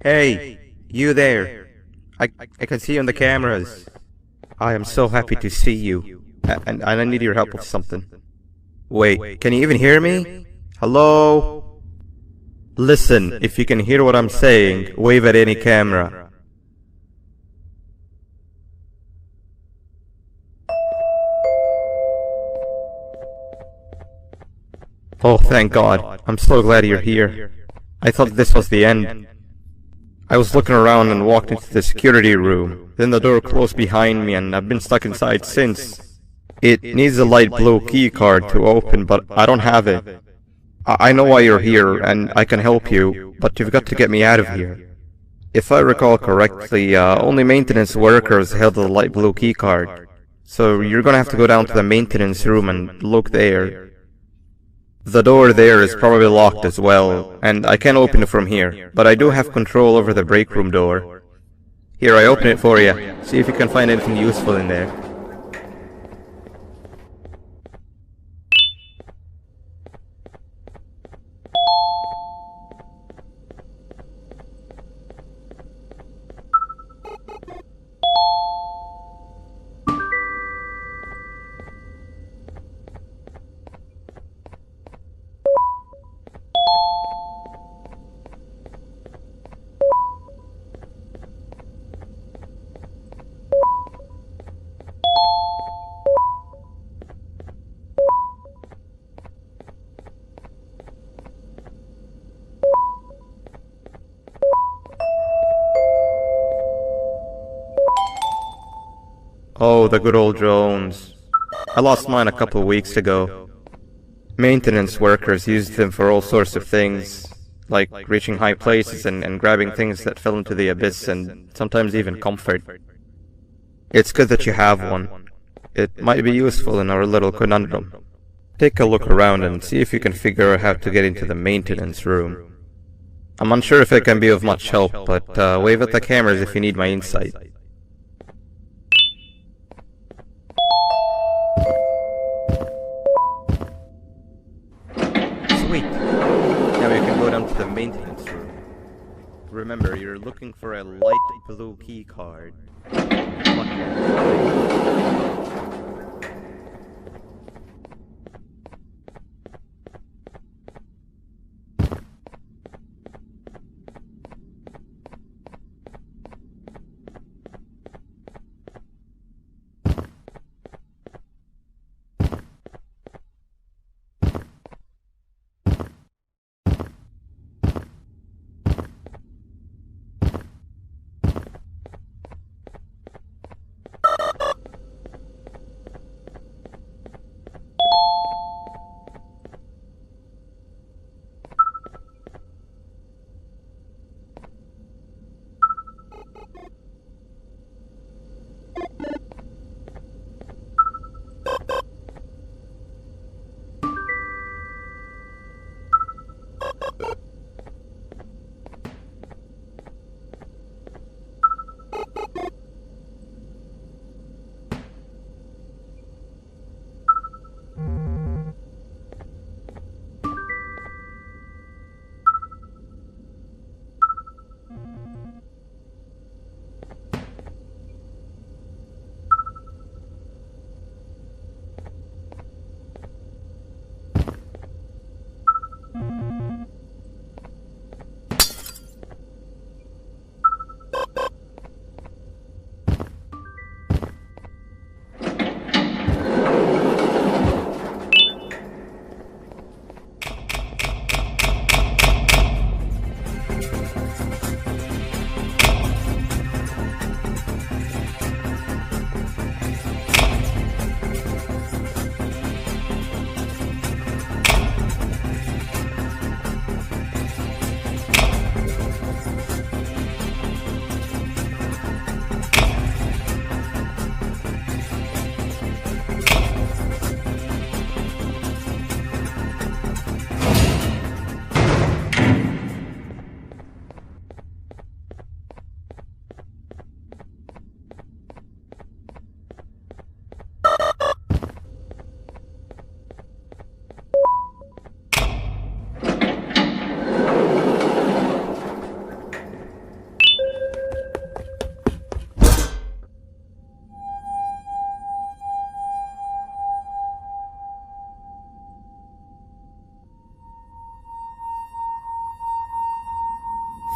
Hey, you there. I can see you on the cameras. I am so happy to see you. And I need your help with something. Wait, can you even hear me? Hello? Listen, if you can hear what I'm saying, wave at any camera. Oh, thank God. I'm so glad you're here. I thought this was the end. I was looking around and walked into the security room. Then the door closed behind me and I've been stuck inside since. It needs a light blue key card to open, but I don't have it. I know why you're here and I can help you, but you've got to get me out of here. If I recall correctly, only maintenance workers held the light blue key card. So you're gonna have to go down to the maintenance room and look there. The door there is probably locked as well, and I can't open it from here, but I do have control over the break room door. Here, I open it for you. See if you can find anything useful in there. Oh, the good old drones. I lost mine a couple of weeks ago. Maintenance workers used them for all sorts of things, like reaching high places and grabbing things that fell into the abyss and sometimes even comfort. It's good that you have one. It might be useful in our little conundrum. Take a look around and see if you can figure out how to get into the maintenance room. I'm unsure if it can be of much help, but wave at the cameras if you need my insight. Sweet. Now you can go down to the maintenance room. Remember, you're looking for a light blue key card.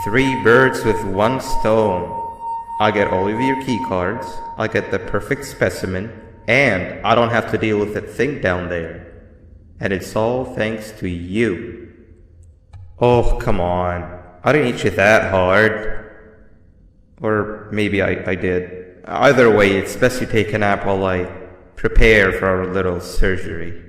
Three birds with one stone. I'll get all of your key cards, I'll get the perfect specimen, and I don't have to deal with that thing down there. And it's all thanks to you. Oh, come on. I didn't hit you that hard. Or maybe I did. Either way, it's best you take a nap while I prepare for our little surgery.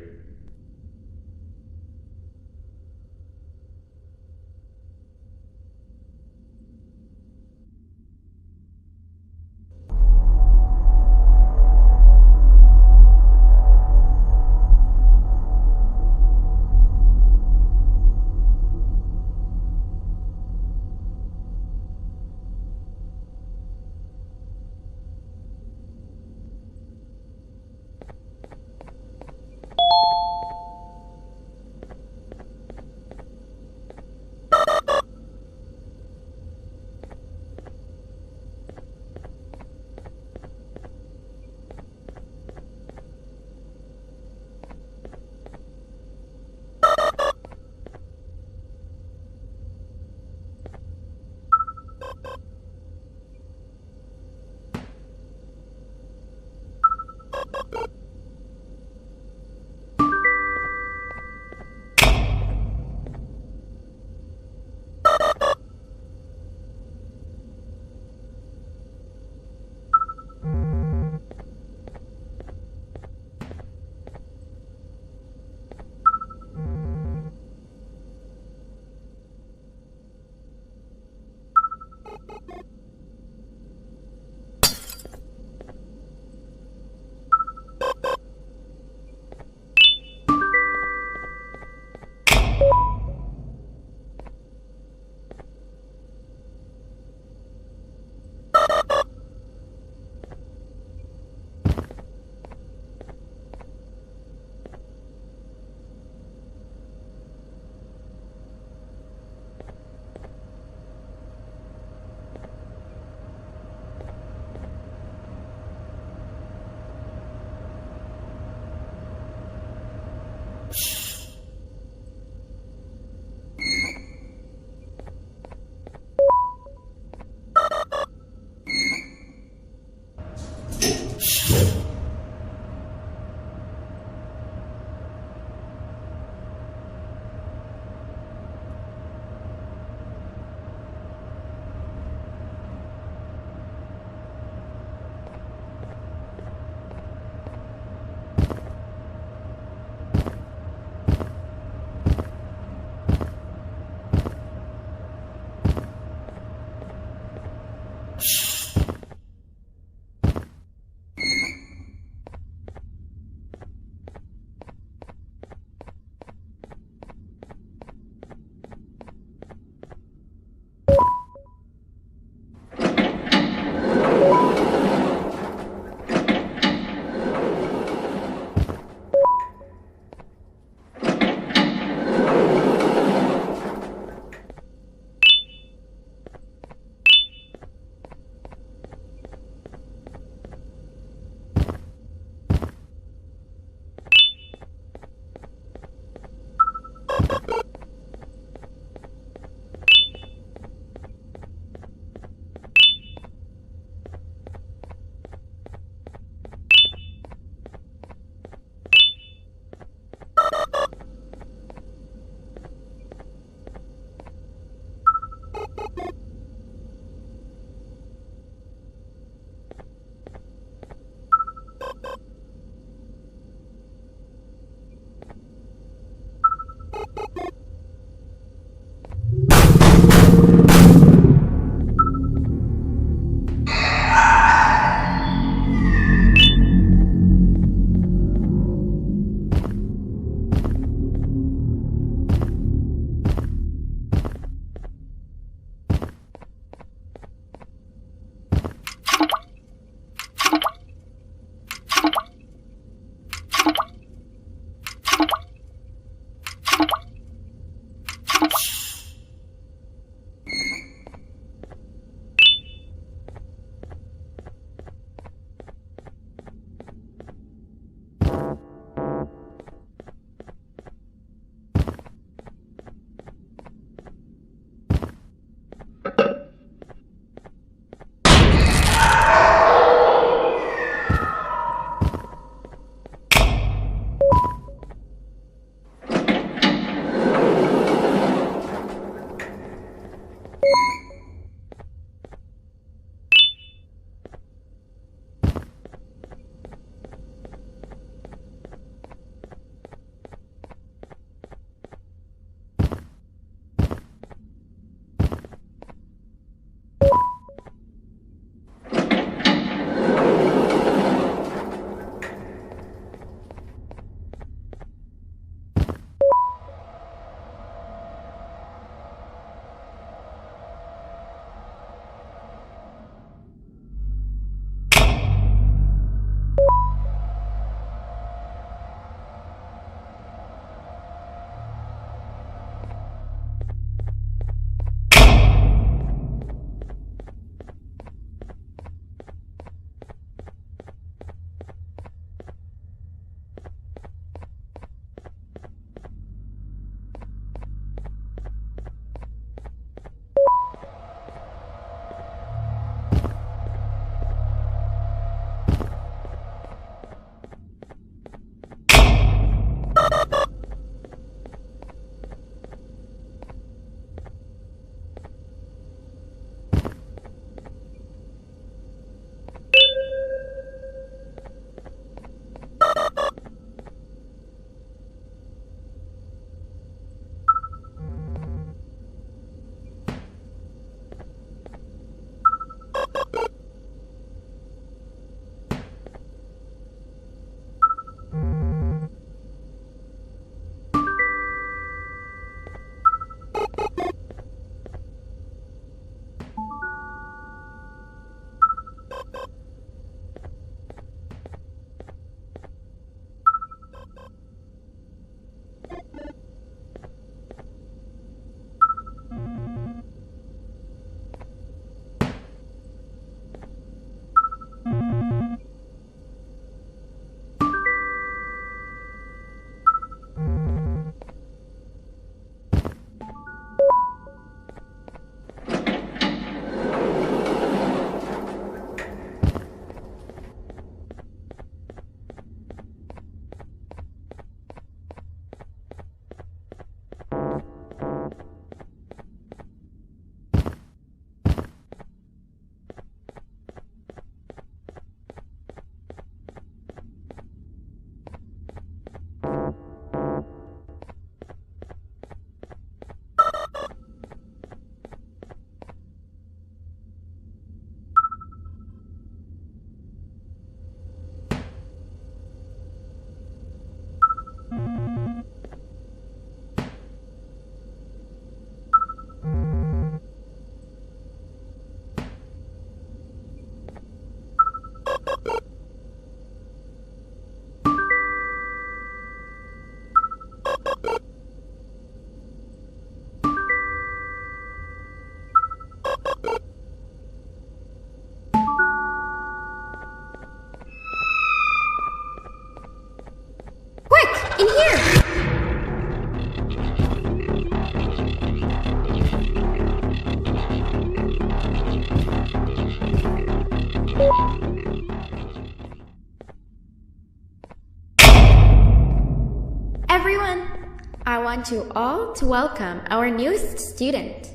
want you all to welcome our newest student.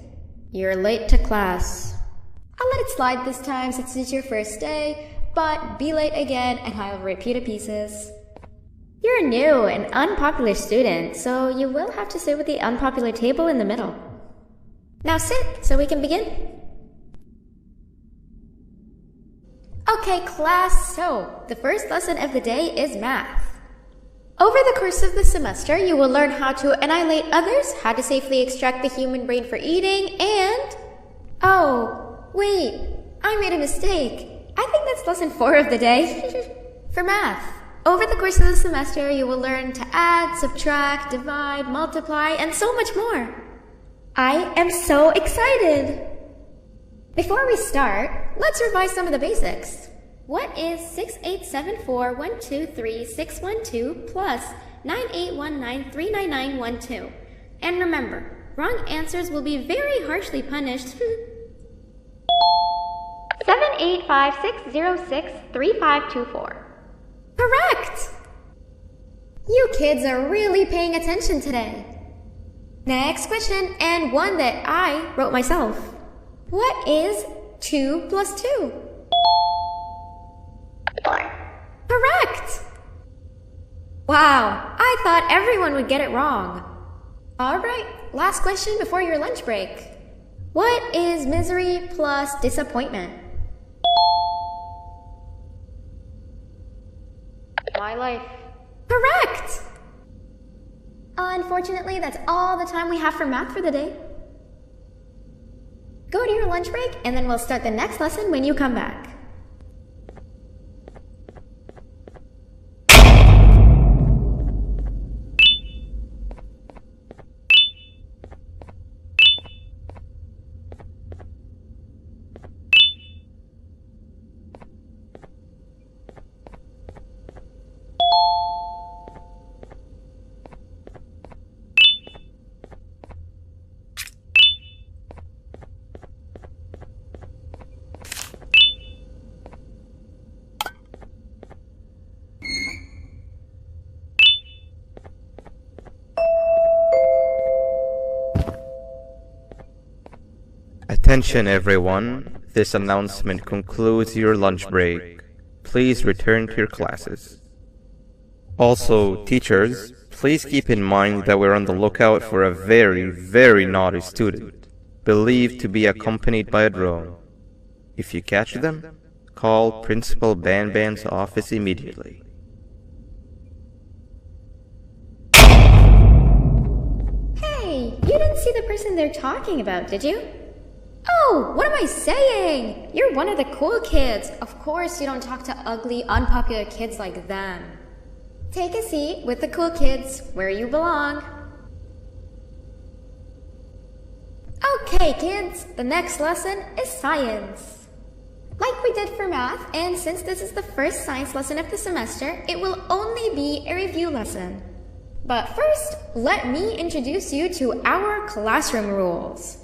You're late to class. I'll let it slide this time since it's your first day, but be late again and I'll repeat the pieces. You're a new and unpopular student, so you will have to sit with the unpopular table in the middle. Now sit so we can begin. Okay, class, so the first lesson of the day is math. Over the course of the semester, you will learn how to annihilate others, how to safely extract the human brain for eating, and... Oh, wait, I made a mistake. I think that's lesson 4 of the day. For math, over the course of the semester, you will learn to add, subtract, divide, multiply, and so much more. I am so excited! Before we start, let's revise some of the basics. What is 6874123612 plus 9819399912? And remember, wrong answers will be very harshly punished. 785-606-3524. Correct! You kids are really paying attention today. Next question, and one that I wrote myself. What is 2 plus 2? 4. Correct! Wow, I thought everyone would get it wrong. Alright, last question before your lunch break. What is misery plus disappointment? My life. Correct! Unfortunately, that's all the time we have for math for the day. Go to your lunch break, and then we'll start the next lesson when you come back. Attention everyone, this announcement concludes your lunch break. Please return to your classes. Also, teachers, please keep in mind that we're on the lookout for a very, very naughty student, believed to be accompanied by a drone. If you catch them, call Principal Banban's office immediately. Hey, you didn't see the person they're talking about, did you? Oh, what am I saying? You're one of the cool kids. Of course you don't talk to ugly, unpopular kids like them. Take a seat with the cool kids where you belong. Okay, kids, the next lesson is science. Like we did for math, and since this is the first science lesson of the semester, it will only be a review lesson. But first, let me introduce you to our classroom rules.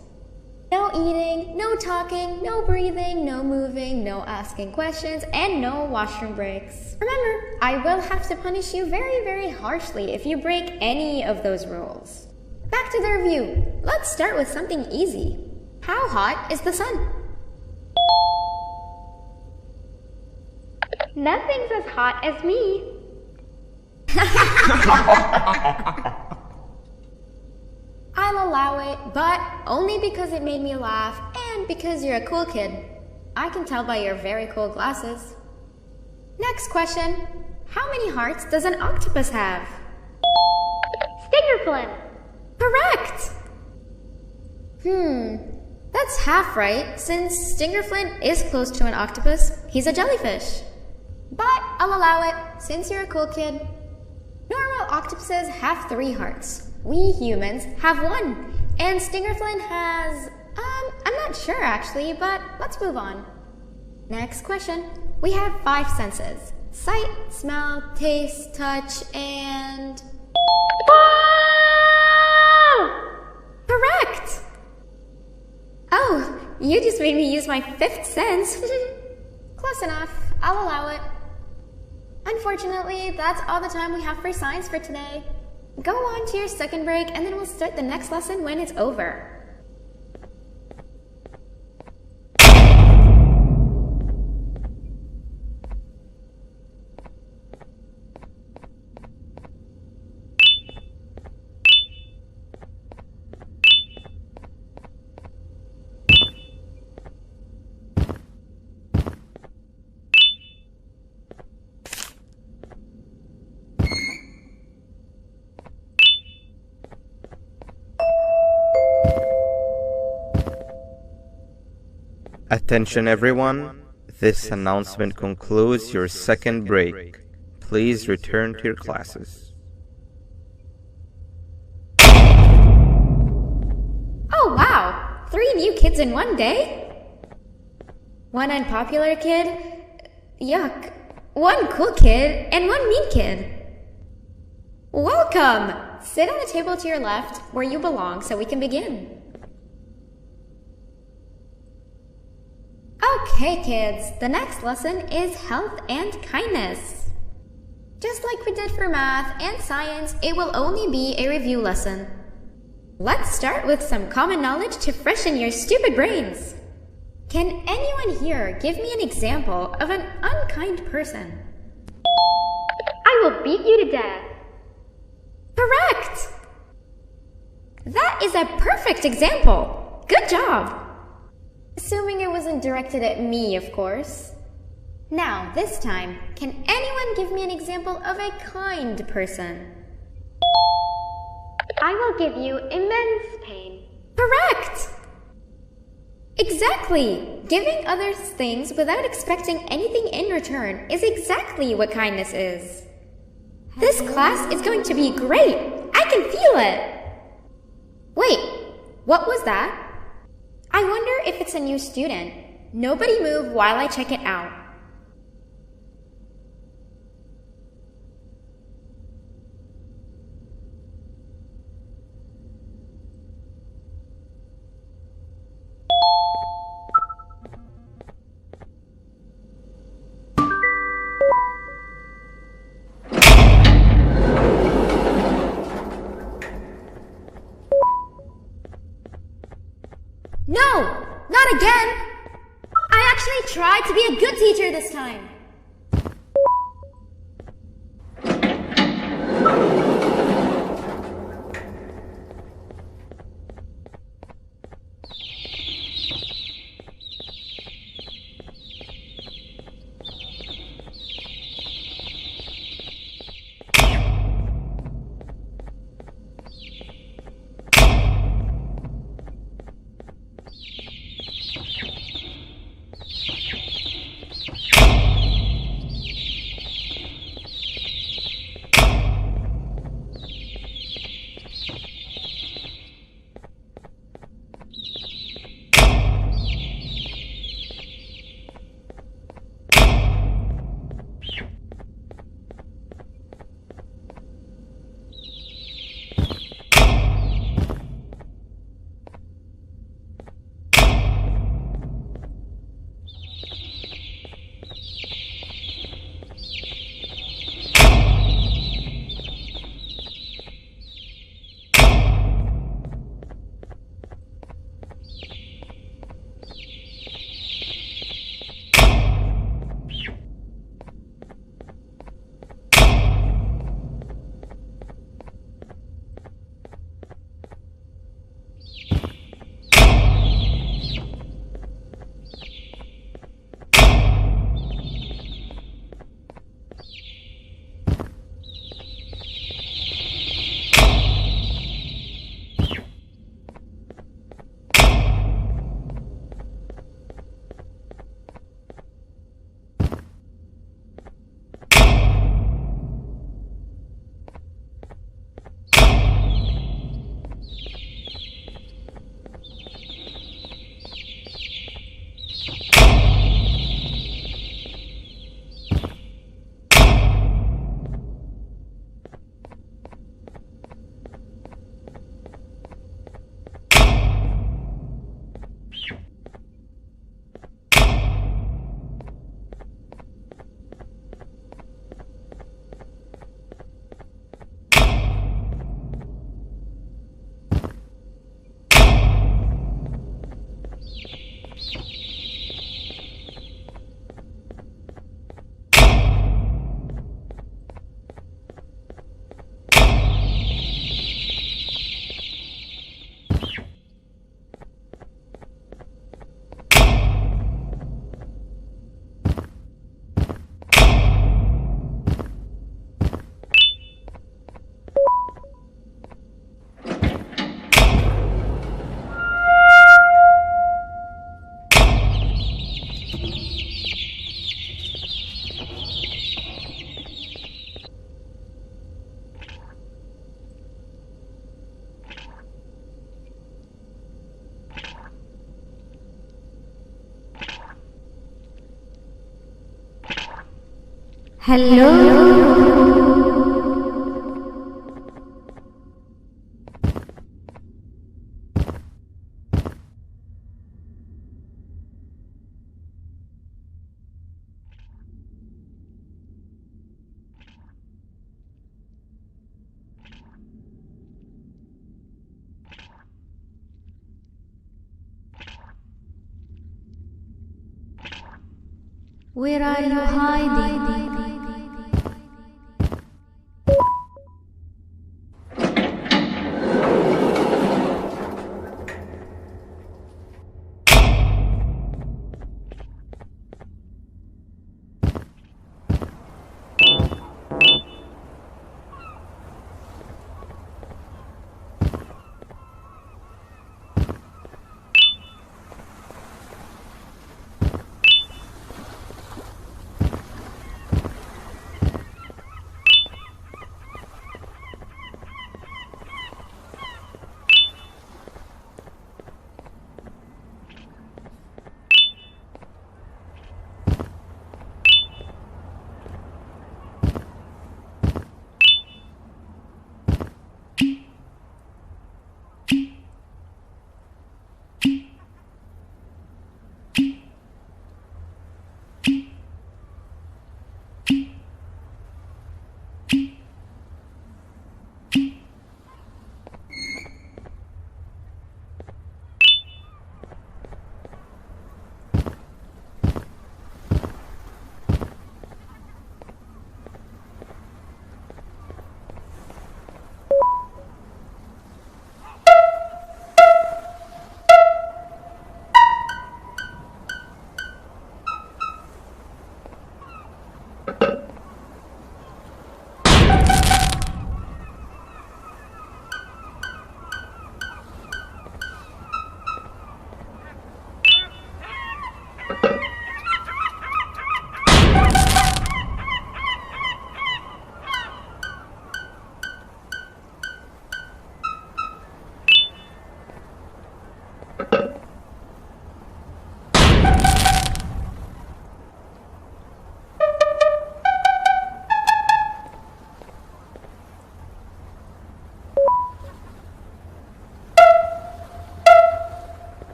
No eating, no talking, no breathing, no moving, no asking questions, and no washroom breaks. Remember, I will have to punish you very, very harshly if you break any of those rules. Back to the review. Let's start with something easy. How hot is the sun? Nothing's as hot as me. I'll allow it, but only because it made me laugh and because you're a cool kid. I can tell by your very cool glasses. Next question. How many hearts does an octopus have? Stingerflint. Correct! That's half right, since Stingerflint is close to an octopus. He's a jellyfish. But I'll allow it, since you're a cool kid. Normal octopuses have 3 hearts. We humans have 1. And Stingerflint has... I'm not sure actually, but let's move on. Next question. We have 5 senses. Sight, smell, taste, touch, and... Whoa! Correct! Oh, you just made me use my 5th sense. Close enough. I'll allow it. Unfortunately, that's all the time we have for science for today. Go on to your second break and then we'll start the next lesson when it's over. Attention everyone, this announcement concludes your second break. Please return to your classes. Oh wow! 3 new kids in one day? 1 unpopular kid? Yuck. 1 cool kid and 1 mean kid. Welcome! Sit on the table to your left where you belong so we can begin. Okay kids, the next lesson is health and kindness. Just like we did for math and science, it will only be a review lesson. Let's start with some common knowledge to freshen your stupid brains. Can anyone here give me an example of an unkind person? I will beat you to death. Correct! That is a perfect example. Good job! Assuming it wasn't directed at me, of course. Now, this time, can anyone give me an example of a kind person? I will give you immense pain. Correct! Exactly! Giving others things without expecting anything in return is exactly what kindness is. This class is going to be great! I can feel it! Wait, what was that? I wonder if it's a new student. Nobody move while I check it out. No! Not again! I actually tried to be a good teacher this time. Where are you hiding?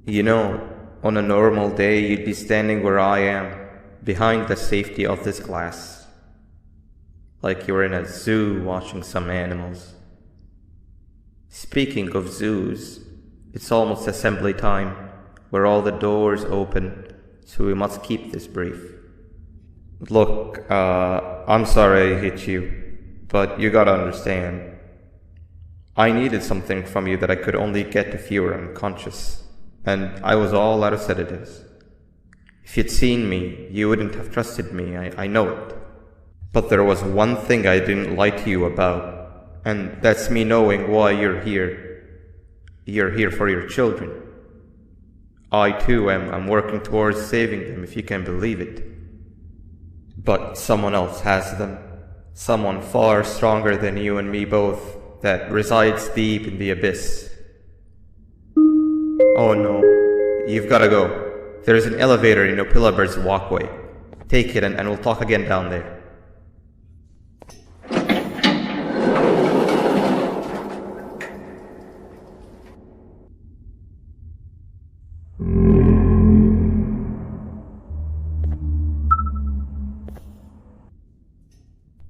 You know, on a normal day you'd be standing where I am, behind the safety of this glass. Like you're in a zoo watching some animals. Speaking of zoos, it's almost assembly time, where all the doors open, so we must keep this brief. Look, I'm sorry I hit you, but you gotta understand. I needed something from you that I could only get if you were unconscious, and I was all out of sedatives. If you'd seen me, you wouldn't have trusted me, I know it. But there was one thing I didn't lie to you about, and that's me knowing why you're here. You're here for your children. I too am working towards saving them, if you can believe it. But someone else has them. Someone far stronger than you and me both, that resides deep in the abyss. Oh no, you've gotta go. There's an elevator in Opila Bird's walkway. Take it and we'll talk again down there.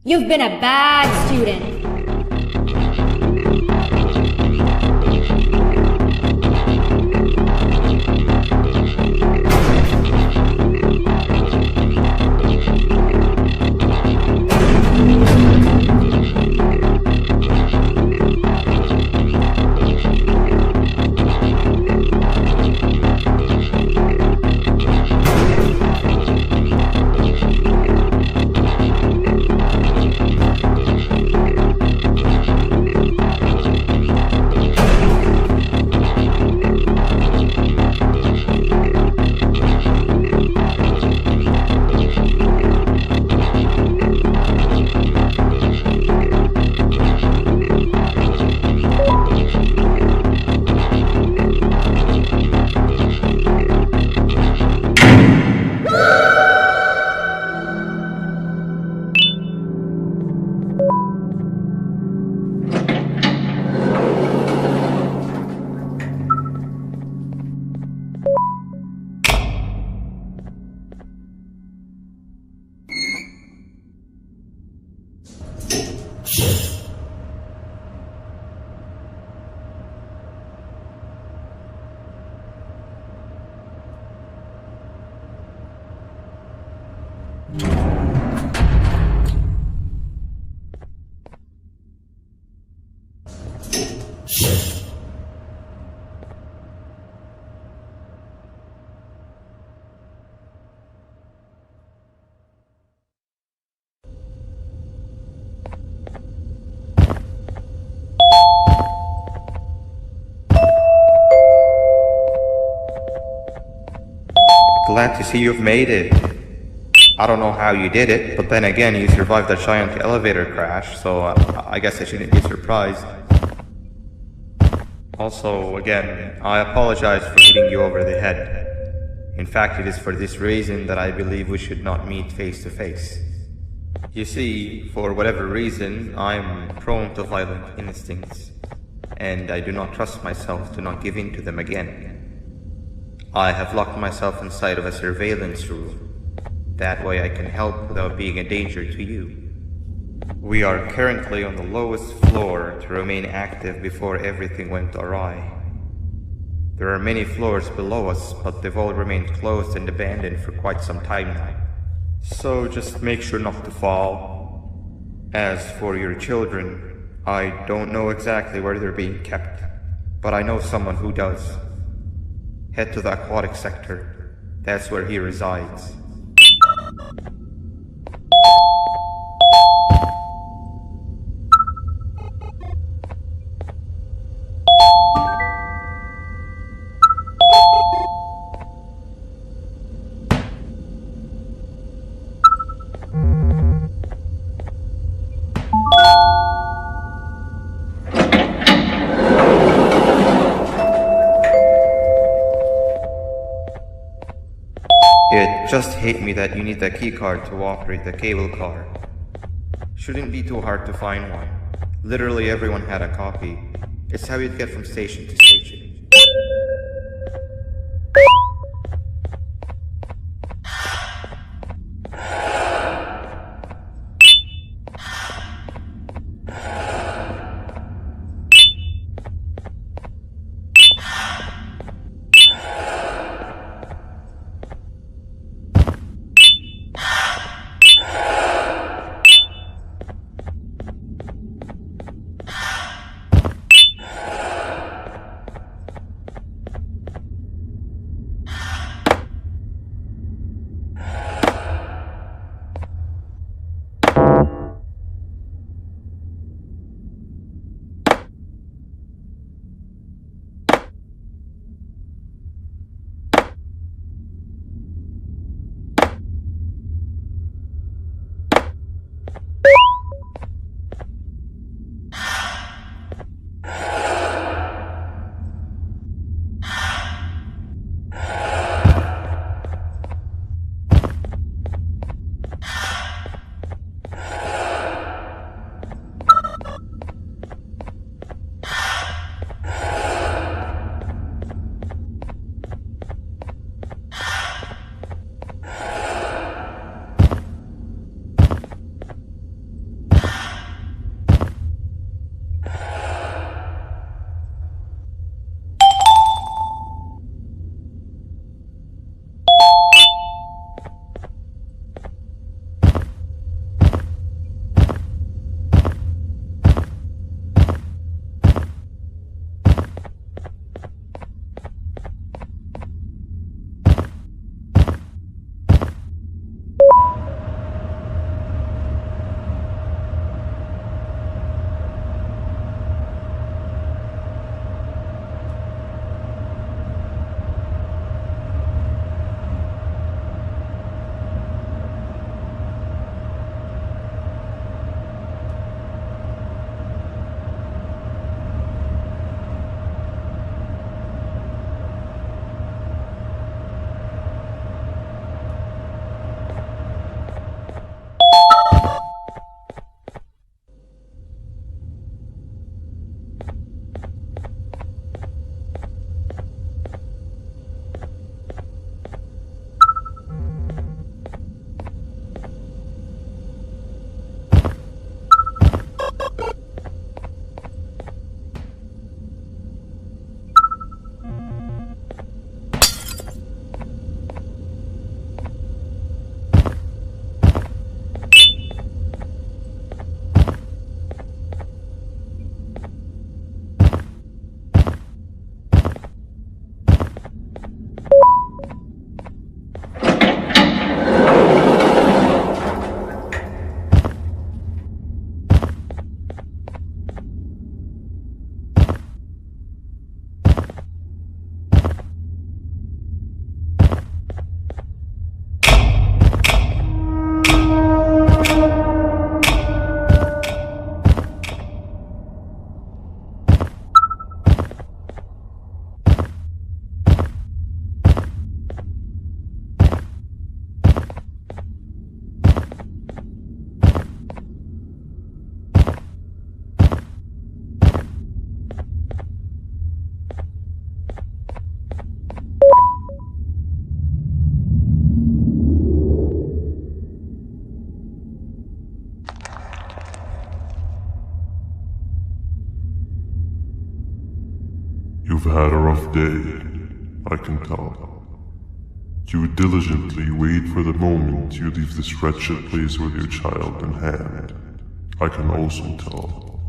You've been a bad student. Glad to see you've made it. I don't know how you did it, but then again, you survived the giant elevator crash, so I guess I shouldn't be surprised. Also, again, I apologize for hitting you over the head. In fact, it is for this reason that I believe we should not meet face to face. You see, for whatever reason, I'm prone to violent instincts, and I do not trust myself to not give in to them again. I have locked myself inside of a surveillance room. That way I can help without being a danger to you. We are currently on the lowest floor to remain active before everything went awry. There are many floors below us, but they've all remained closed and abandoned for quite some time now. So just make sure not to fall. As for your children, I don't know exactly where they're being kept, but I know someone who does. Head to the aquatic sector. That's where he resides. It just hit me that you need the keycard to operate the cable car. Shouldn't be too hard to find one. Literally everyone had a copy. It's how you'd get from station to station. You've had a rough day, I can tell. You diligently wait for the moment you leave this wretched place with your child in hand. I can also tell.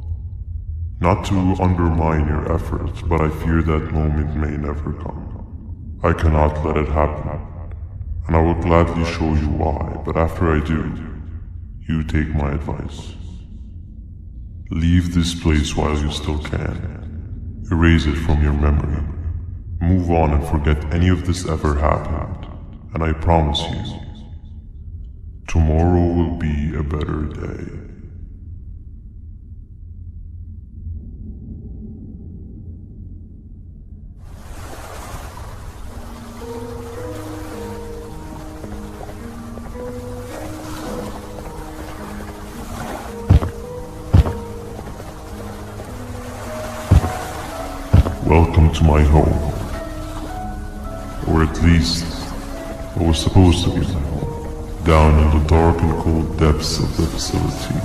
Not to undermine your efforts, but I fear that moment may never come. I cannot let it happen, and I will gladly show you why, but after I do, you take my advice. Leave this place while you still can. Erase it from your memory. Move on and forget any of this ever happened, and I promise you, tomorrow will be a better day. Welcome to my home. Or at least, what was supposed to be my home. Down in the dark and cold depths of the facility,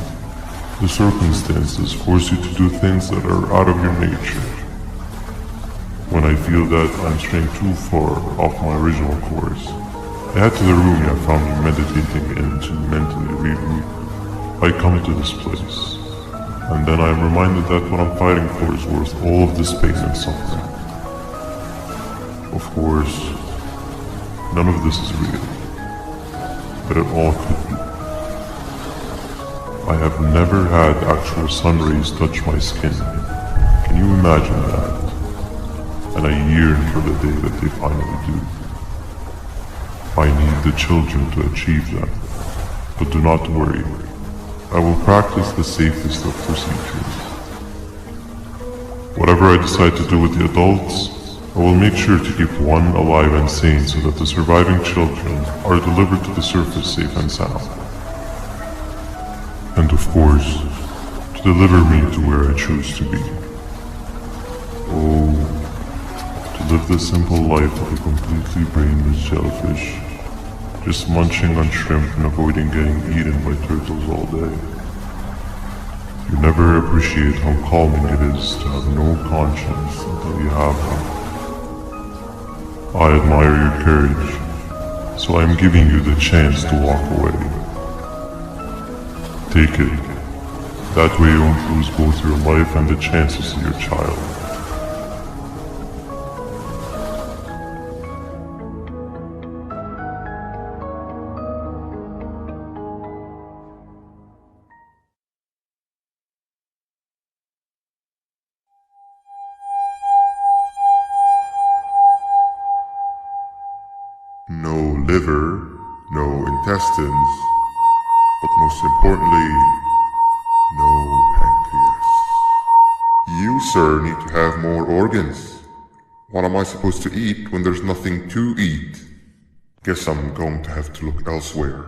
the circumstances force you to do things that are out of your nature. When I feel that I'm straying too far off my original course, I head to the room I found you meditating in to mentally regroup. I come to this place, and then I am reminded that what I'm fighting for is worth all of this pain and suffering. Of course, none of this is real, but it all could be. I have never had actual sun rays touch my skin. Can you imagine that? And I yearn for the day that they finally do. I need the children to achieve that, but do not worry. I will practice the safest of procedures. Whatever I decide to do with the adults, I will make sure to keep one alive and sane so that the surviving children are delivered to the surface safe and sound. And of course, to deliver me to where I choose to be. Oh, to live the simple life of a completely brainless jellyfish, just munching on shrimp and avoiding getting eaten by turtles all day. You never appreciate how calming it is to have no conscience until you have one. I admire your courage, so I am giving you the chance to walk away. Take it. That way you won't lose both your life and the chance to see your child. No liver, no intestines, but most importantly, no pancreas. You, sir, need to have more organs. What am I supposed to eat when there's nothing to eat? Guess I'm going to have to look elsewhere.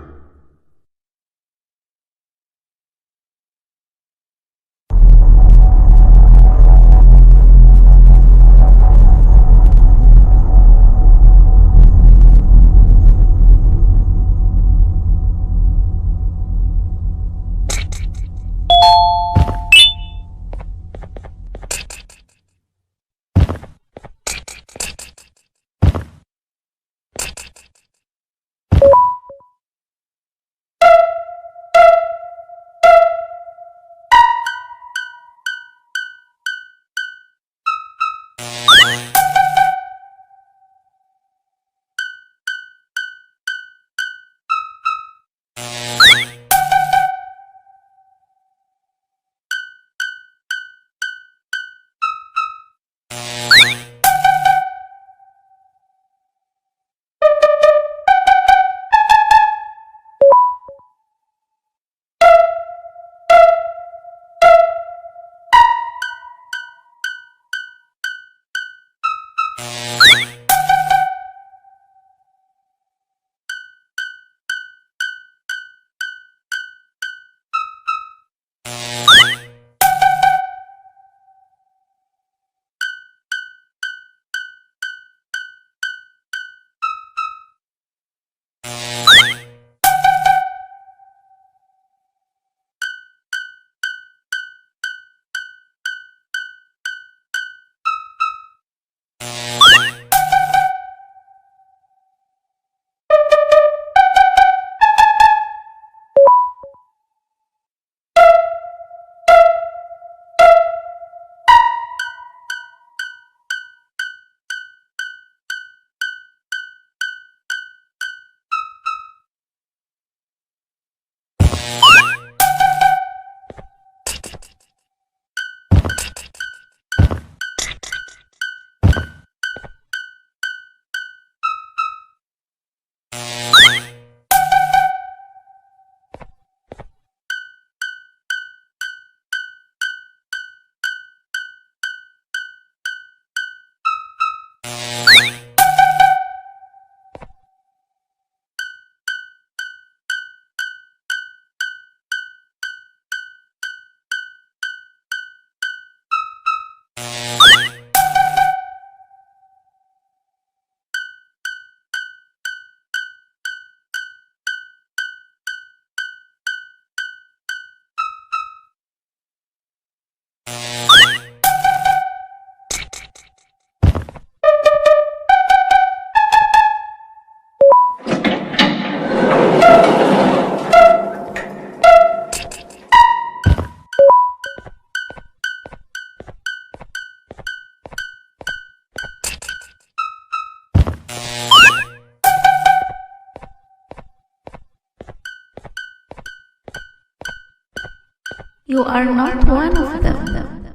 You are not one of them.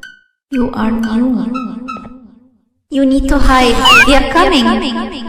You are new. You need to hide. They are coming.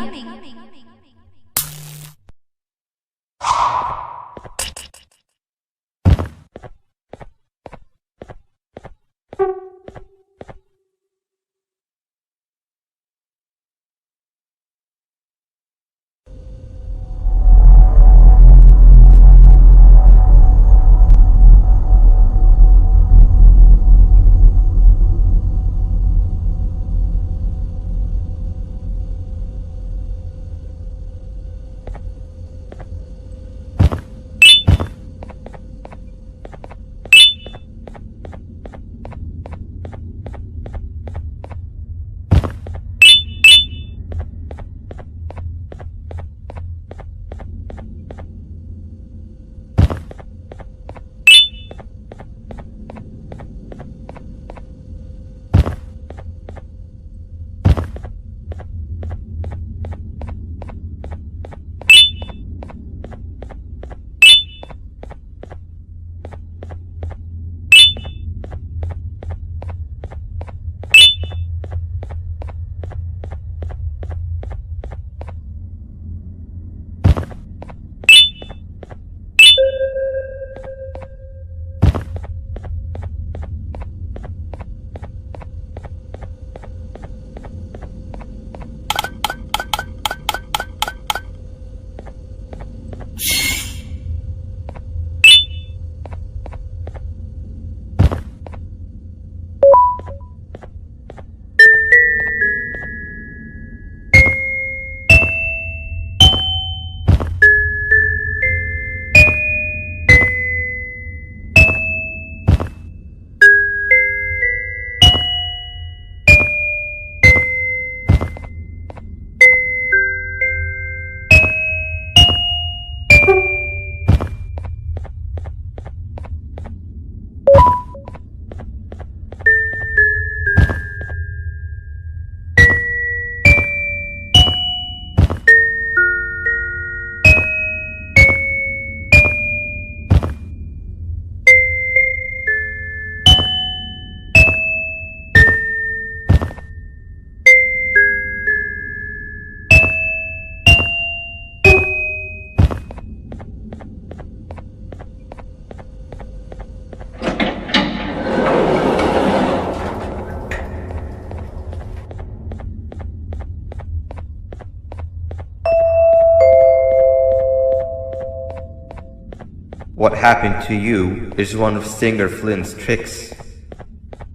What happened to you is one of Stinger Flynn's tricks.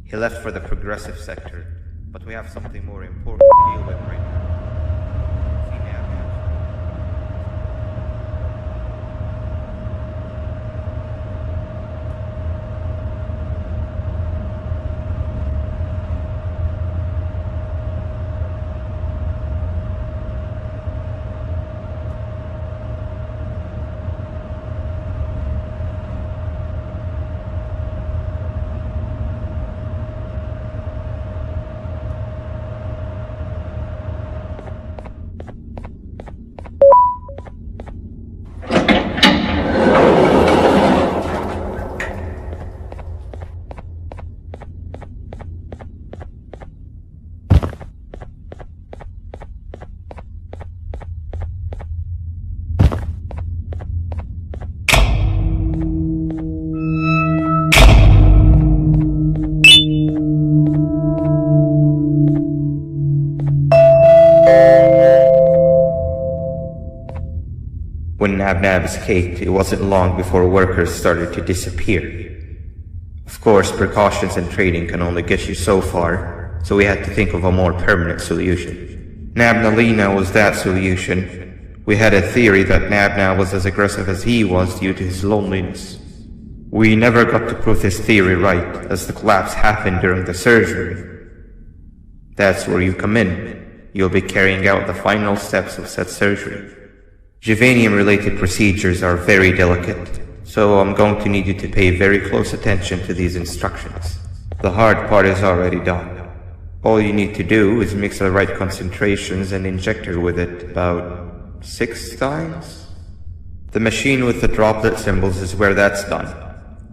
He left for the progressive sector, but we have something more important to deal with right now. When Nab escaped, it wasn't long before workers started to disappear. Of course, precautions and trading can only get you so far, so we had to think of a more permanent solution. Nabnalina was that solution. We had a theory that Nabna was as aggressive as he was due to his loneliness. We never got to prove this theory right, as the collapse happened during the surgery. That's where you come in. You'll be carrying out the final steps of said surgery. Juvanium-related procedures are very delicate, so I'm going to need you to pay very close attention to these instructions. The hard part is already done. All you need to do is mix the right concentrations and inject her with it about 6 times. The machine with the droplet symbols is where that's done.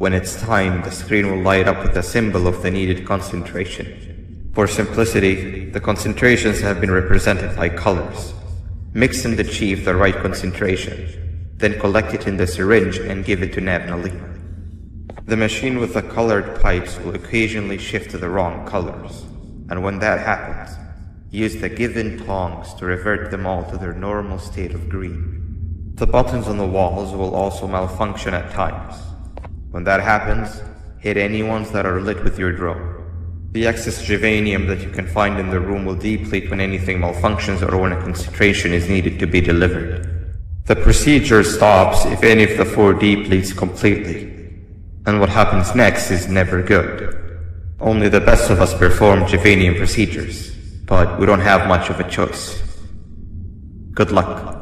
When it's time, the screen will light up with a symbol of the needed concentration. For simplicity, the concentrations have been represented by colors. Mix and achieve the right concentration, then collect it in the syringe and give it to Nabnali. The machine with the colored pipes will occasionally shift to the wrong colors, and when that happens, use the given tongs to revert them all to their normal state of green. The buttons on the walls will also malfunction at times. When that happens, hit any ones that are lit with your drone. The excess geranium that you can find in the room will deplete when anything malfunctions or when a concentration is needed to be delivered. The procedure stops if any of the 4 depletes completely. And what happens next is never good. Only the best of us perform Javanian procedures, but we don't have much of a choice. Good luck.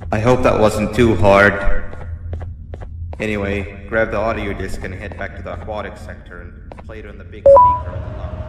I hope that wasn't too hard. Anyway, grab the audio disc and head back to the aquatic sector and play it on the big speaker in the lounge.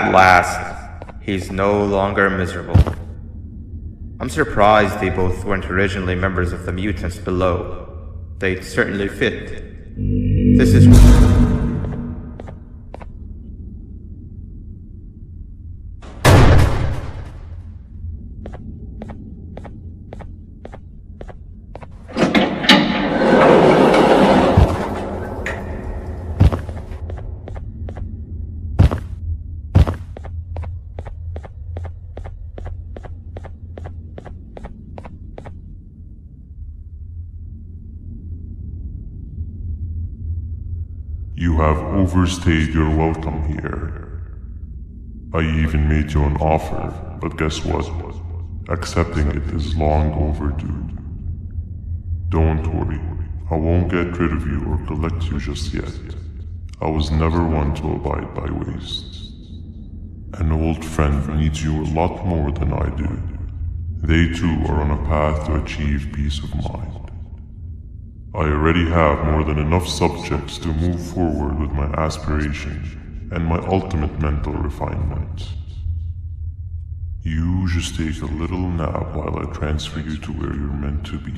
At last, he's no longer miserable. I'm surprised they both weren't originally members of the mutants below. They'd certainly fit. This is... You have overstayed your welcome here. I even made you an offer, but guess what? Accepting it is long overdue. Don't worry, I won't get rid of you or collect you just yet. I was never one to abide by waste. An old friend needs you a lot more than I do. They too are on a path to achieve peace of mind. I already have more than enough subjects to move forward with my aspiration and my ultimate mental refinement. You just take a little nap while I transfer you to where you're meant to be.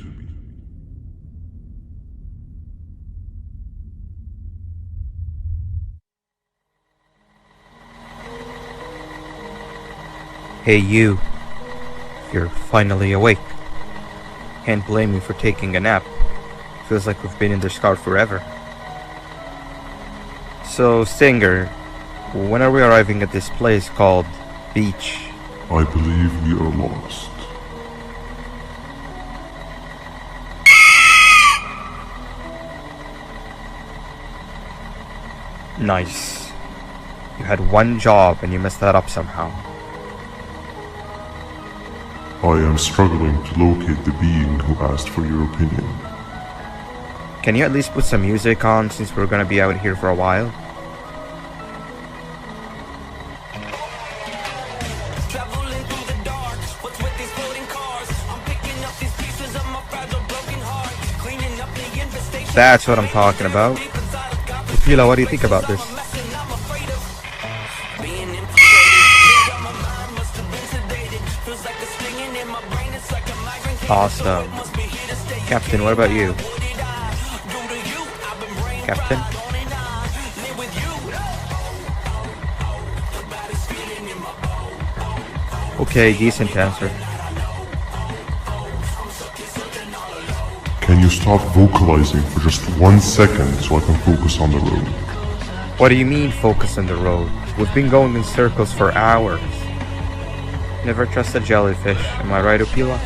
Hey you. You're finally awake. Can't blame you for taking a nap. Feels like we've been in this car forever. So, Stinger, when are we arriving at this place called Beach? I believe we are lost. Nice. You had one job and you messed that up somehow. I am struggling to locate the being who asked for your opinion. Can you at least put some music on since we're gonna be out here for a while? That's what I'm talking about. Opila, what do you think about this? Awesome. Captain, what about you? Captain? Okay, decent answer. Can you stop vocalizing for just 1 second so I can focus on the road? What do you mean focus on the road? We've been going in circles for hours. Never trust a jellyfish, am I right, Opila?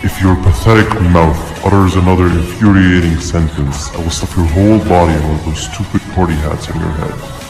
If your pathetic mouth utters another infuriating sentence, I will stuff your whole body in one of those stupid party hats on your head.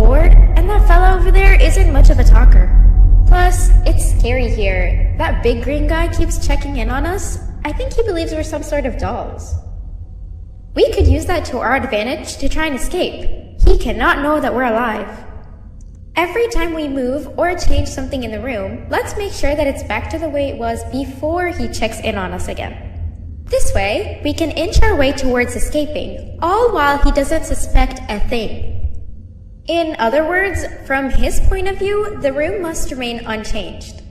bored, and that fella over there isn't much of a talker. Plus, it's scary here. That big green guy keeps checking in on us. I think he believes we're some sort of dolls. We could use that to our advantage to try and escape. He cannot know that we're alive. Every time we move or change something in the room, let's make sure that it's back to the way it was before he checks in on us again. This way, we can inch our way towards escaping, all while he doesn't suspect a thing. In other words, from his point of view, the room must remain unchanged.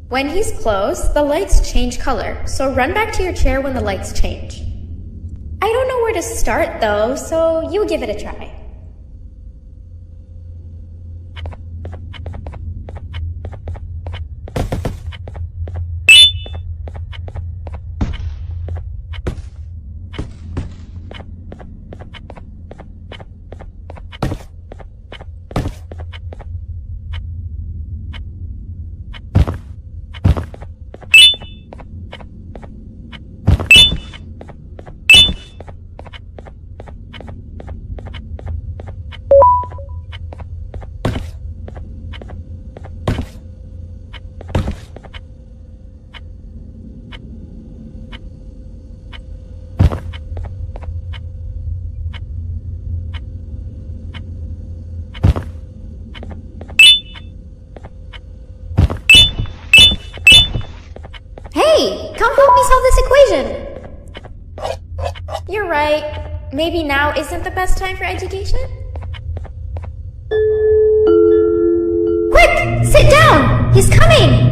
When he's close, the lights change color, so run back to your chair when the lights change. I don't know where to start though, so you give it a try. Hey, come help me solve this equation! You're right. Maybe now isn't the best time for education? Quick! Sit down! He's coming!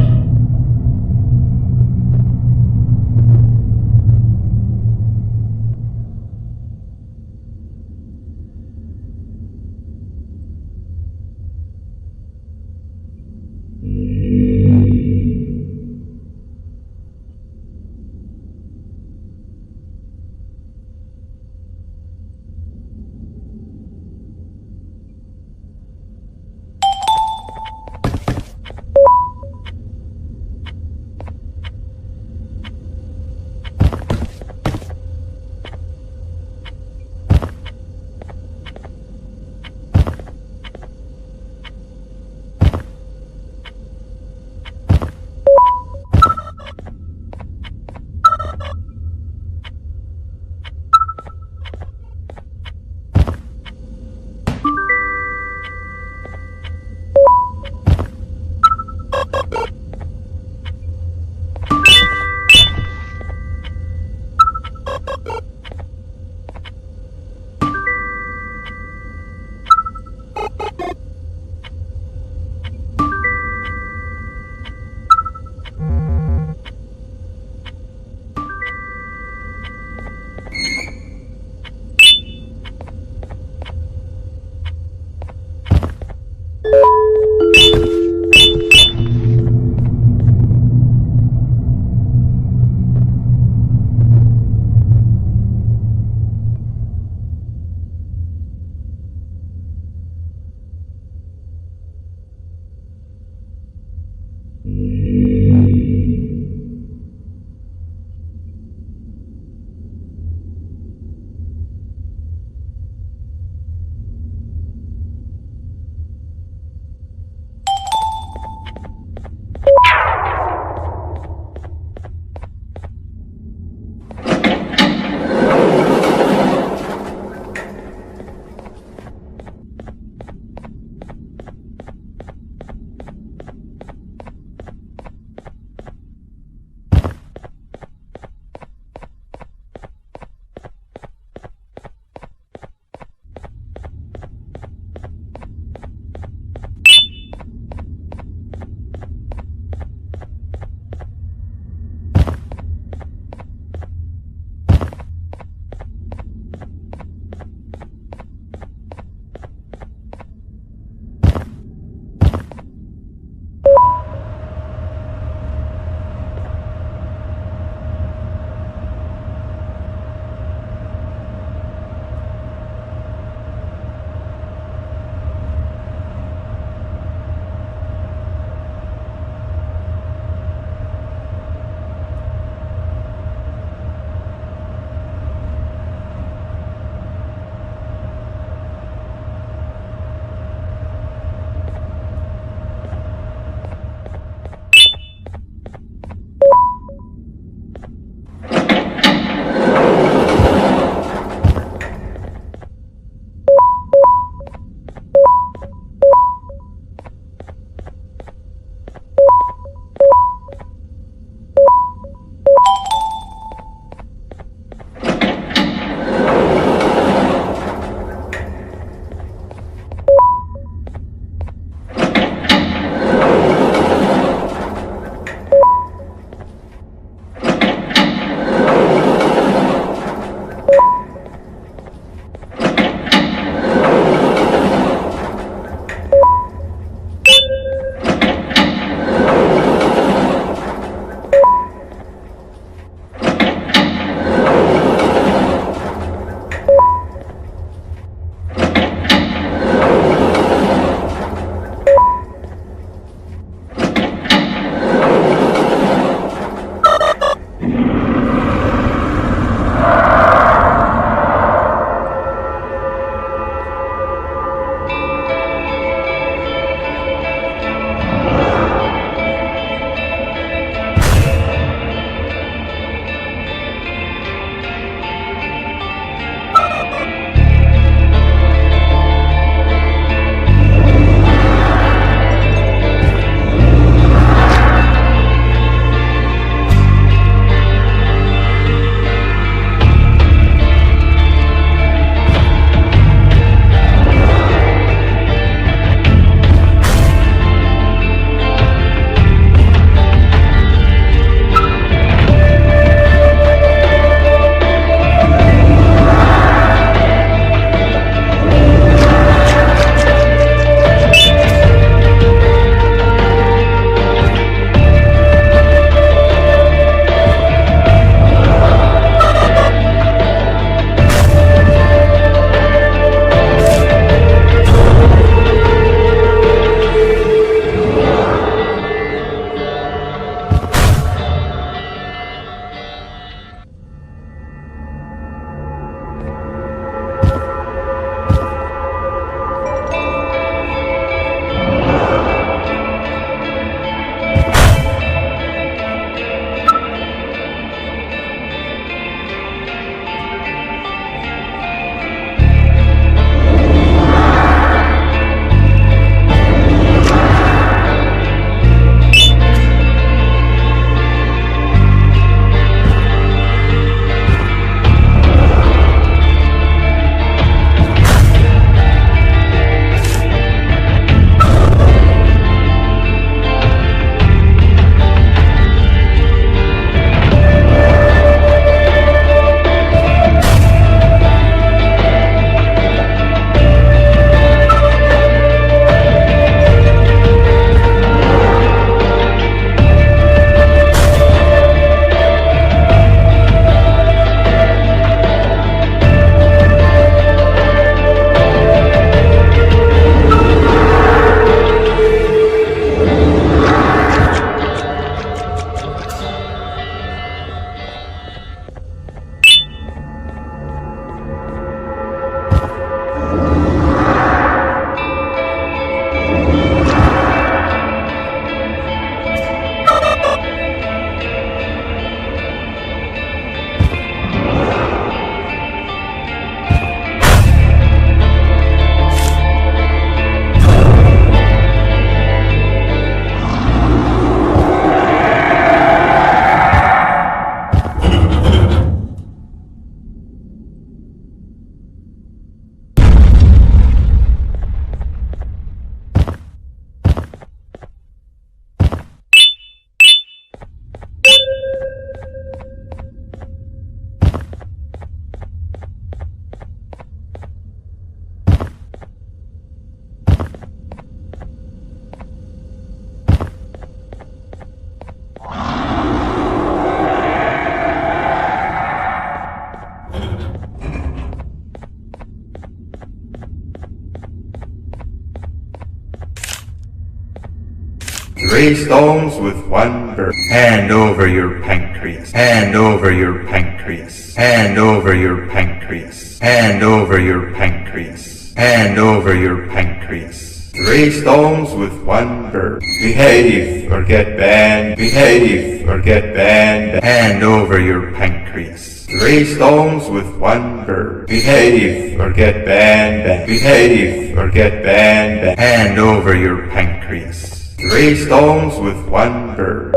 3 stones with 1 bird. Hand over your pancreas. Hand over your pancreas. Hand over your pancreas. Hand over your pancreas. Hand over your pancreas. 3 stones with 1 bird. Behave or get banned. Behave or get banned. Hand over your pancreas. 3 stones with 1 bird. Behave or get banned. Behave or get banned. Hand over your pancreas. 3 stones with 1 bird.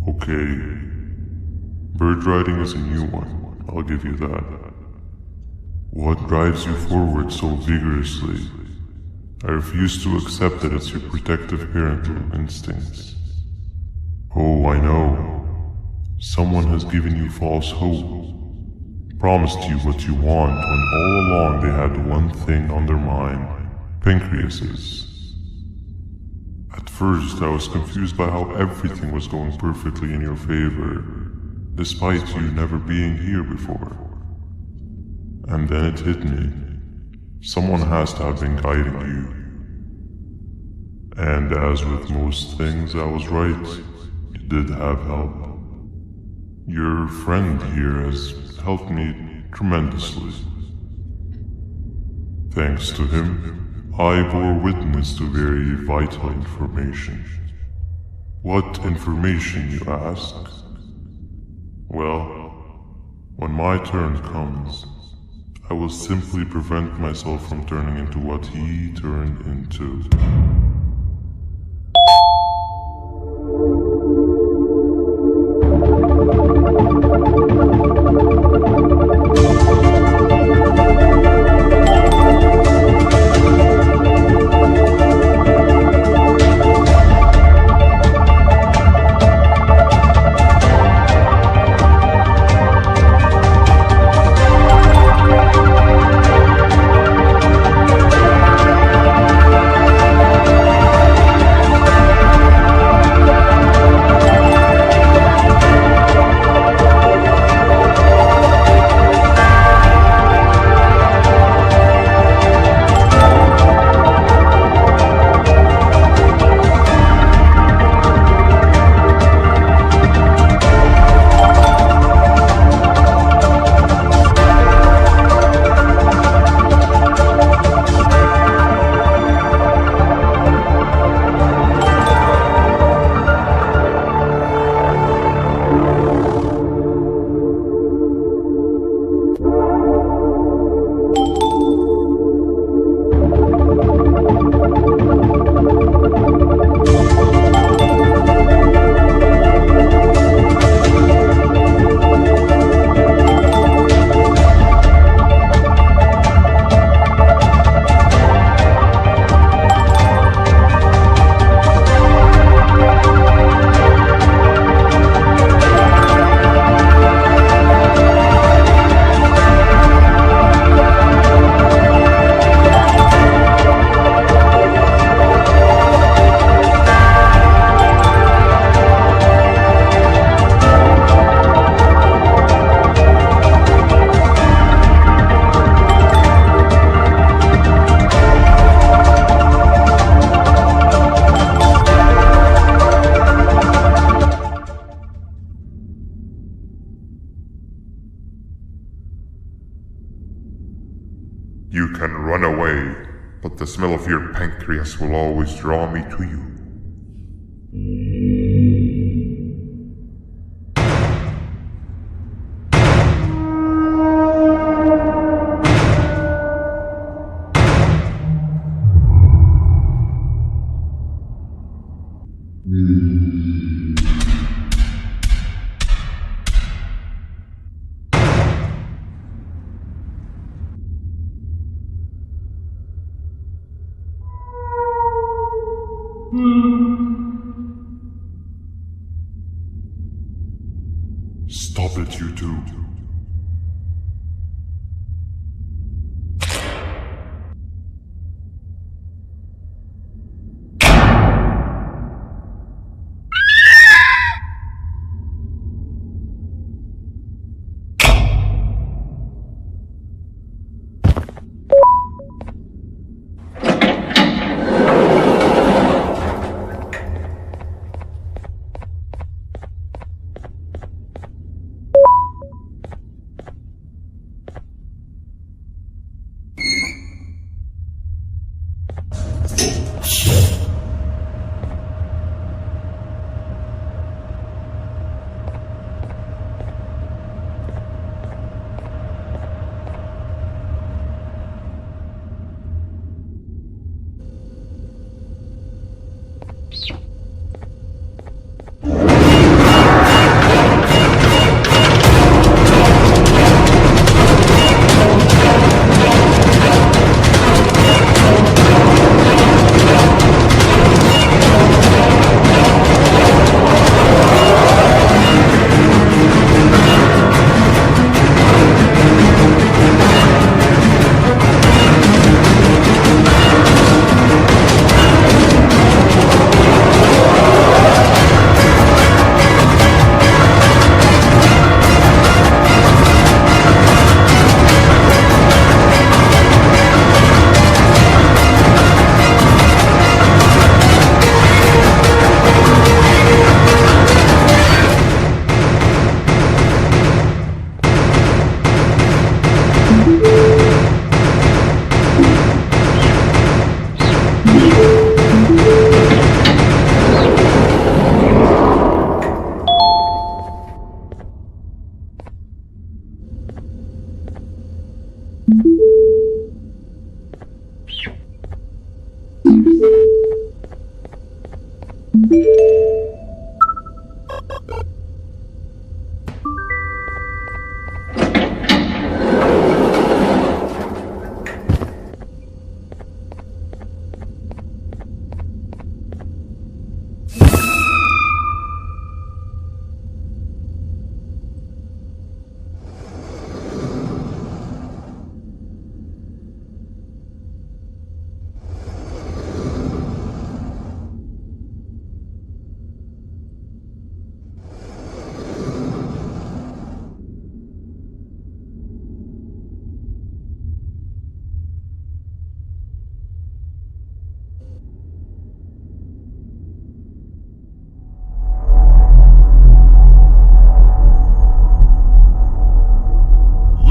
Okay. Bird riding is a new one, I'll give you that. What drives you forward so vigorously? I refuse to accept that it's your protective parental instincts. Oh, I know. Someone has given you false hope. Promised you what you want when all along they had one thing on their mind. Pancreases. At first, I was confused by how everything was going perfectly in your favor, despite you never being here before. And then it hit me. Someone has to have been guiding you. And as with most things, I was right. You did have help. Your friend here has helped me tremendously. Thanks to him, I bore witness to very vital information. What information, you ask? Well, when my turn comes, I will simply prevent myself from turning into what he turned into. You can run away, but the smell of your pancreas will always draw me to you. Stop it, you two.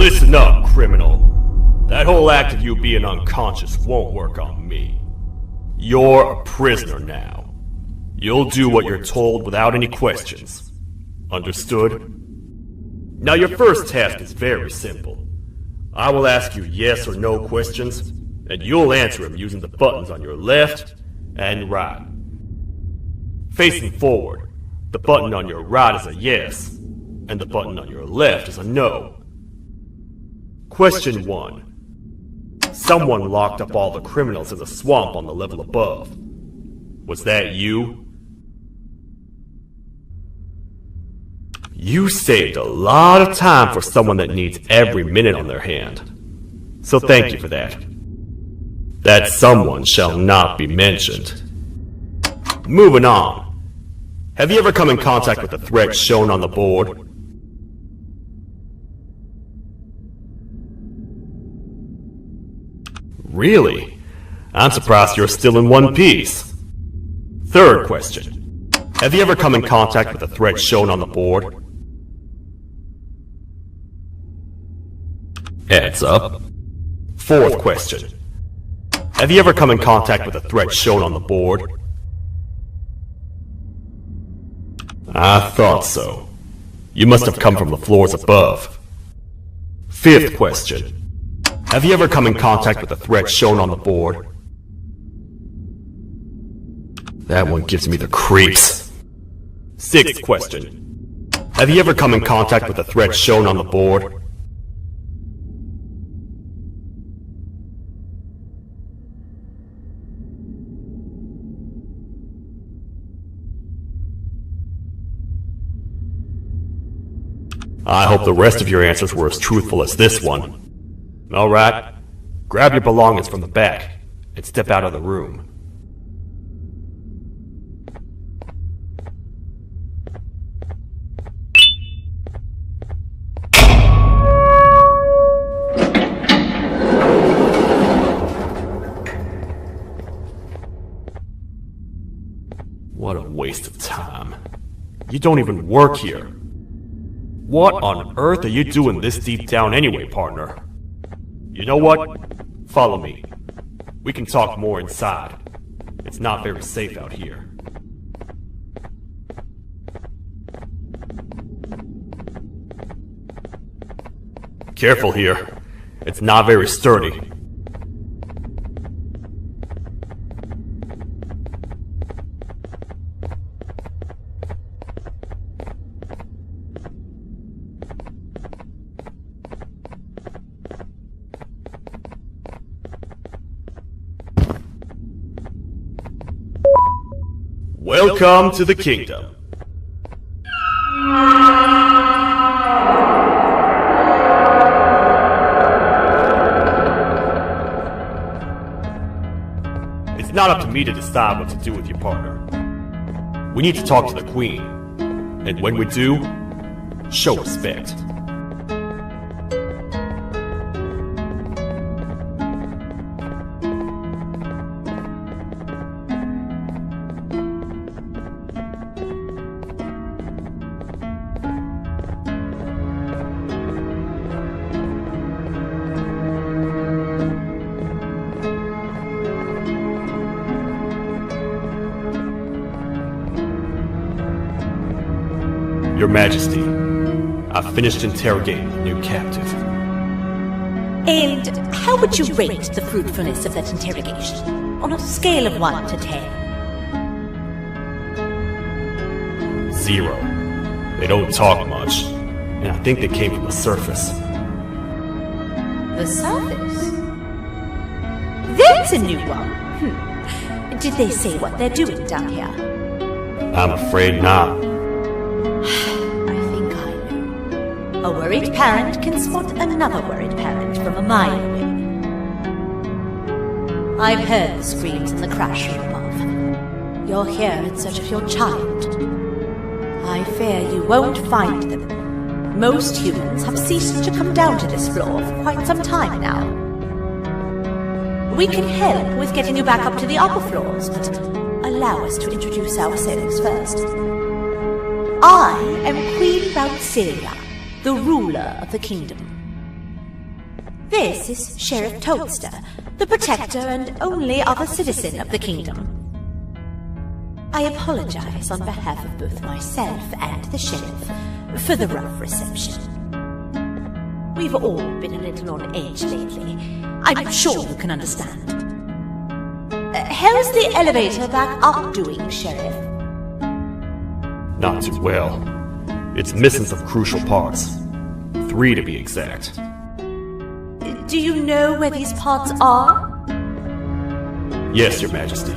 Listen up, criminal. That whole act of you being unconscious won't work on me. You're a prisoner now. You'll do what you're told without any questions. Understood? Now your first task is very simple. I will ask you yes or no questions, and you'll answer them using the buttons on your left and right. Facing forward, the button on your right is a yes, and the button on your left is a no. Question 1. Someone locked up all the criminals in the swamp on the level above. Was that you? You saved a lot of time for someone that needs every minute on their hand. So thank you for that. That someone shall not be mentioned. Moving on. Have you ever come in contact with the threat shown on the board? Really? I'm surprised you're still in one piece. Third question. Have you ever come in contact with the threat shown on the board? Heads up. Fourth question. Have you ever come in contact with the threat shown on the board? I thought so. You must have come from the floors above. Fifth question. Have you ever come in contact with the threat shown on the board? That one gives me the creeps. Sixth question. Have you ever come in contact with the threat shown on the board? I hope the rest of your answers were as truthful as this one. Alright, grab your belongings from the back and step out of the room. What a waste of time. You don't even work here. What on earth are you doing this deep down anyway, partner? You know what? Follow me. We can talk more inside. It's not very safe out here. Careful here. It's not very sturdy. Welcome to the kingdom. It's not up to me to decide what to do with your partner. We need to talk to the queen. And when we do, show respect. Your Majesty, I've finished interrogating the new captive. And how would you rate the fruitfulness of that interrogation? On a scale of 1 to 10? 0. They don't talk much, and I think they came from the surface. The surface? That's a new one. Did they say what they're doing down here? I'm afraid not. A worried parent can spot another worried parent from a mile away. I've heard the screams in the crash room above. You're here in search of your child. I fear you won't find them. Most humans have ceased to come down to this floor for quite some time now. We can help with getting you back up to the upper floors, but allow us to introduce ourselves first. I am Queen Bouncelia, the ruler of the kingdom. This is Sheriff Toadster, the protector and only other citizen of the kingdom. I apologize on behalf of both myself and the sheriff for the rough reception. We've all been a little on edge lately. I'm sure you can understand. How's the elevator back up doing, Sheriff? Not too well. It's missing some crucial parts. 3 to be exact. Do you know where these parts are? Yes, Your Majesty.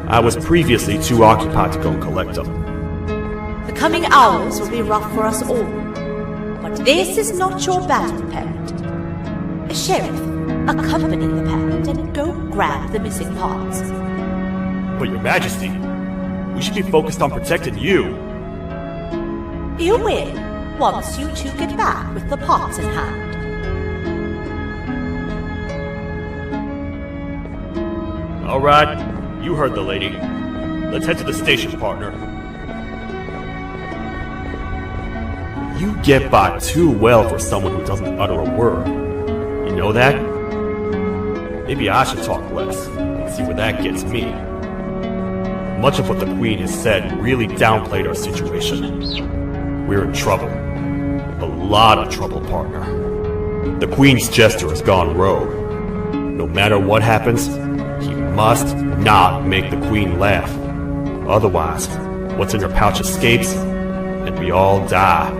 I was previously too occupied to go and collect them. The coming hours will be rough for us all. But this is not your battle, parent. Sheriff, accompany the parent and go grab the missing parts. But Your Majesty, we should be focused on protecting you. You will, once you two get back with the parts in hand. Alright, you heard the lady. Let's head to the station, partner. You get by too well for someone who doesn't utter a word. You know that? Maybe I should talk less and see where that gets me. Much of what the Queen has said really downplayed our situation. We're in trouble. A lot of trouble, partner. The Queen's jester has gone rogue. No matter what happens, he must not make the Queen laugh. Otherwise, what's in her pouch escapes, and we all die.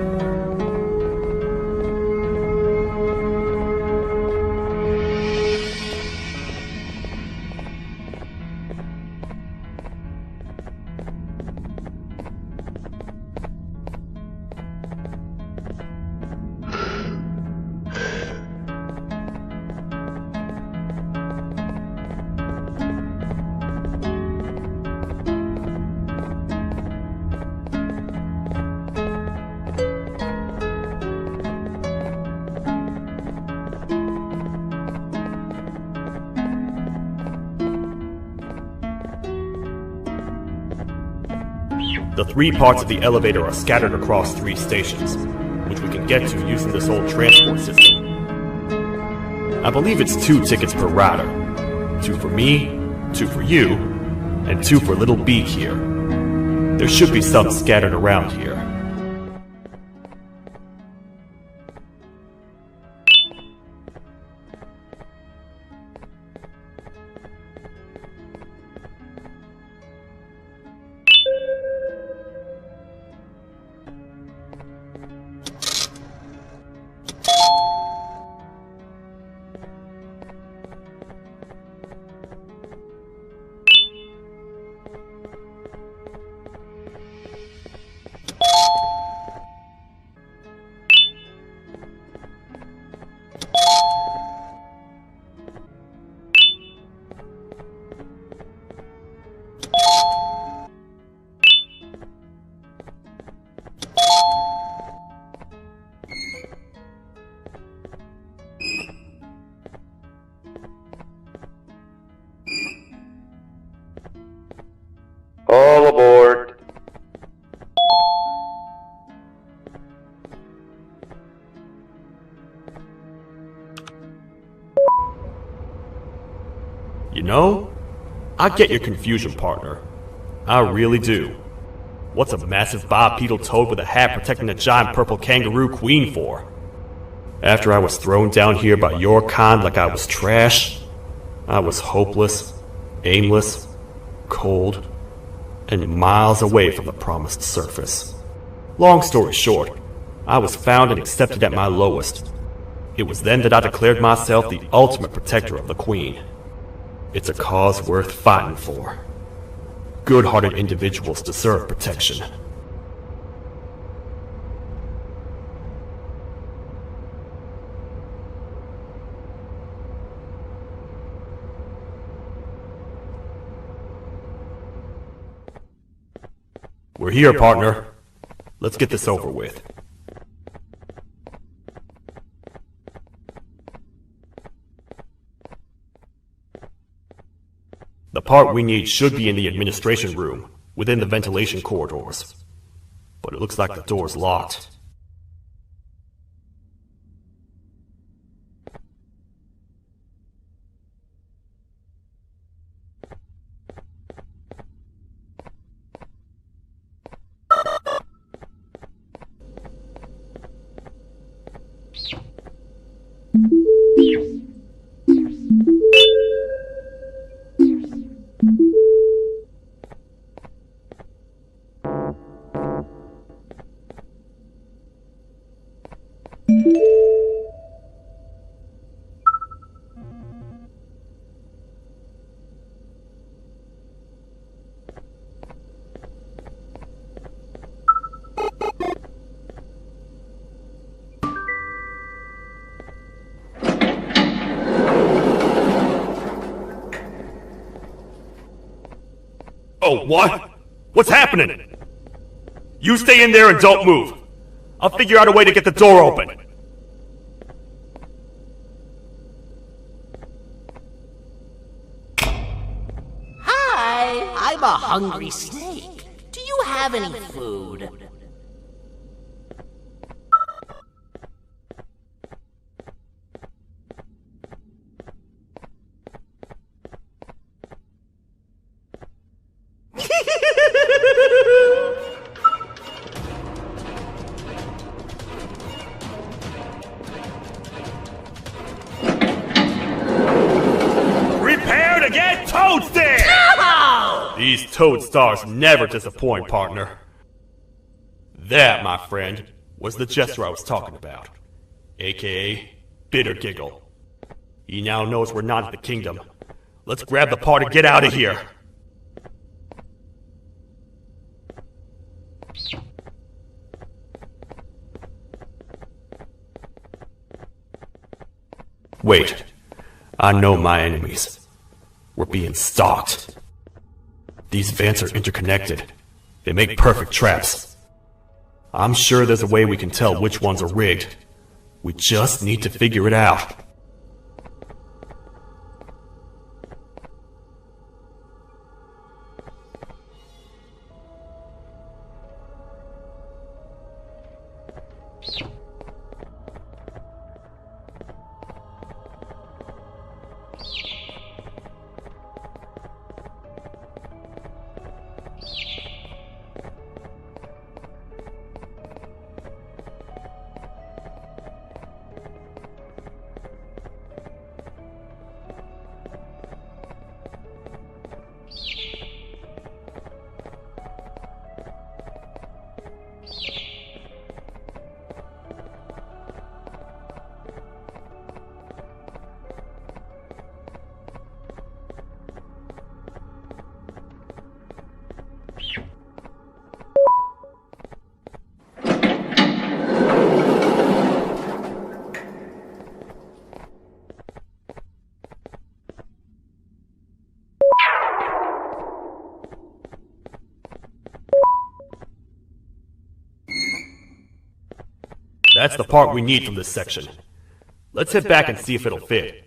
The 3 parts of the elevator are scattered across 3 stations, which we can get to using this old transport system. I believe it's 2 tickets per rider. 2 for me, 2 for you, and 2 for Little Beak here. There should be some scattered around here. All aboard. You know, I get your confusion, partner. I really do. What's a massive bipedal toad with a hat protecting a giant purple kangaroo queen for? After I was thrown down here by your kind like I was trash, I was hopeless, aimless, cold, and miles away from the promised surface. Long story short, I was found and accepted at my lowest. It was then that I declared myself the ultimate protector of the Queen. It's a cause worth fighting for. Good-hearted individuals deserve protection. We're here, partner. Let's get this over with. The part we need should be in the administration room, within the ventilation corridors. But it looks like the door's locked. Oh, what? What's happening? You stay in there and don't move. I'll figure out a way to get the door open. Hi, I'm a hungry snake. Do you have any food? Prepare to get toasted! No! These toad stars never disappoint, partner. That, my friend, was the gesture I was talking about. AKA Bitter Giggle. He now knows we're not at the kingdom. Let's grab the part and get out of here. Wait. I know my enemies. We're being stalked. These vents are interconnected. They make perfect traps. I'm sure there's a way we can tell which ones are rigged. We just need to figure it out. That's the part we need from this section. Let's head back and see if it'll fit.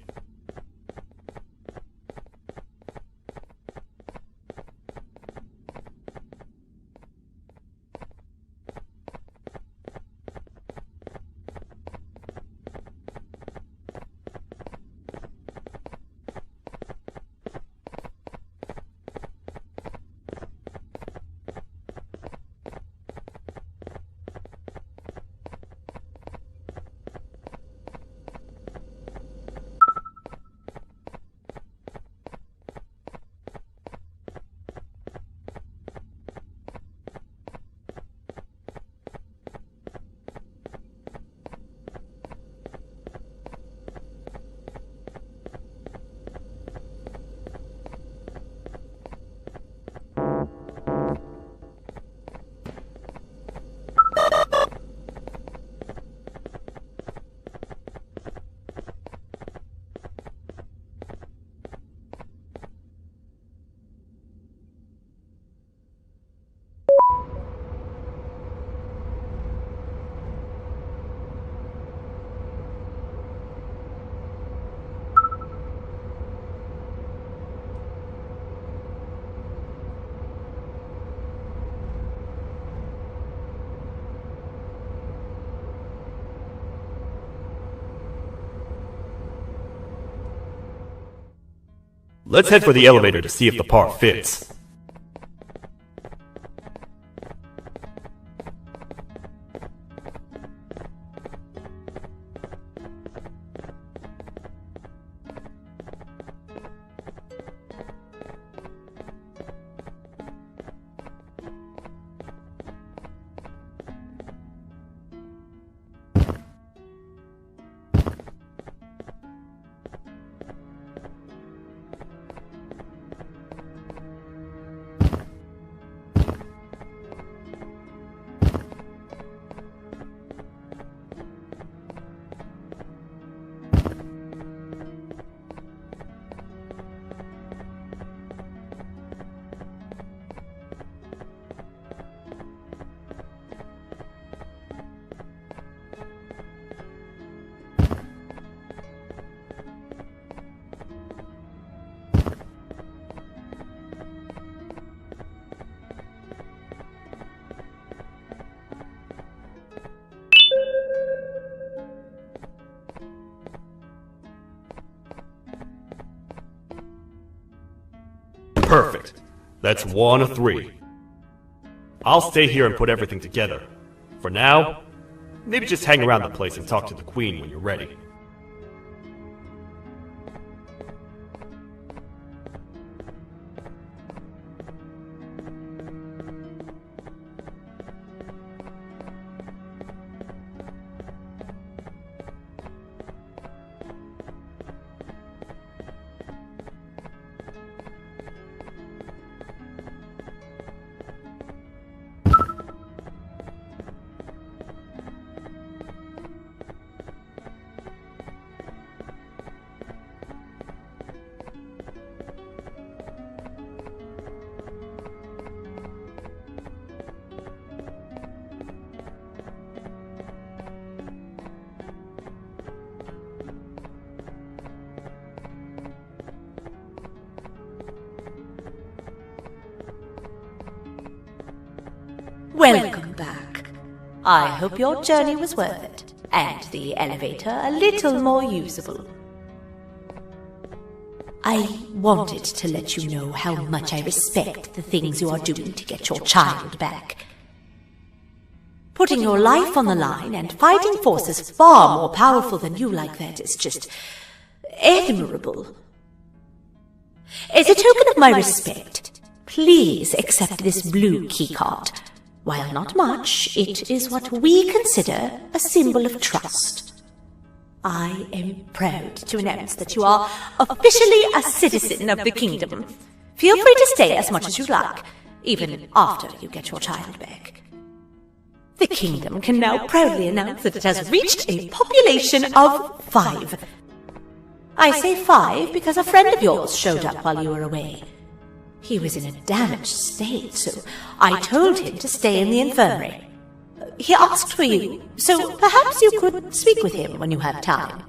Let's head for the elevator to see if the part fits. Perfect. That's 1 of 3. I'll stay here and put everything together. For now, maybe just hang around the place and talk to the Queen when you're ready. Welcome back. I hope your journey was worth it, and the elevator a little more usable. I wanted to let you know how much I respect the things you are doing to get your child back. Putting your life on the line and fighting forces far more powerful than you like that is just admirable. As a token of my respect, please accept this blue keycard. While not much, it is what we consider a symbol of trust. I am proud to announce that you are officially a citizen of the kingdom. Feel free to stay as much as you like, even after you get your child back. The kingdom can now proudly announce that it has reached a population of 5. I say 5 because a friend of yours showed up while you were away. He was in a damaged state, so I told him to stay in the infirmary. He asked for you, so perhaps you could speak with him when you have time.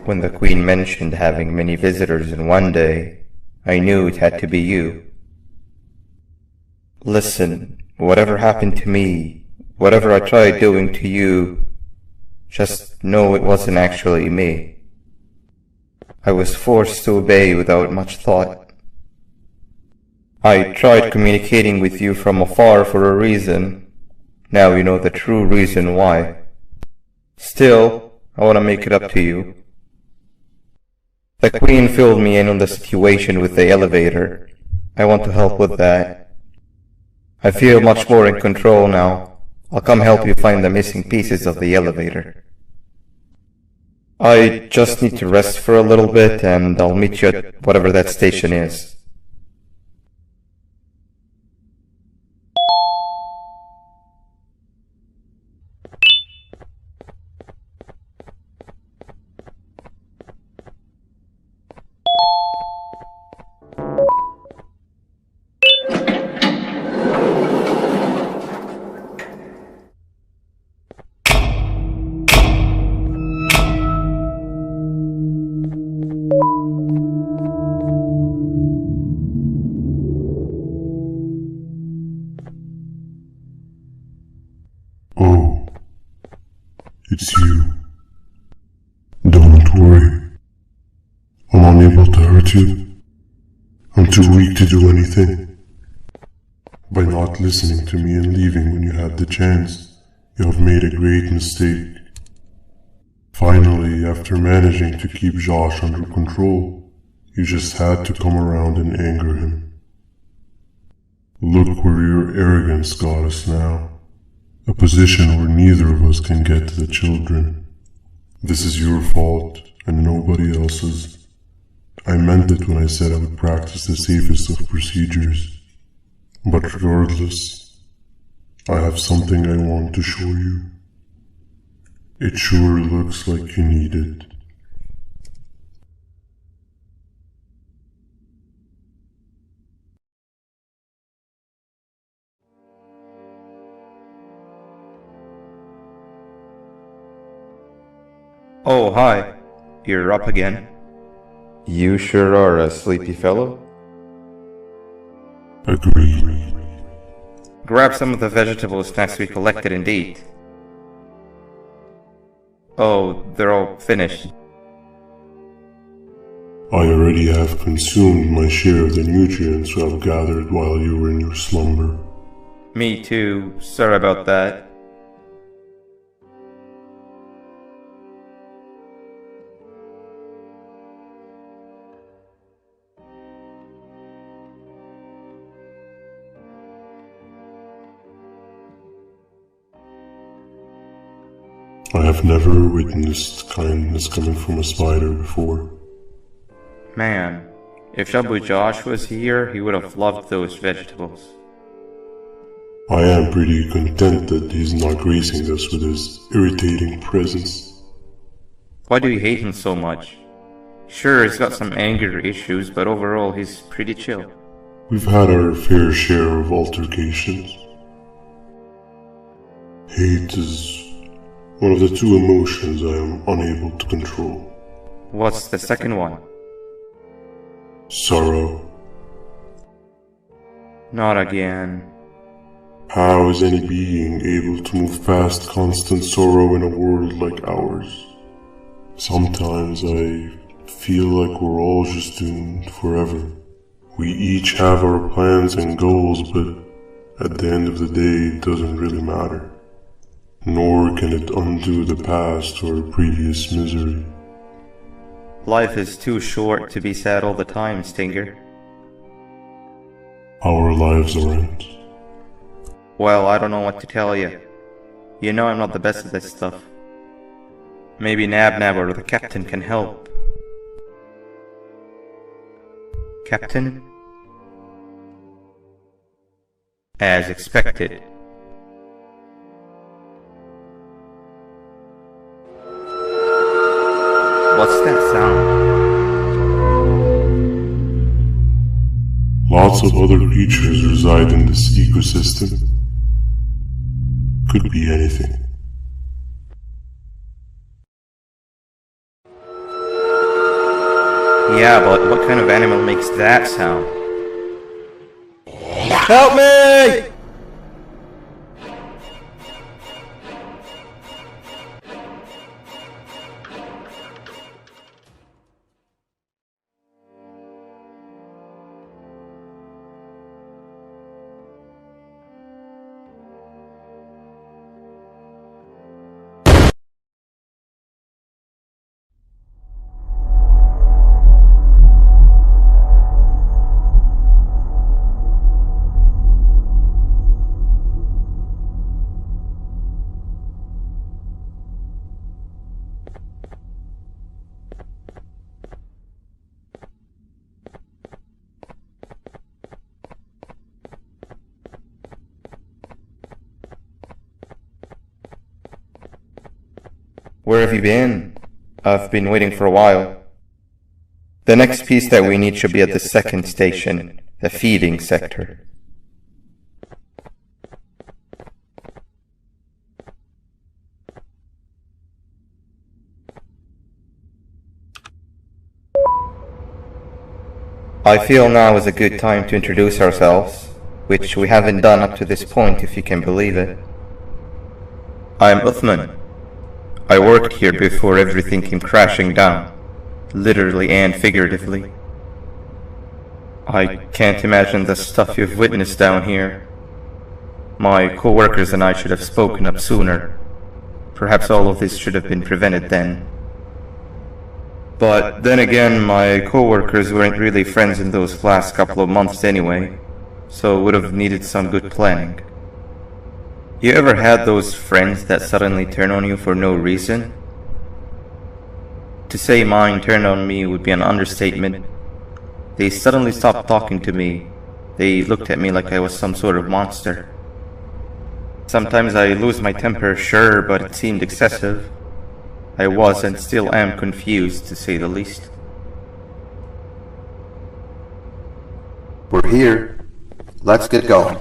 When the Queen mentioned having many visitors in one day, I knew it had to be you. Listen, whatever happened to me, whatever I tried doing to you, just know it wasn't actually me. I was forced to obey without much thought. I tried communicating with you from afar for a reason. Now you know the true reason why. Still, I want to make it up to you. The Queen filled me in on the situation with the elevator. I want to help with that. I feel much more in control now. I'll come help you find the missing pieces of the elevator. I just need to rest for a little bit and I'll meet you at whatever that station is. Oh, it's you. Don't worry. I'm unable to hurt you. I'm too weak to do anything. By not listening to me and leaving when you had the chance, you have made a great mistake. Finally, after managing to keep Josh under control, you just had to come around and anger him. Look where your arrogance got us now. A position where neither of us can get to the children. This is your fault, and nobody else's. I meant it when I said I would practice the safest of procedures. But regardless, I have something I want to show you. It sure looks like you need it. Oh, hi. You're up again. You sure are a sleepy fellow. Agreed. Grab some of the vegetable snacks we collected and eat. Oh, they're all finished. I already have consumed my share of the nutrients I've gathered while you were in your slumber. Me too. Sorry about that. I have never witnessed kindness coming from a spider before. Man, if Shabu Josh was here, he would have loved those vegetables. I am pretty content that he's not gracing us with his irritating presence. Why do you hate him so much? Sure, he's got some anger issues, but overall he's pretty chill. We've had our fair share of altercations. Hate is one of the two emotions I am unable to control. What's the second one? Sorrow. Not again. How is any being able to move past constant sorrow in a world like ours? Sometimes I feel like we're all just doomed forever, We each have our plans and goals, but at the end of the day, it doesn't really matter. Nor can it undo the past or previous misery. Life is too short to be sad all the time, Stinger. Our lives aren't. Well, I don't know what to tell you. You know I'm not the best at this stuff. Maybe Nab or the captain can help. Captain? As expected. What's that sound? Lots of other creatures reside in this ecosystem. Could be anything. Yeah, but what kind of animal makes that sound? Help me! Where have you been? I've been waiting for a while. The next piece that we need should be at the second station, the feeding sector. I feel now is a good time to introduce ourselves, which we haven't done up to this point if you can believe it. I'm Uthman. I worked here before everything came crashing down, literally and figuratively. I can't imagine the stuff you've witnessed down here. My co-workers and I should have spoken up sooner. Perhaps all of this should have been prevented then. But then again, my co-workers weren't really friends in those last couple of months anyway, so would have needed some good planning. You ever had those friends that suddenly turn on you for no reason? To say mine turned on me would be an understatement. They suddenly stopped talking to me. They looked at me like I was some sort of monster. Sometimes I lose my temper, sure, but it seemed excessive. I was and still am confused, to say the least. We're here. Let's get going.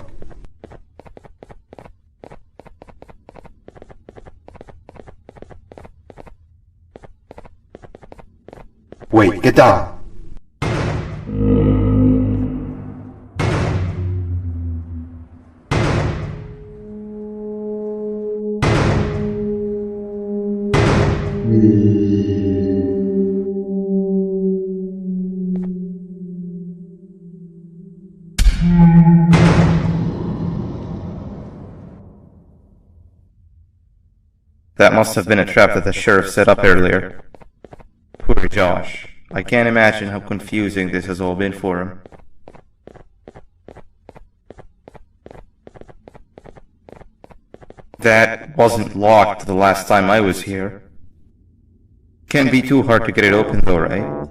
Wait, get down. That must have been a trap that the sheriff set up earlier. Poor Josh. I can't imagine how confusing this has all been for him. That wasn't locked the last time I was here. Can't be too hard to get it open though, right?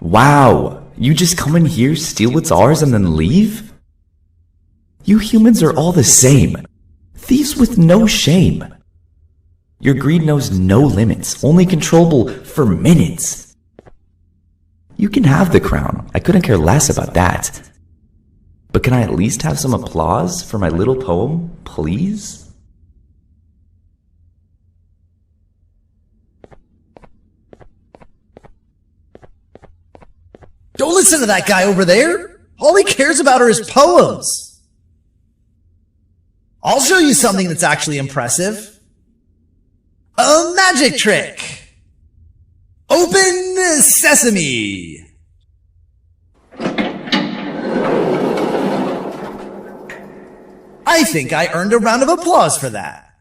Wow, you just come in here, steal what's ours, and then leave? You humans are all the same. Thieves with no shame. Your greed knows no limits, only controllable for minutes. You can have the crown, I couldn't care less about that. But can I at least have some applause for my little poem, please? Don't listen to that guy over there! All he cares about are his poems! I'll show you something that's actually impressive. A magic trick! Open sesame! I think I earned a round of applause for that.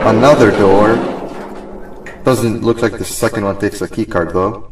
Another door. Doesn't look like the second one takes a keycard though.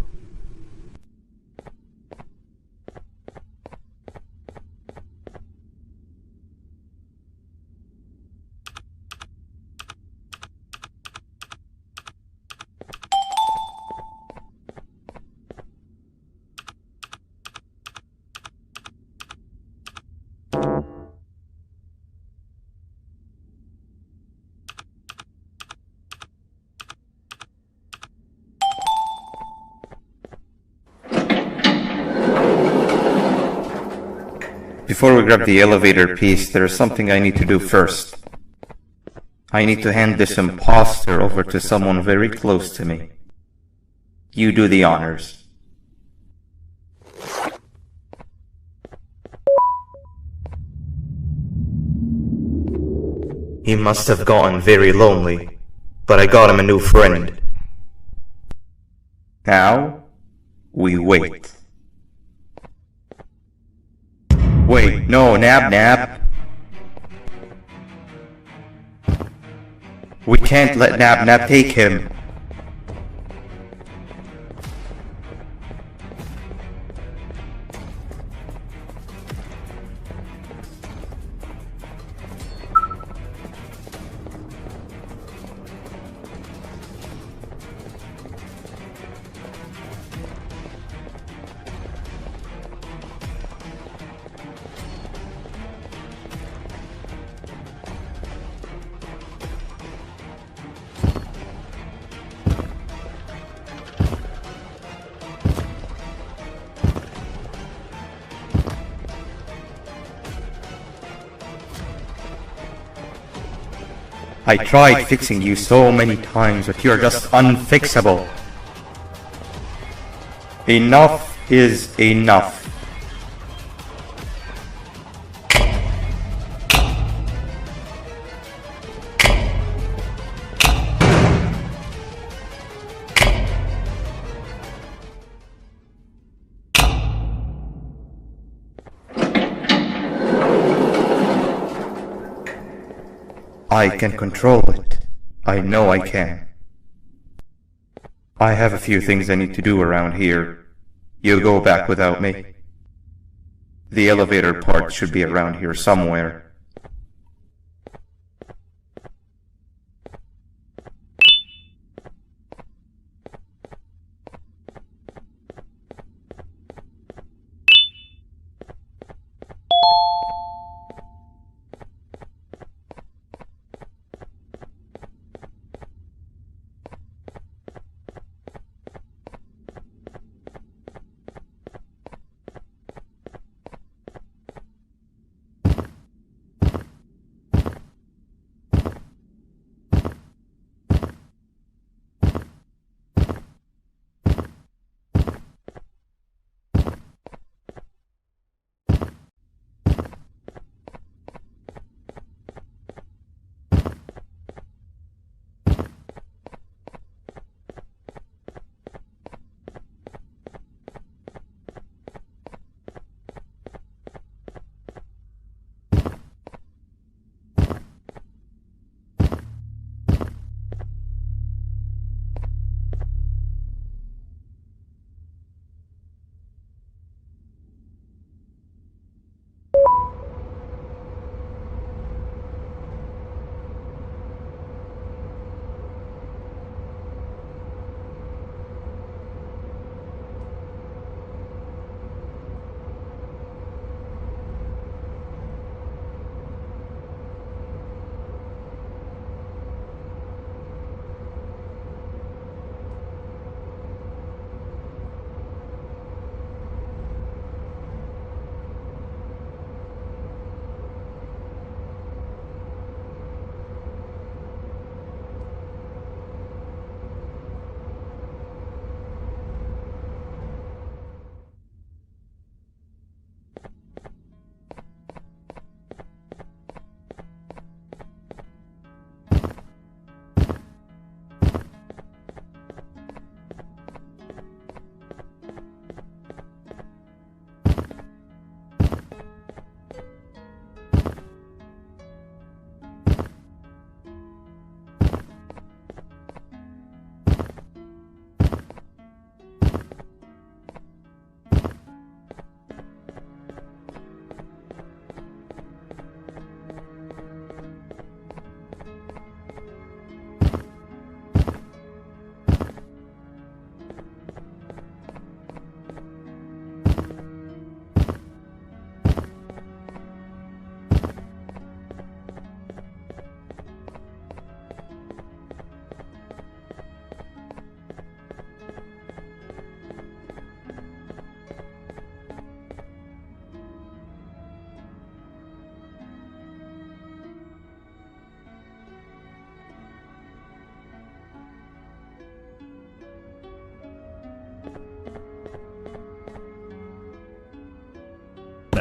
Before we grab the elevator piece, there is something I need to do first. I need to hand this imposter over to someone very close to me. You do the honors. He must have gotten very lonely, but I got him a new friend. Now, we wait. Wait, no, Nab. We can't let Nab take him. I tried fixing you so many times, but you're just unfixable. Enough is enough. I can control it. I know I can. I have a few things I need to do around here. You'll go back without me. The elevator part should be around here somewhere.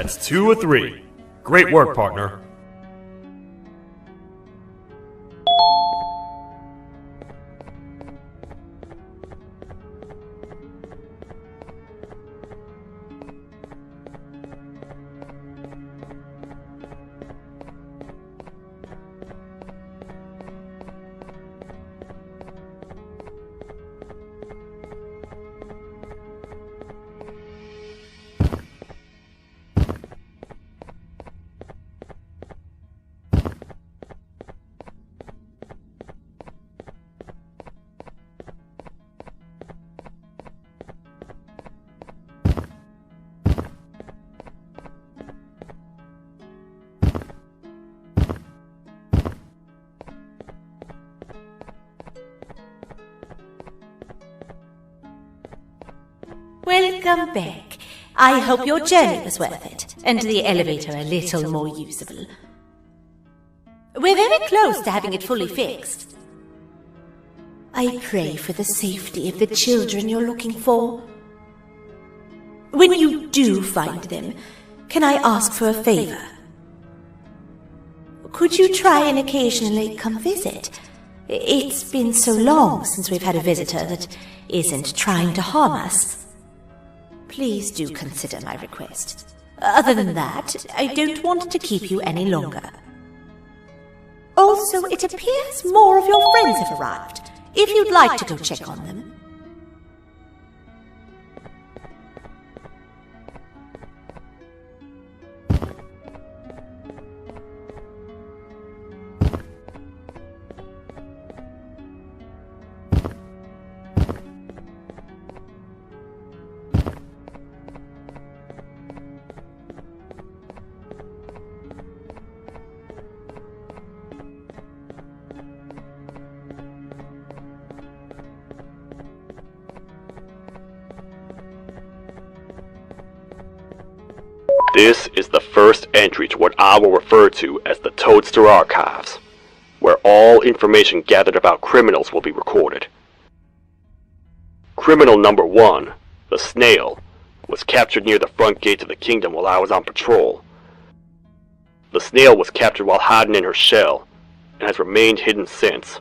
That's 2 of 3. Great work, partner. Welcome back. I hope your journey was worth it, and the elevator a little more usable. We're very close to having it fully fixed. I pray for the safety of the children you're looking for. When you do find them, can I ask for a favor? Could you try and occasionally come visit? It's been so long since we've had a visitor that isn't trying to harm us. Please do consider my request. Other than that, I don't want to keep you any longer. Also, it appears more of your friends have arrived, if you'd like to go check on them. This is the first entry to what I will refer to as the Toadster Archives, where all information gathered about criminals will be recorded. Criminal number 1, the Snail, was captured near the front gate of the kingdom while I was on patrol. The Snail was captured while hiding in her shell, and has remained hidden since.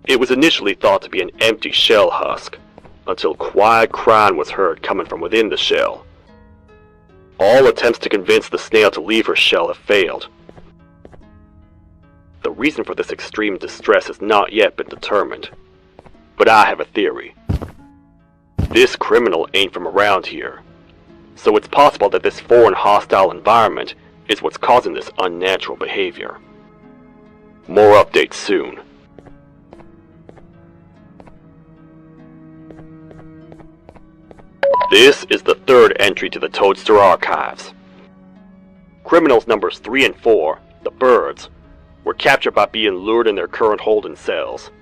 It was initially thought to be an empty shell husk, until quiet crying was heard coming from within the shell. All attempts to convince the Snail to leave her shell have failed. The reason for this extreme distress has not yet been determined, but I have a theory. This criminal ain't from around here, so it's possible that this foreign hostile environment is what's causing this unnatural behavior. More updates soon. This is the third entry to the Toadster Archives. Criminals numbers 3 and 4, the Birds, were captured by being lured in their current holding cells.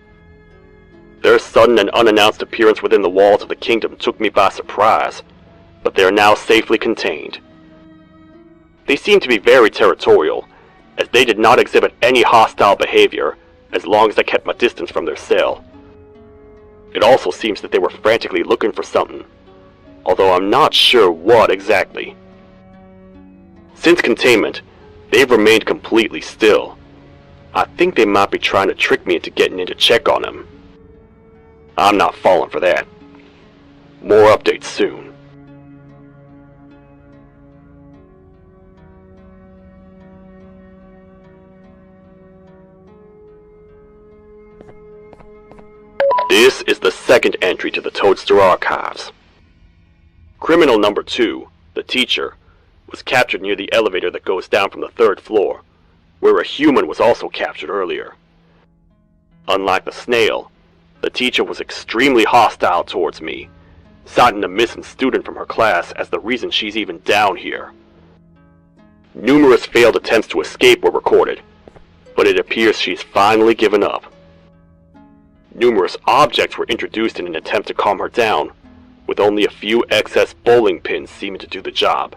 Their sudden and unannounced appearance within the walls of the kingdom took me by surprise, but they are now safely contained. They seem to be very territorial, as they did not exhibit any hostile behavior as long as I kept my distance from their cell. It also seems that they were frantically looking for something, although I'm not sure what exactly. Since containment, they've remained completely still. I think they might be trying to trick me into getting in to check on them. I'm not falling for that. More updates soon. This is the second entry to the Toadster Archives. Criminal number 2, the Teacher, was captured near the elevator that goes down from the 3rd floor, where a human was also captured earlier. Unlike the Snail, the Teacher was extremely hostile towards me, citing a missing student from her class as the reason she's even down here. Numerous failed attempts to escape were recorded, but it appears she's finally given up. Numerous objects were introduced in an attempt to calm her down, with only a few excess bowling pins seeming to do the job.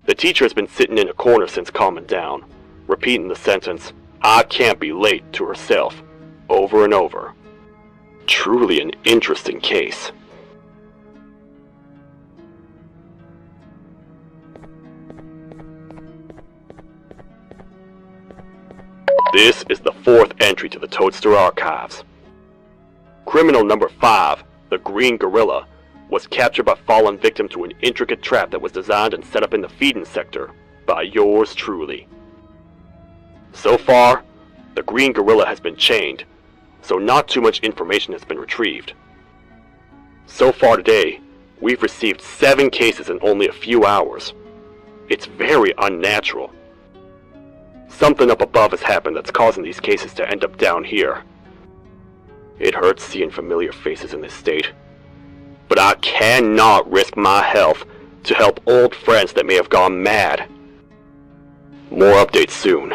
The Teacher has been sitting in a corner since calming down, repeating the sentence, "I can't be late," to herself, over and over. Truly an interesting case. This is the fourth entry to the Toadster Archives. Criminal number 5, the Green Gorilla, was captured by fallen victim to an intricate trap that was designed and set up in the feeding sector by yours truly. So far, the Green Gorilla has been chained, so not too much information has been retrieved. So far today, we've received 7 cases in only a few hours. It's very unnatural. Something up above has happened that's causing these cases to end up down here. It hurts seeing familiar faces in this state, but I cannot risk my health to help old friends that may have gone mad. More updates soon.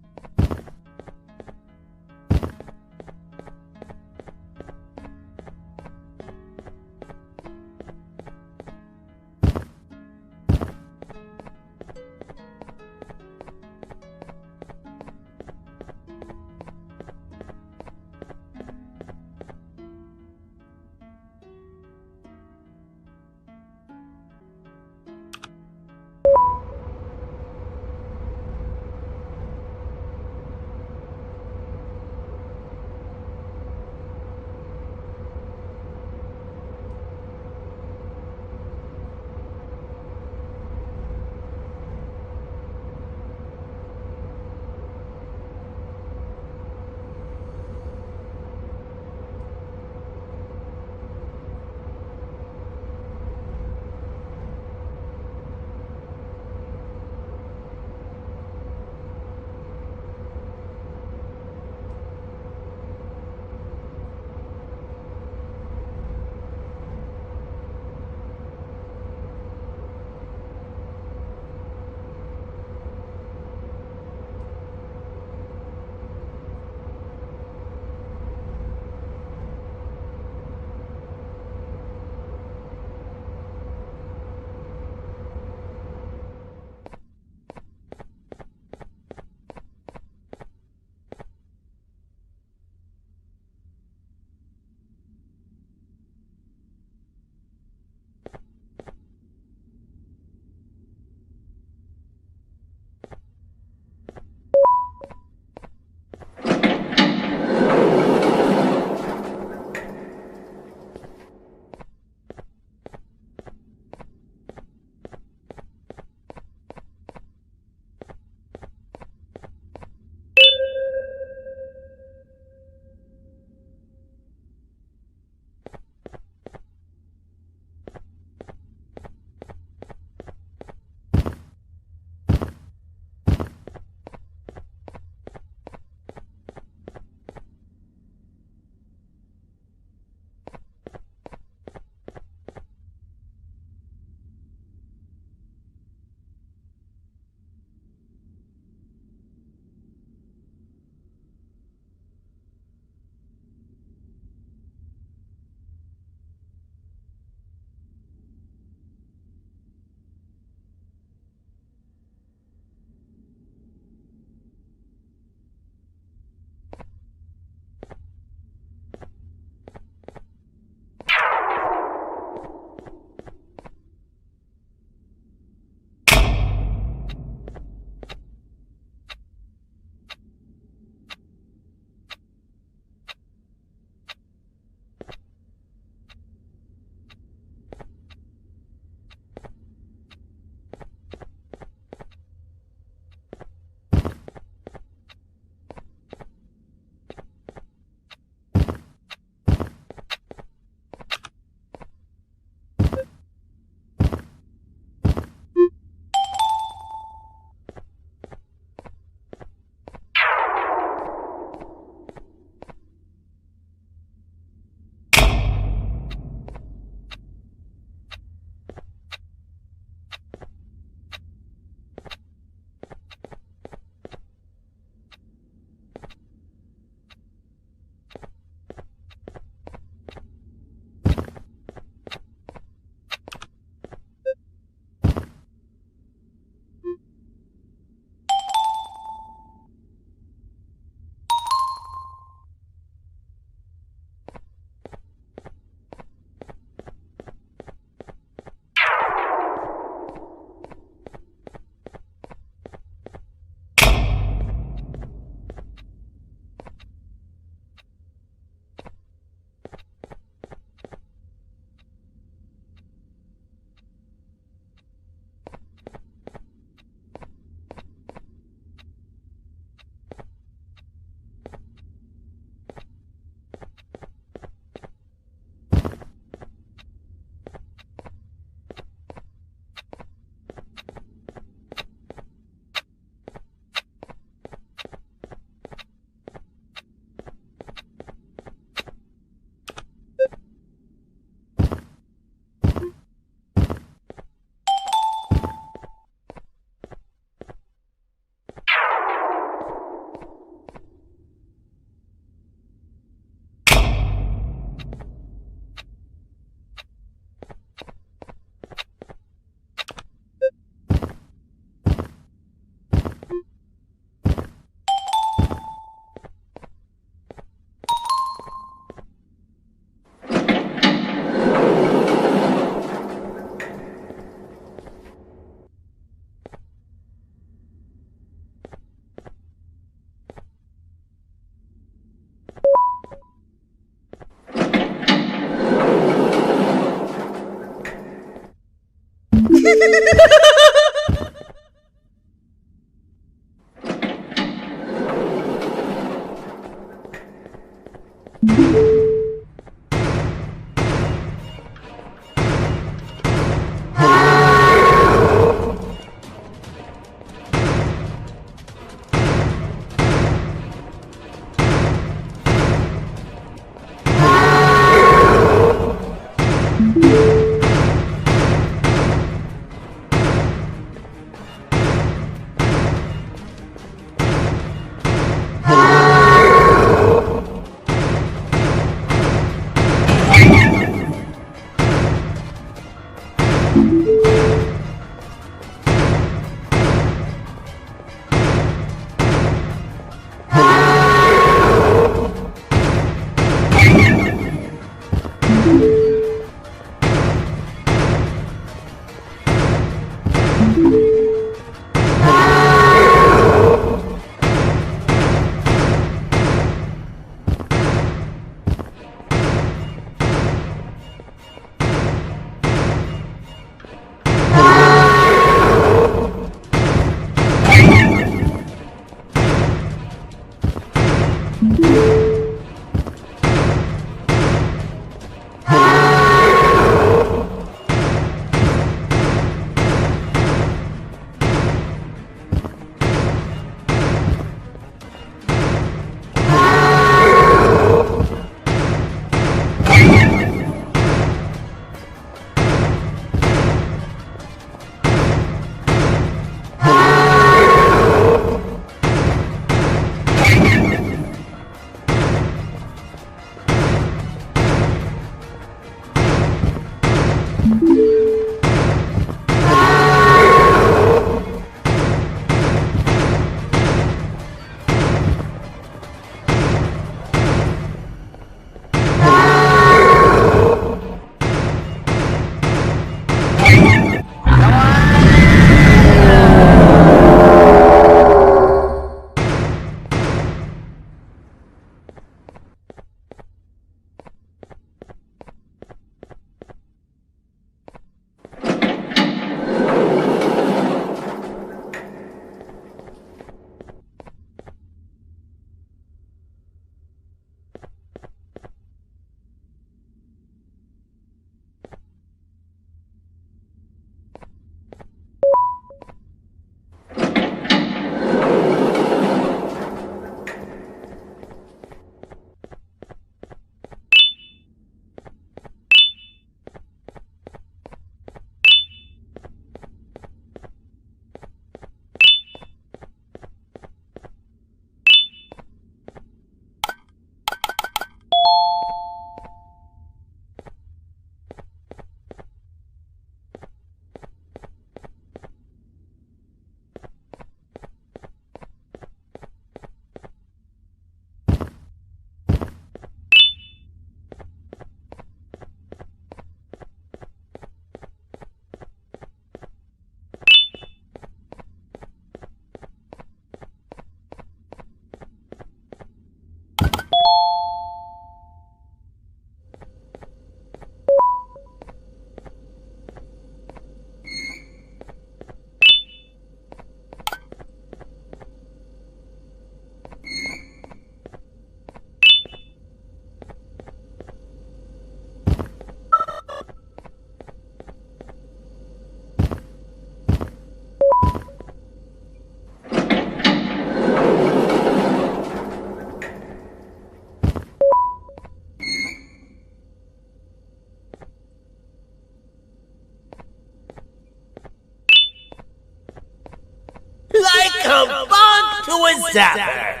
Like a bug to a zapper.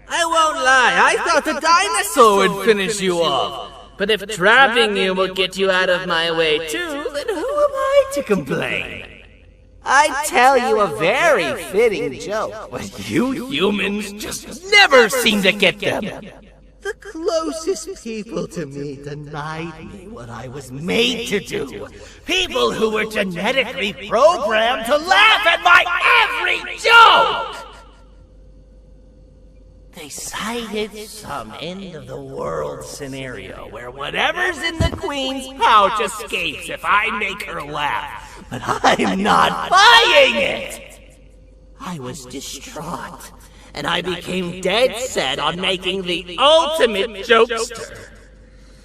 I won't lie, I thought the dinosaur would finish you off. But if trapping you will get you out of my way too, then who am I to complain? I tell you a very fitting joke, but you humans just never seem to get them. The closest people to me denied me what I was made to do. People who were genetically programmed to laugh at my every joke! They cited some end-of-the-world scenario where whatever's in the Queen's pouch escapes if I make her laugh. But I'm not buying it! I was distraught, and I became dead set on making the ultimate jokester.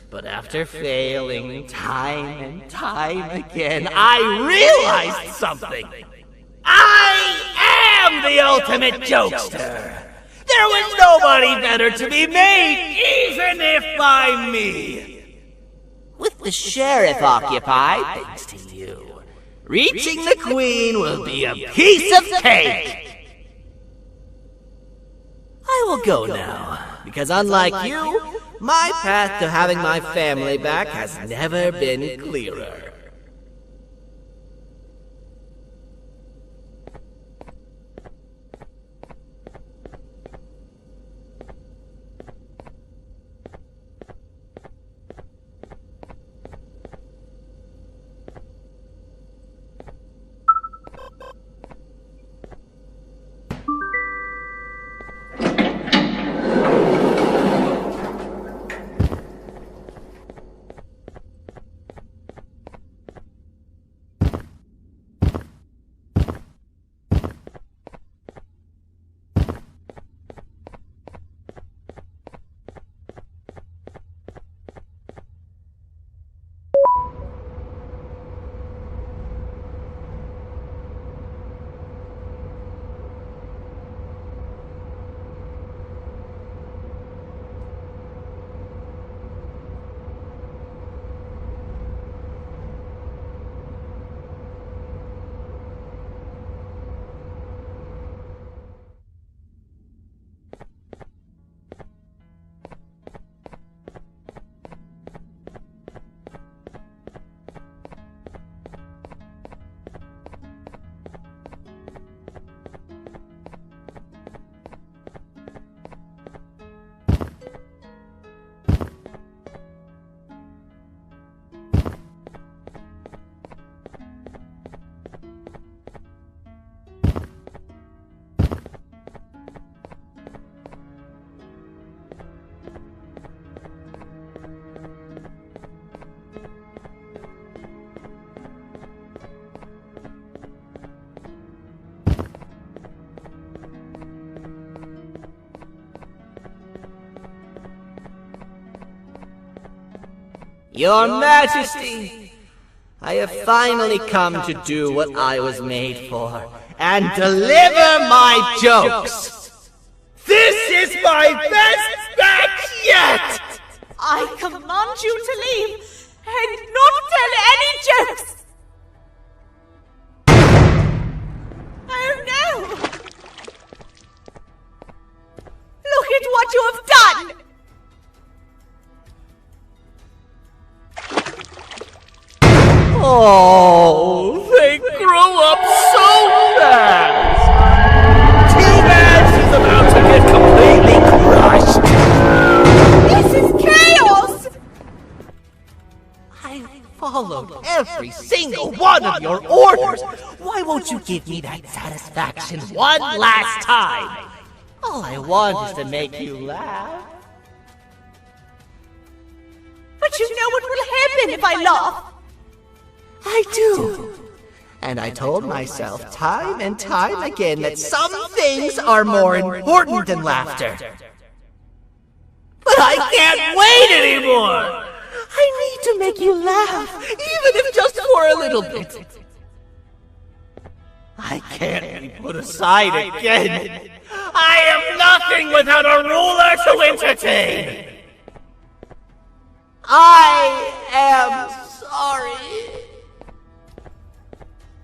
But after failing time and time again, I realized something. I am the ultimate jokester! There was nobody better to be made, even if by me! With the sheriff occupied, thanks to you, reaching the queen will be a piece of cake! I will go now, because unlike you, my path to having my family back has never been clearer. Your Majesty, I have finally come to do what I was made for, and deliver my jokes! This is my best batch yet! I command you to leave, and not tell any jokes! Oh no! Look at what you have done! Oh, they grow up so fast! Too bad she's about to get completely crushed! This is chaos! I followed every single one of your orders! Why won't you give me that satisfaction one last time? All I want is to make you laugh. But you know what will happen if I laugh! I do. And I told myself time and time again that some things are more important than laughter. But I can't wait anymore! I need to make you laugh, even if just for a little bit. I can't be put aside again. I am nothing without a ruler to entertain. I am sorry.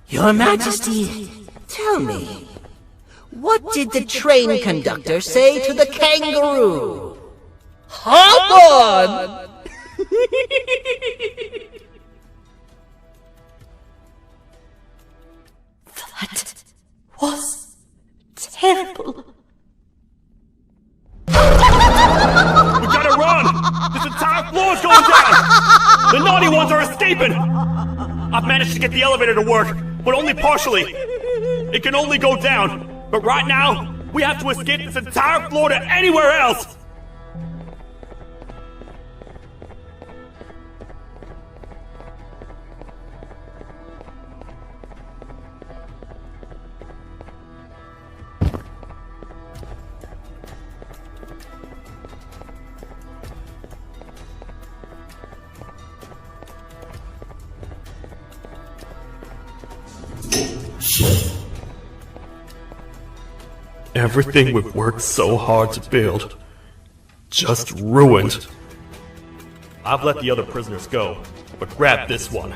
Your Majesty, tell me, what did the train conductor say to the kangaroo? Hop on! That was terrible. We gotta run! This entire floor's going down! The naughty ones are escaping! I've managed to get the elevator to work, but only partially. It can only go down, but right now, we have to escape this entire floor to anywhere else! Everything we've worked so hard to build, just ruined. I've let the other prisoners go, but grab this one.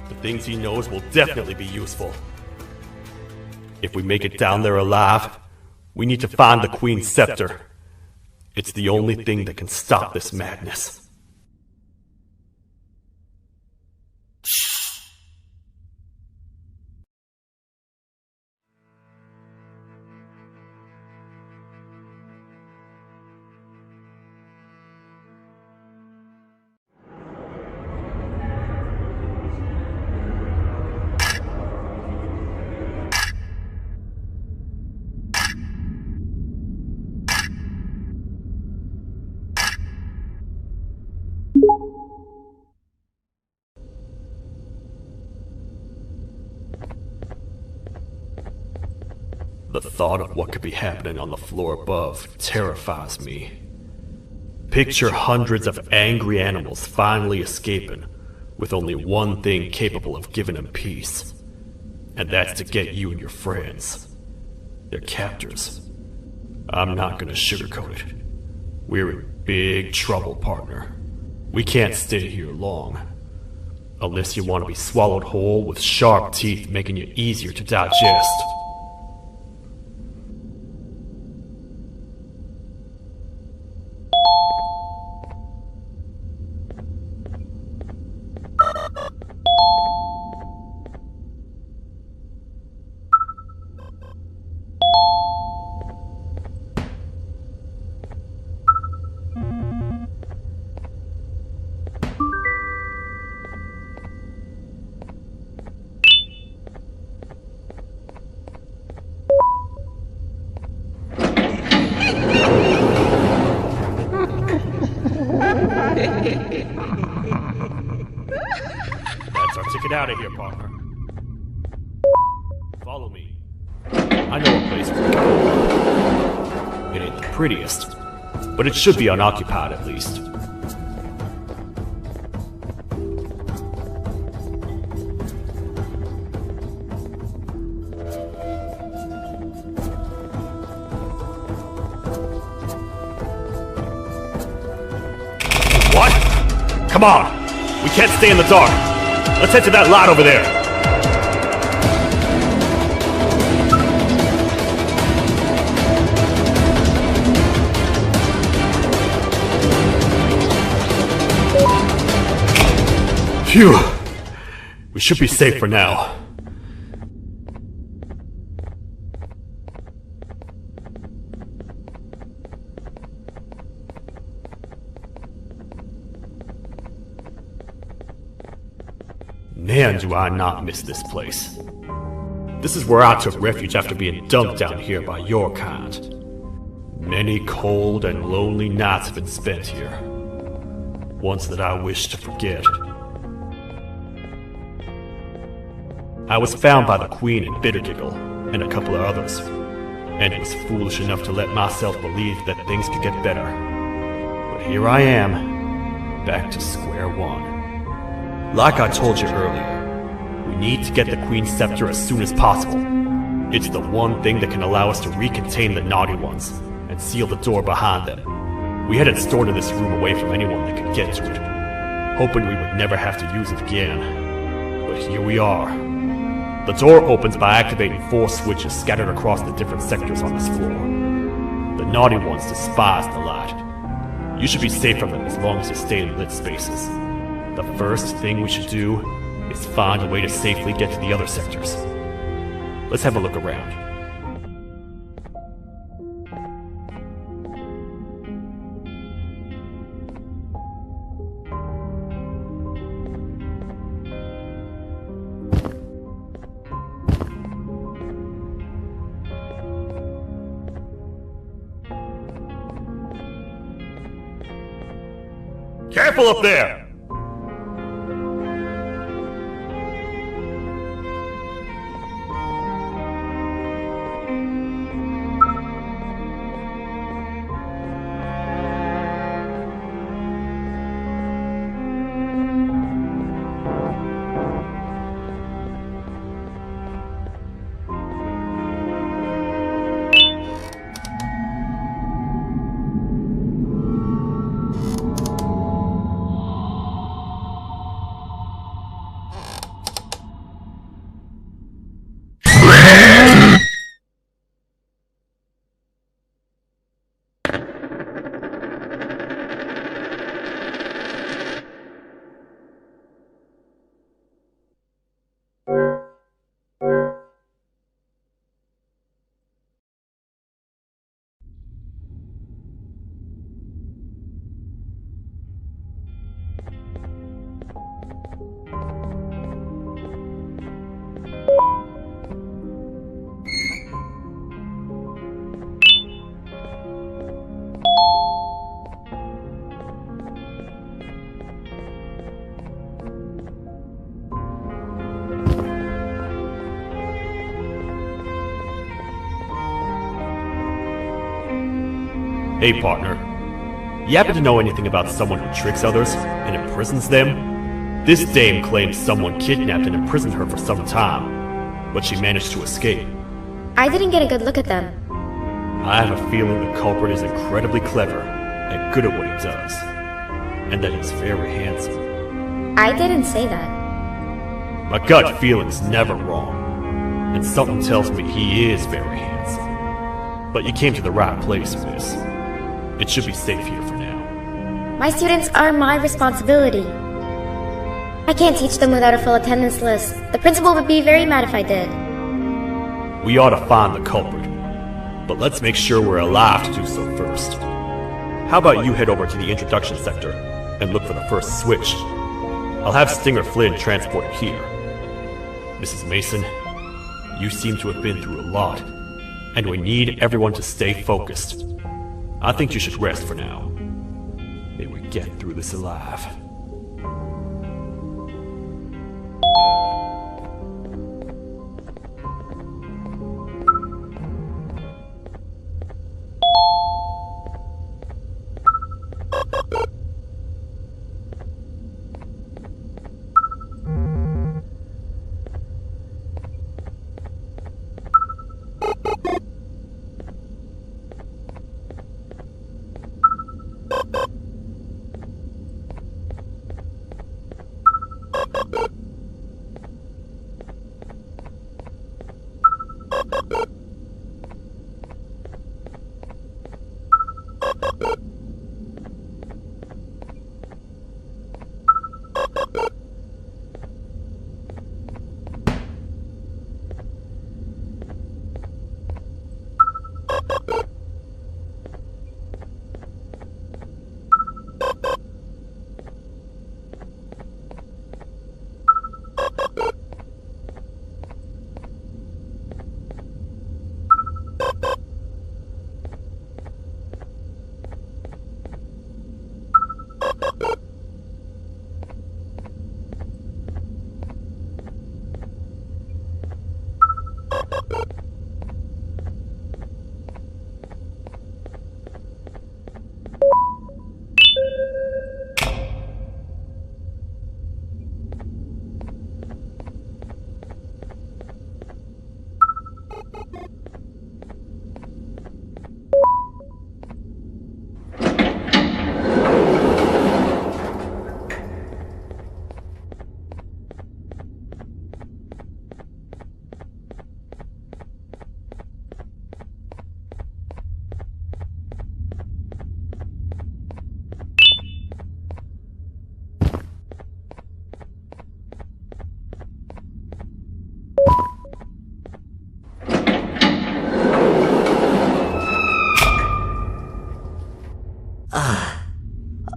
The things he knows will definitely be useful. If we make it down there alive, we need to find the Queen's scepter. It's the only thing that can stop this madness. The thought of what could be happening on the floor above terrifies me. Picture hundreds of angry animals finally escaping, with only one thing capable of giving them peace. And that's to get you and your friends. Their captors. I'm not gonna sugarcoat it. We're in big trouble, partner. We can't stay here long. Unless you want to be swallowed whole with sharp teeth making you easier to digest. That's our ticket out of here, partner. Follow me. I know a place we can go. It ain't the prettiest, but it should be unoccupied at least. What? Come on! We can't stay in the dark! Let's head to that lot over there! Phew! We should be safe for now. Man, do I not miss this place. This is where I took refuge after being dumped down here by your kind. Many cold and lonely nights have been spent here. Ones that I wish to forget. I was found by the Queen in Bittergiggle, and a couple of others, and was foolish enough to let myself believe that things could get better. But here I am, back to square one. Like I told you earlier, we need to get the Queen's scepter as soon as possible. It's the one thing that can allow us to recontain the naughty ones, and seal the door behind them. We had it stored in this room away from anyone that could get to it, hoping we would never have to use it again. But here we are. The door opens by activating 4 switches scattered across the different sectors on this floor. The naughty ones despise the light. You should be safe from them as long as you stay in lit spaces. The first thing we should do is find a way to safely get to the other sectors. Let's have a look around. Careful up there! Hey, partner. You happen to know anything about someone who tricks others and imprisons them? This dame claims someone kidnapped and imprisoned her for some time, but she managed to escape. I didn't get a good look at them. I have a feeling the culprit is incredibly clever and good at what he does, and that he's very handsome. I didn't say that. My gut feeling's never wrong, and something tells me he is very handsome. But you came to the right place, miss. It should be safe here for now. My students are my responsibility. I can't teach them without a full attendance list. The principal would be very mad if I did. We ought to find the culprit, but let's make sure we're alive to do so first. How about you head over to the introduction sector and look for the first switch? I'll have Stinger Flynn transported here. Mrs. Mason, you seem to have been through a lot, and we need everyone to stay focused. I think you should rest for now. May we get through this alive.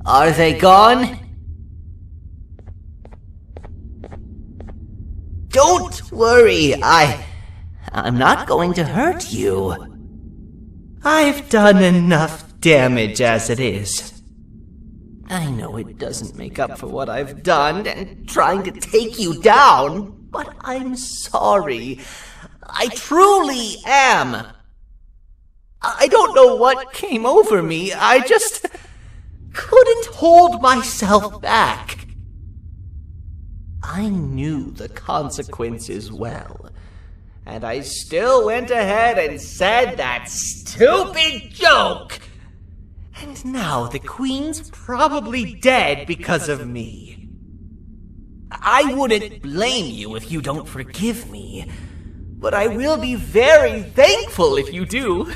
Are they gone? Don't worry, I'm not going to hurt you. I've done enough damage as it is. I know it doesn't make up for what I've done and trying to take you down, but I'm sorry. I truly am. I don't know what came over me. I just couldn't hold myself back. I knew the consequences well, and I still went ahead and said that stupid joke. And now the Queen's probably dead because of me. I wouldn't blame you if you don't forgive me, but I will be very thankful if you do.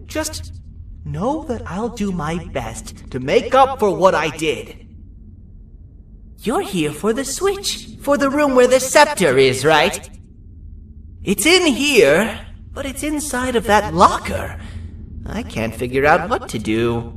Just know that I'll do my best to make up for what I did. You're here for the switch, for the room where the scepter is, right? It's in here, but it's inside of that locker. I can't figure out what to do.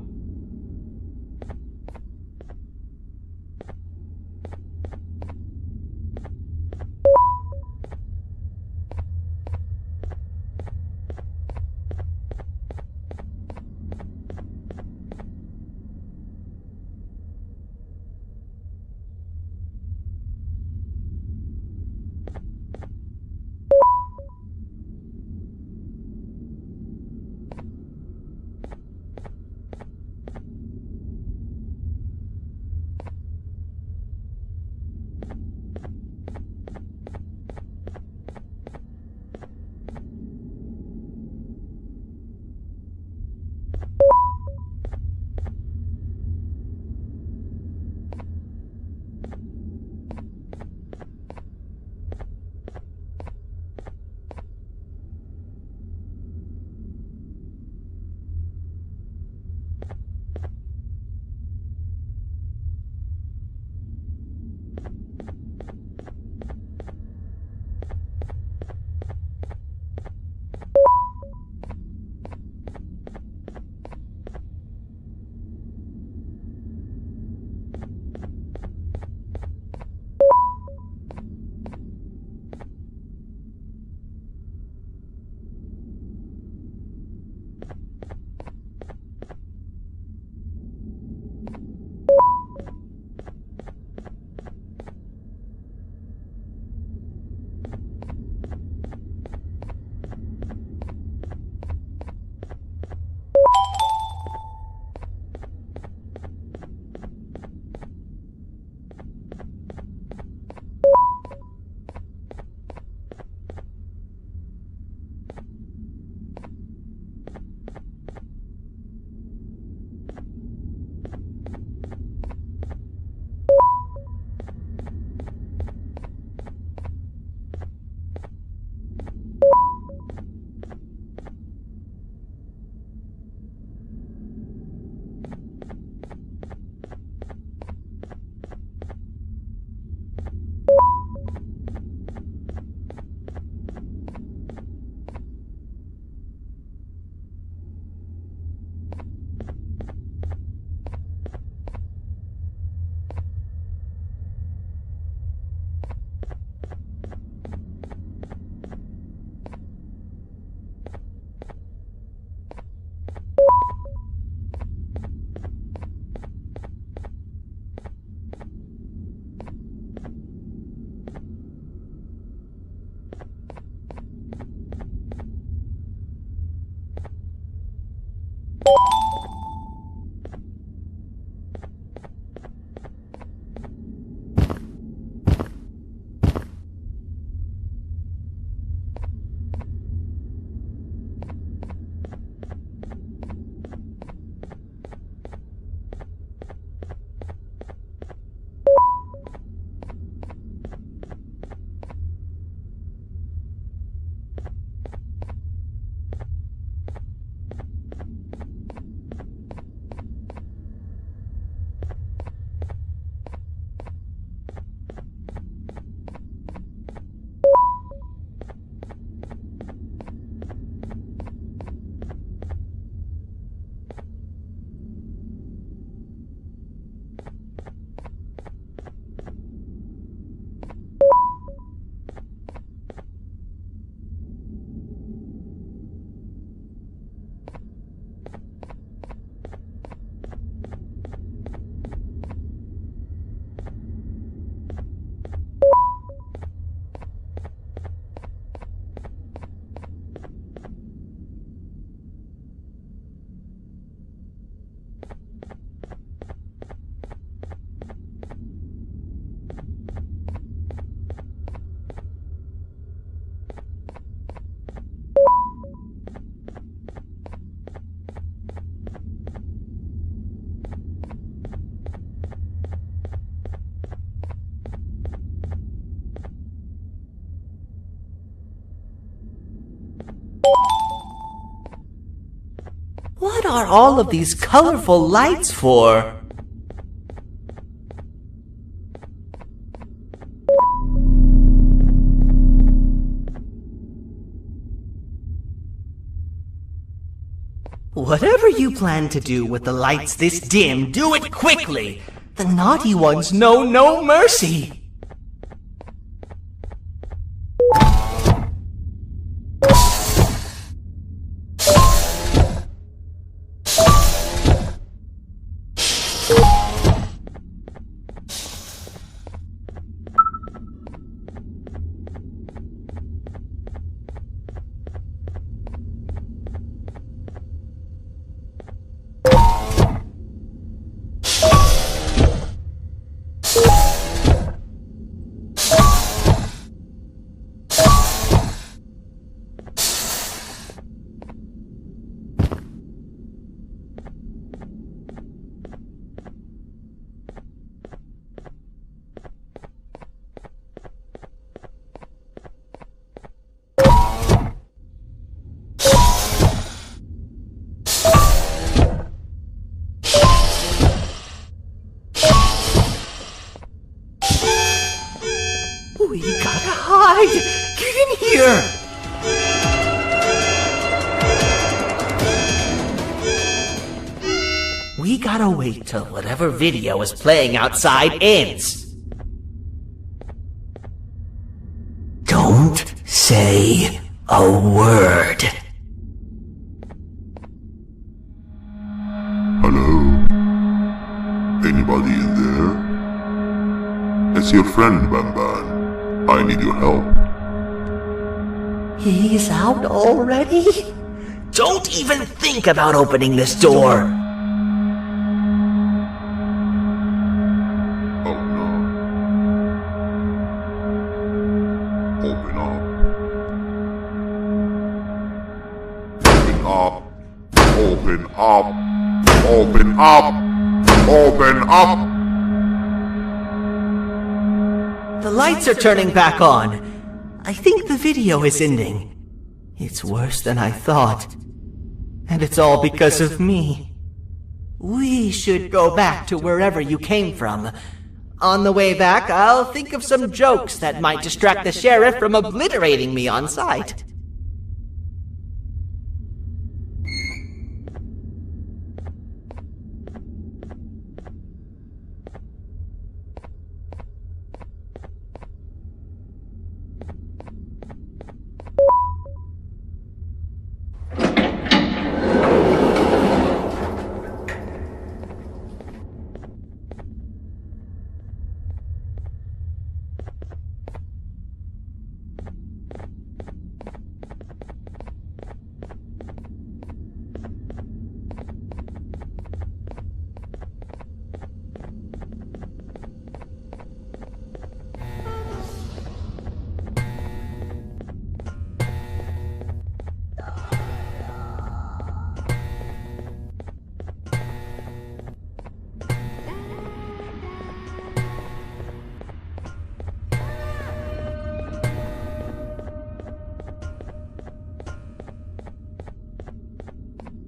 What are all of these colorful lights for? Whatever you plan to do with the lights this dim, do it quickly! The naughty ones know no mercy! We gotta hide! Get in here! We gotta wait till whatever video is playing outside ends. Don't say a word. Hello? Anybody in there? It's your friend, Banban. I need your help. He's out already? Don't even think about opening this door! Oh no. Open up. Open up. Open up. Open up. The lights are turning back on. I think the video is ending. It's worse than I thought. And it's all because of me. We should go back to wherever you came from. On the way back, I'll think of some jokes that might distract the sheriff from obliterating me on sight.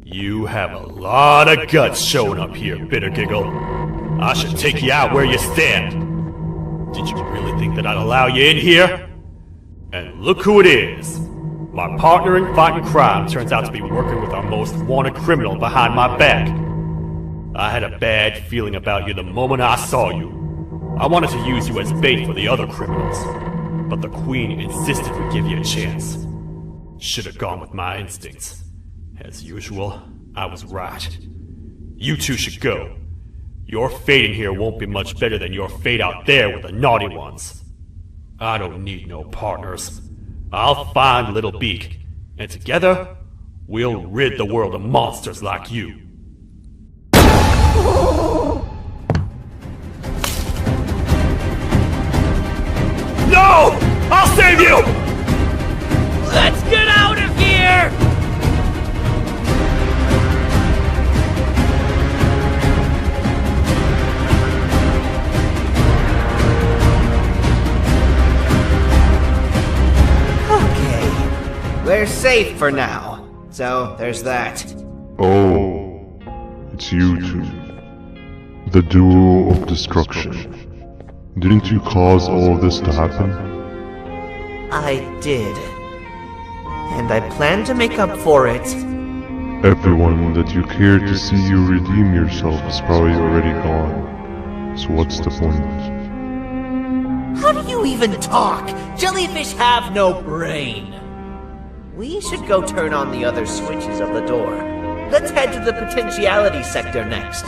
You have a lot of guts showing up here, Bitter Giggle. I should take you out where you stand. Did you really think that I'd allow you in here? And look who it is. My partner in fighting crime turns out to be working with our most wanted criminal behind my back. I had a bad feeling about you the moment I saw you. I wanted to use you as bait for the other criminals, but the Queen insisted we give you a chance. Should have gone with my instincts. As usual, I was right. You two should go. Your fate in here won't be much better than your fate out there with the naughty ones. I don't need no partners. I'll find Little Beak, and together, we'll rid the world of monsters like you. No! I'll save you! Let's get out of here! Okay, we're safe for now. So, there's that. Oh. you two. The duo of destruction. Didn't you cause all of this to happen? I did. And I plan to make up for it. Everyone that you cared to see you redeem yourself is probably already gone. So what's the point? How do you even talk? Jellyfish have no brain. We should go turn on the other switches of the door. Let's head to the potentiality sector next.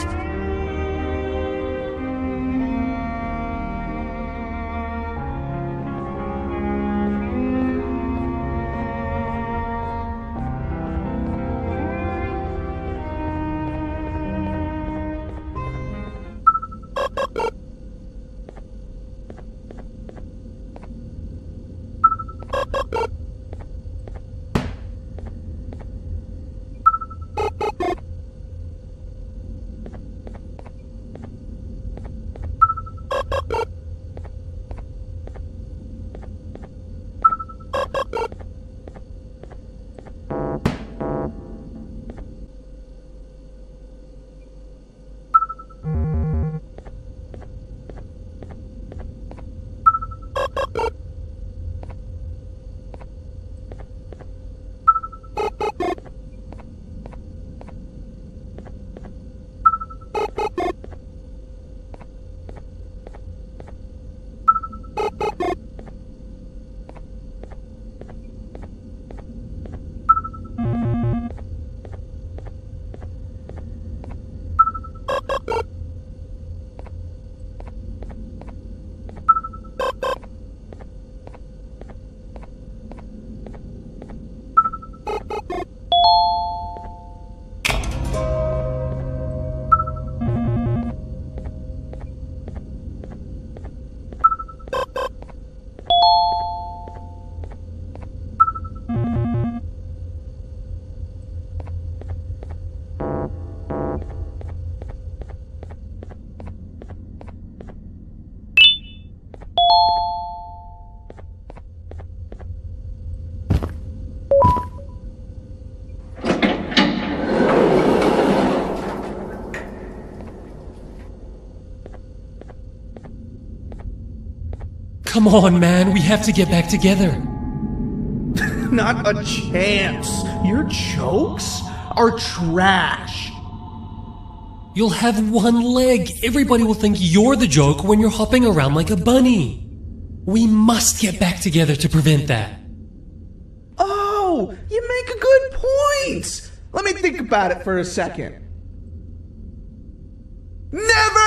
Come on, man, we have to get back together. Not a chance. Your jokes are trash. You'll have one leg. Everybody will think you're the joke when you're hopping around like a bunny. We must get back together to prevent that. Oh, you make a good point. Let me think about it for a second. Never!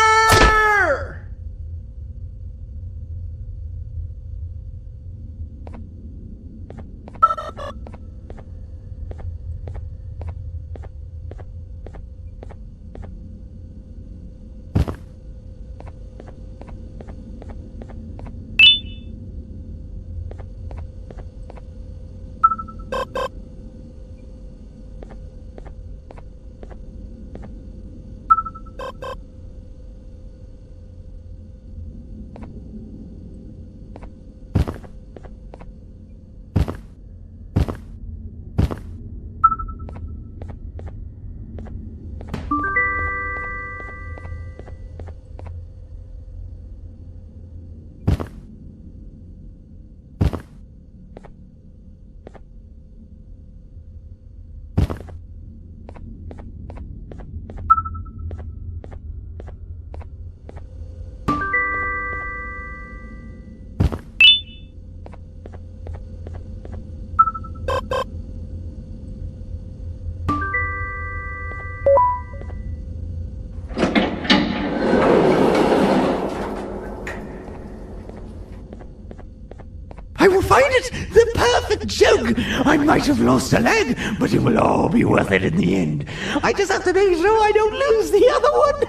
I will find it! The perfect joke! I might have lost a leg, but it will all be worth it in the end. I just have to make sure I don't lose the other one.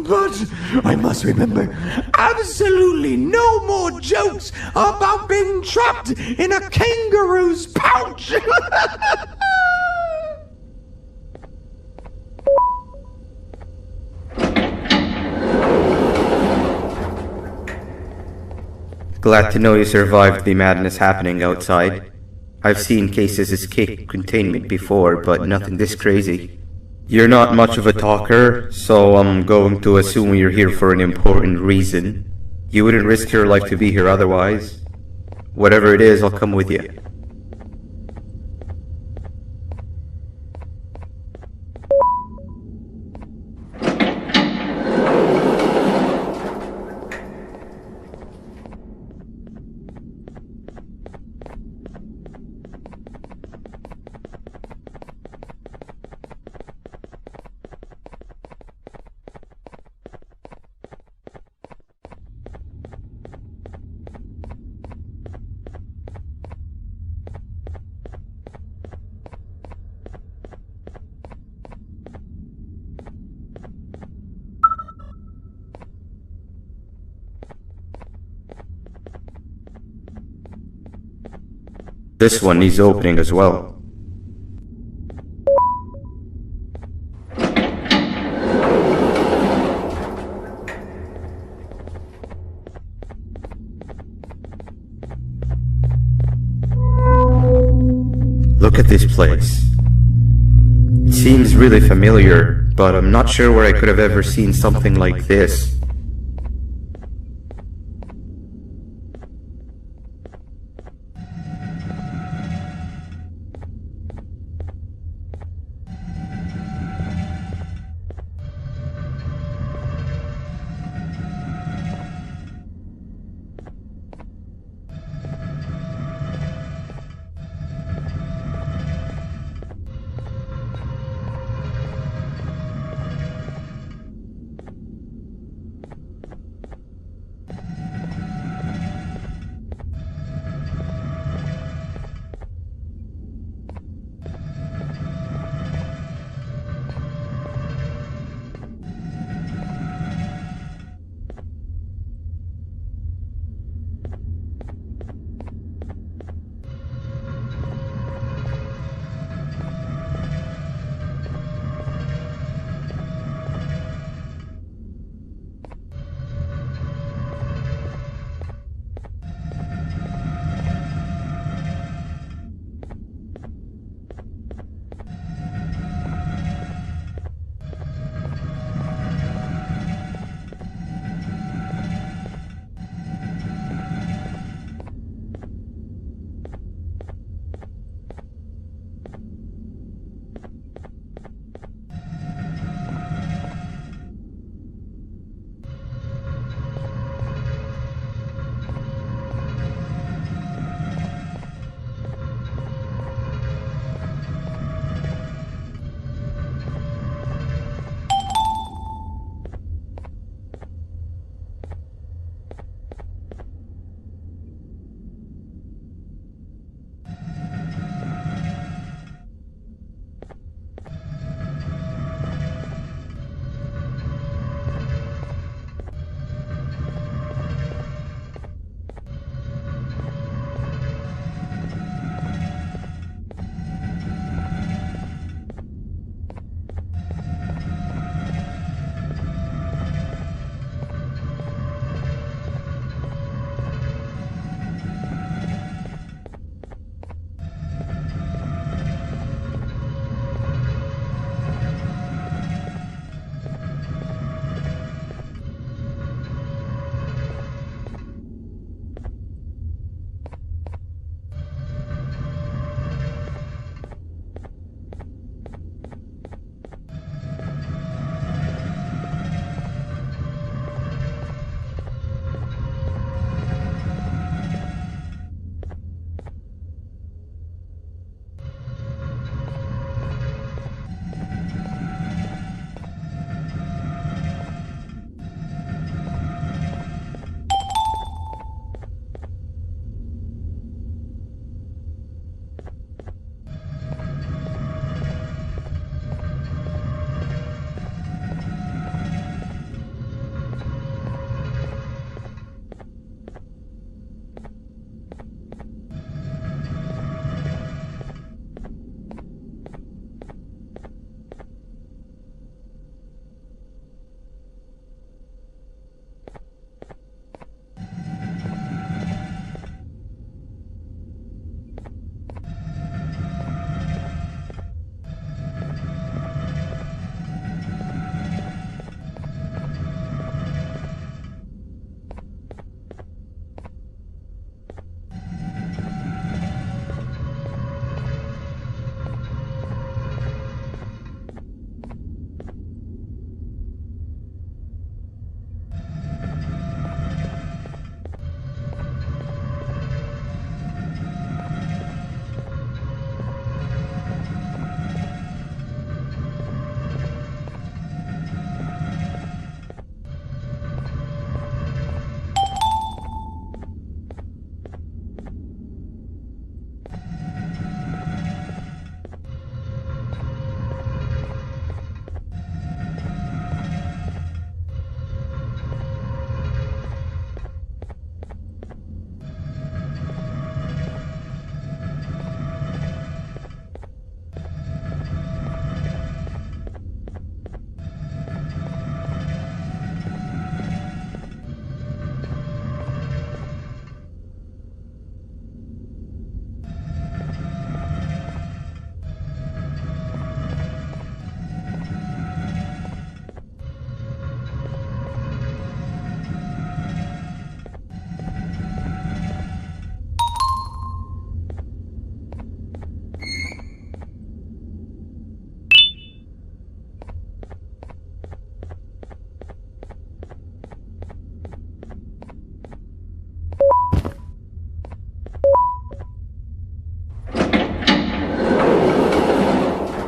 But I must remember, absolutely no more jokes about being trapped in a kangaroo's pouch! Glad to know you survived the madness happening outside. I've seen cases escape containment before, but nothing this crazy. You're not much of a talker, so I'm going to assume you're here for an important reason. You wouldn't risk your life to be here otherwise. Whatever it is, I'll come with you. This one needs opening as well. Look at this place. It seems really familiar, but I'm not sure where I could have ever seen something like this.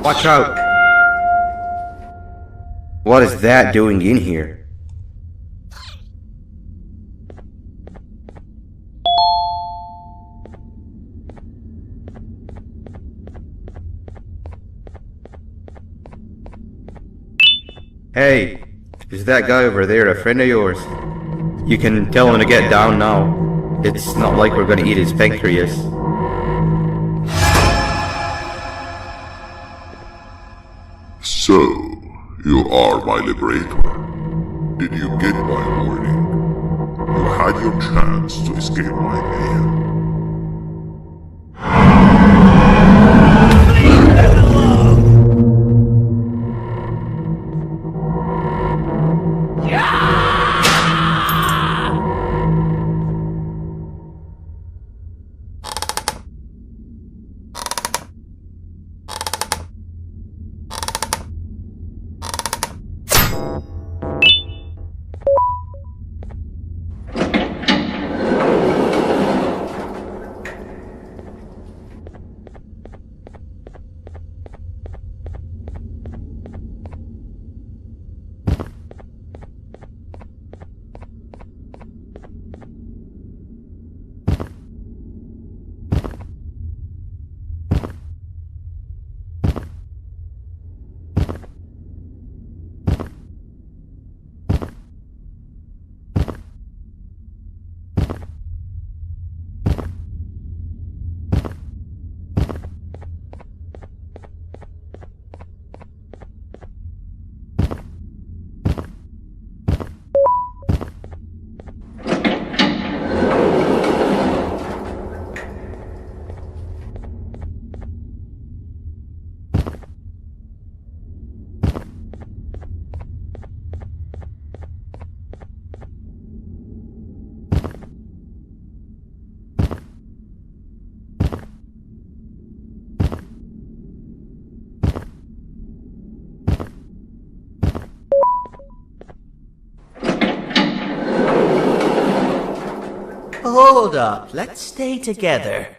Watch out! What is that doing in here? Hey, is that guy over there a friend of yours? You can tell him to get down now. It's not like we're gonna eat his pancreas. So, you are my liberator. Did you get my warning? You had your chance to escape my mayhem. Hold up, let's stay together.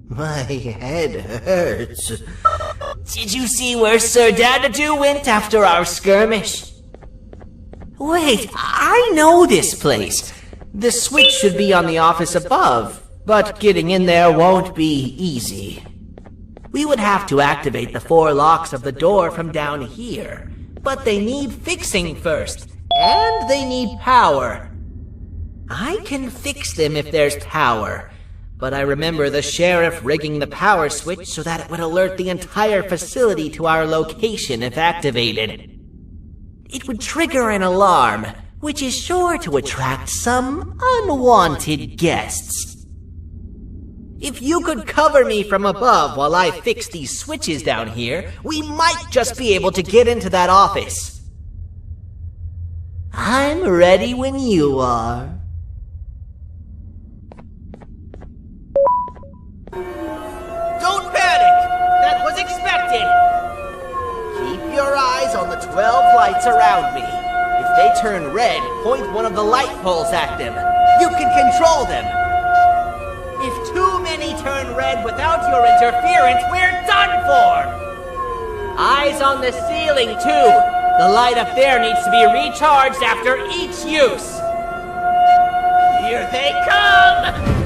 My head hurts. Did you see where Sir Dadadoo went after our skirmish? Wait, I know this place. The switch should be on the office above, but getting in there won't be easy. We would have to activate the 4 locks of the door from down here, but they need fixing first, and they need power. I can fix them if there's power, but I remember the sheriff rigging the power switch so that it would alert the entire facility to our location if activated. It would trigger an alarm, which is sure to attract some unwanted guests. If you could cover me from above while I fix these switches down here, we might just be able to get into that office. I'm ready when you are. Don't panic! That was expected! Keep your eyes on the 12 lights around me. If they turn red, point one of the light poles at them. You can control them. If too many turn red without your interference, we're done for! Eyes on the ceiling, too. The light up there needs to be recharged after each use. Here they come!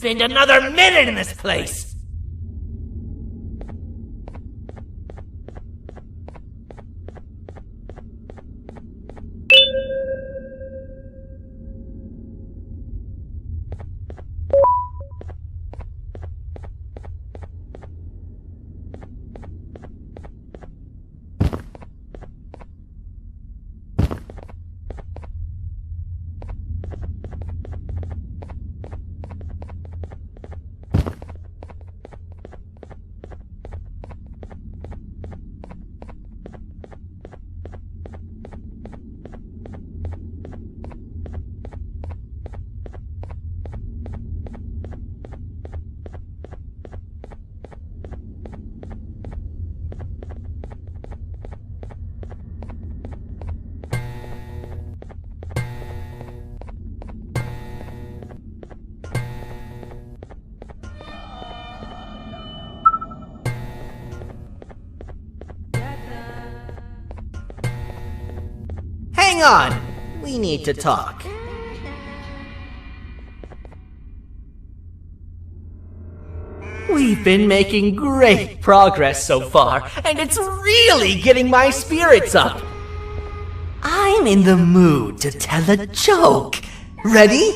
spend another minute in this place! Hang on! We need to talk. We've been making great progress so far, and it's really getting my spirits up. I'm in the mood to tell a joke. Ready?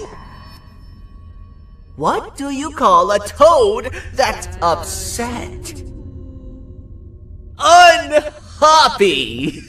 What do you call a toad that's upset? Unhappy!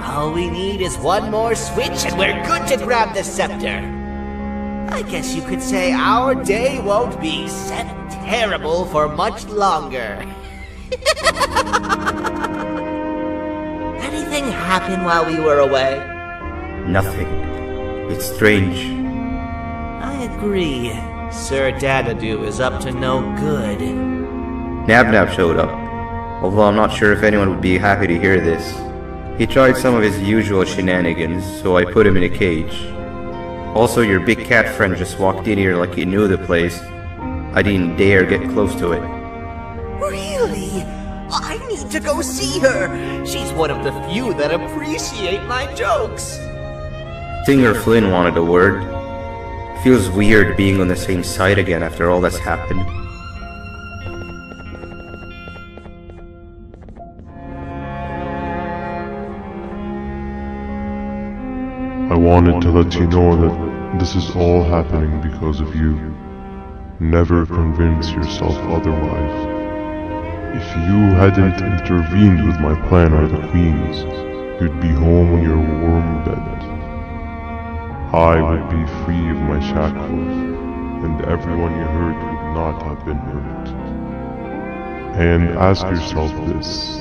All we need is one more switch and we're good to grab the scepter. I guess you could say our day won't be terrible for much longer. Anything happen while we were away? Nothing. It's strange. I agree. Sir Dadadoo is up to no good. Nab showed up, although I'm not sure if anyone would be happy to hear this. He tried some of his usual shenanigans, so I put him in a cage. Also, your big cat friend just walked in here like he knew the place. I didn't dare get close to it. Really? I need to go see her. She's one of the few that appreciate my jokes. Singer Flynn wanted a word. Feels weird being on the same side again after all that's happened. I wanted to let you know that this is all happening because of you. Never convince yourself otherwise. If you hadn't intervened with my plan or the Queen's, you'd be home in your warm bed. I would be free of my shackles, and everyone you hurt would not have been hurt. And ask yourself this.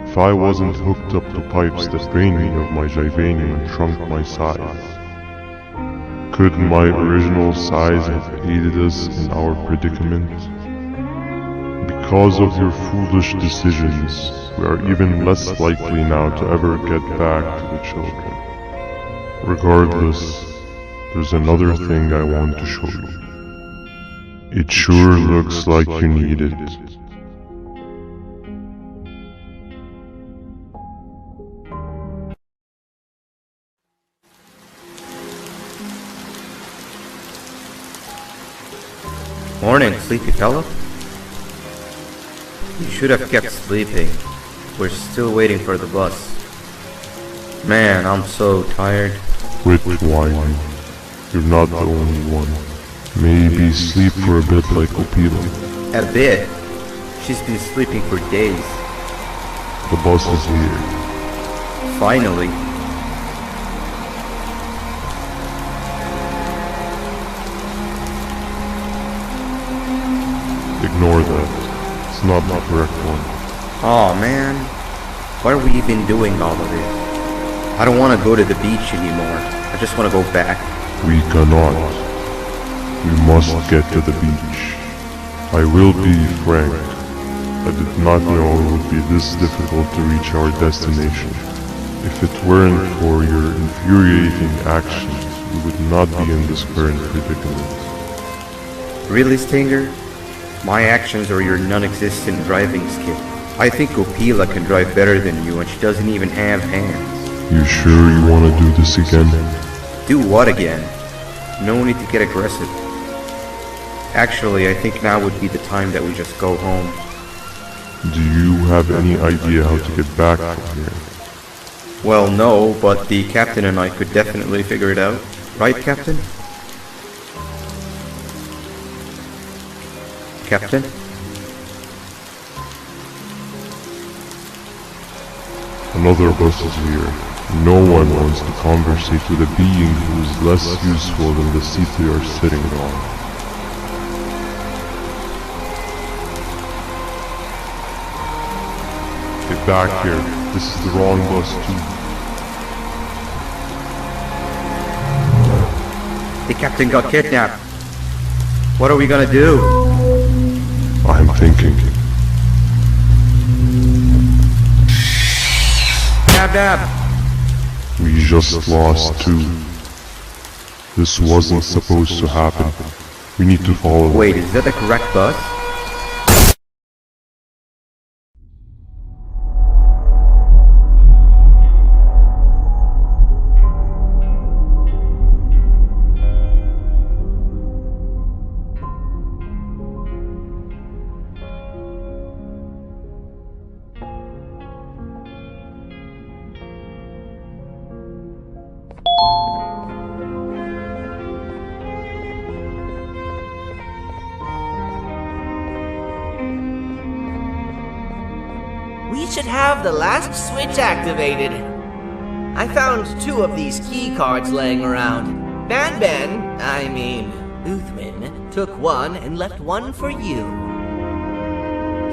If I wasn't hooked up to pipes that drained me of my Jivanium and shrunk my size, could my original size have aided us in our predicament? Because of your foolish decisions, we are even less likely now to ever get back to the children. Regardless, there's another thing I want to show you. It sure looks like you need it. Morning, sleepy fellow. You should have kept sleeping. We're still waiting for the bus. Man, I'm so tired. Quit whining. You're not the only one. Maybe sleep for a bit like Opila. A bit? She's been sleeping for days. The bus is here. Finally. Ignore that. It's not the correct one. Aw, man. Why are we even doing all of this? I don't want to go to the beach anymore. I just want to go back. We cannot. We must get to the beach. I will be frank. I did not know it would be this difficult to reach our destination. If it weren't for your infuriating actions, we would not be in this current predicament. Really, Stinger? My actions are your non-existent driving skill. I think Opila can drive better than you and she doesn't even have hands. You sure you want to do this again? Do what again? No need to get aggressive. Actually, I think now would be the time that we just go home. Do you have any idea how to get back from here? Well, no, but the captain and I could definitely figure it out. Right, Captain? Captain? Another bus is here. No one wants to conversate with a being who is less useful than the seat they are sitting on. Get back here. This is the wrong bus too. The captain got kidnapped. What are we gonna do? I'm thinking. Dab dab! We just lost two. This wasn't supposed to happen. We need to follow. Wait, is that the correct bus? We should have the last switch activated. I found 2 of these key cards laying around. Uthman, took one and left one for you.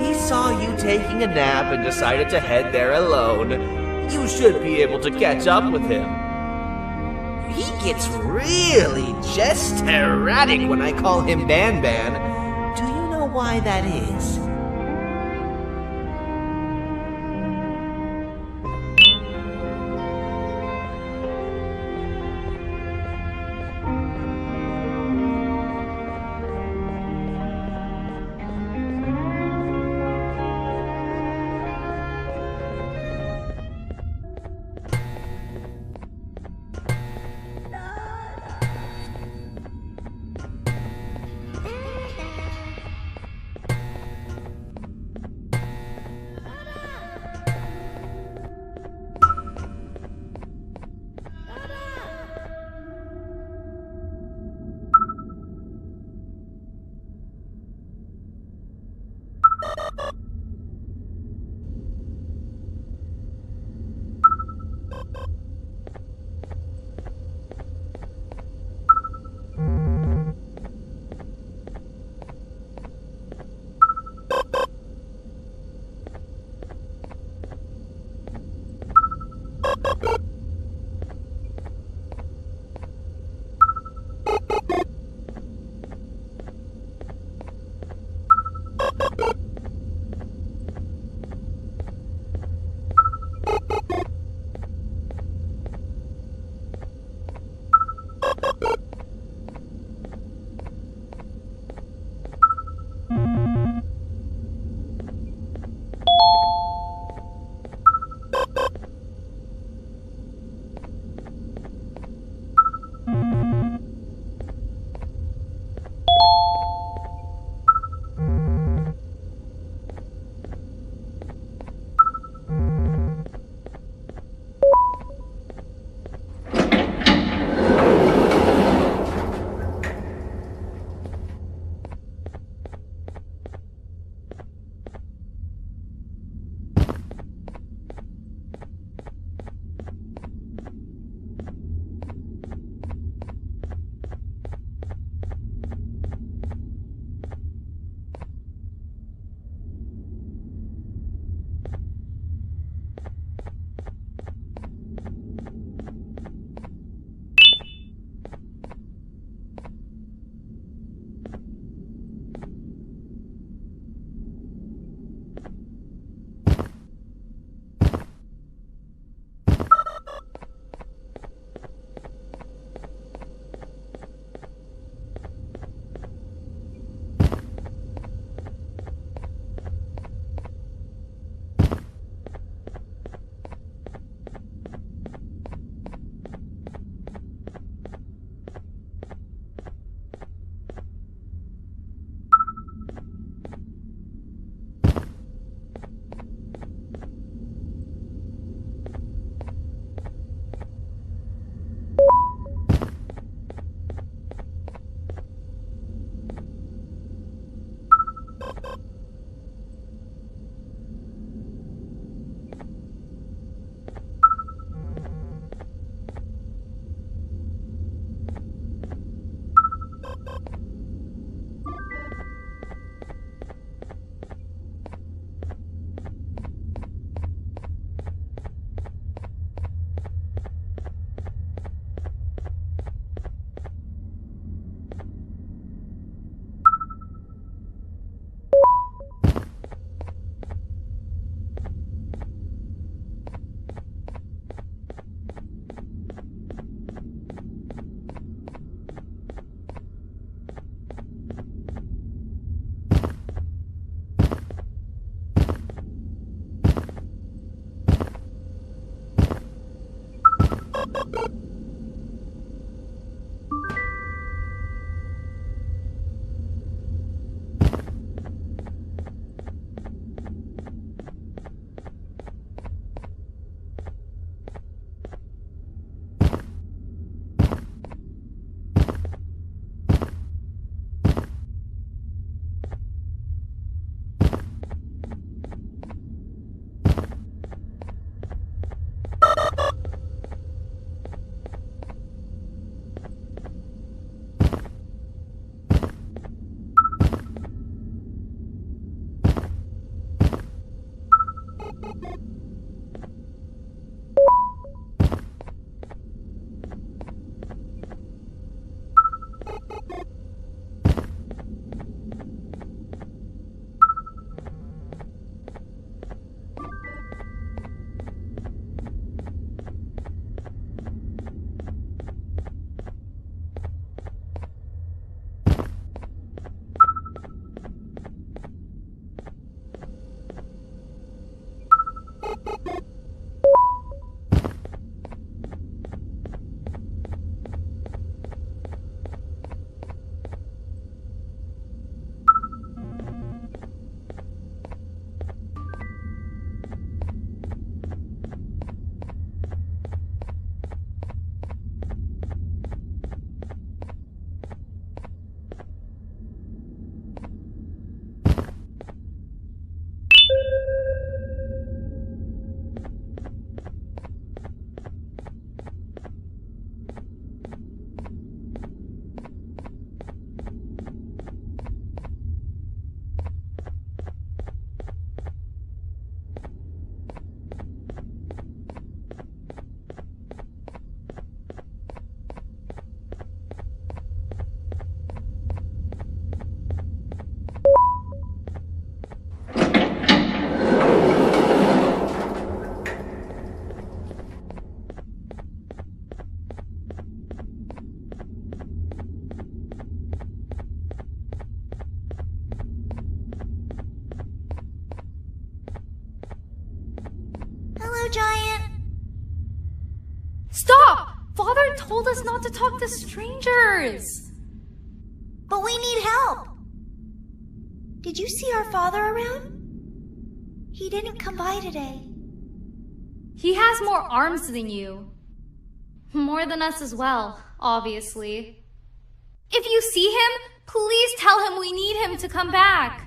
He saw you taking a nap and decided to head there alone. You should be able to catch up with him. He gets really just erratic when I call him Banban. Do you know why that is? Giant. Stop! Father told us not to talk to strangers. But we need help. Did you see our father around? He didn't come by today. He has more arms than you. More than us as well, obviously. If you see him, please tell him we need him to come back.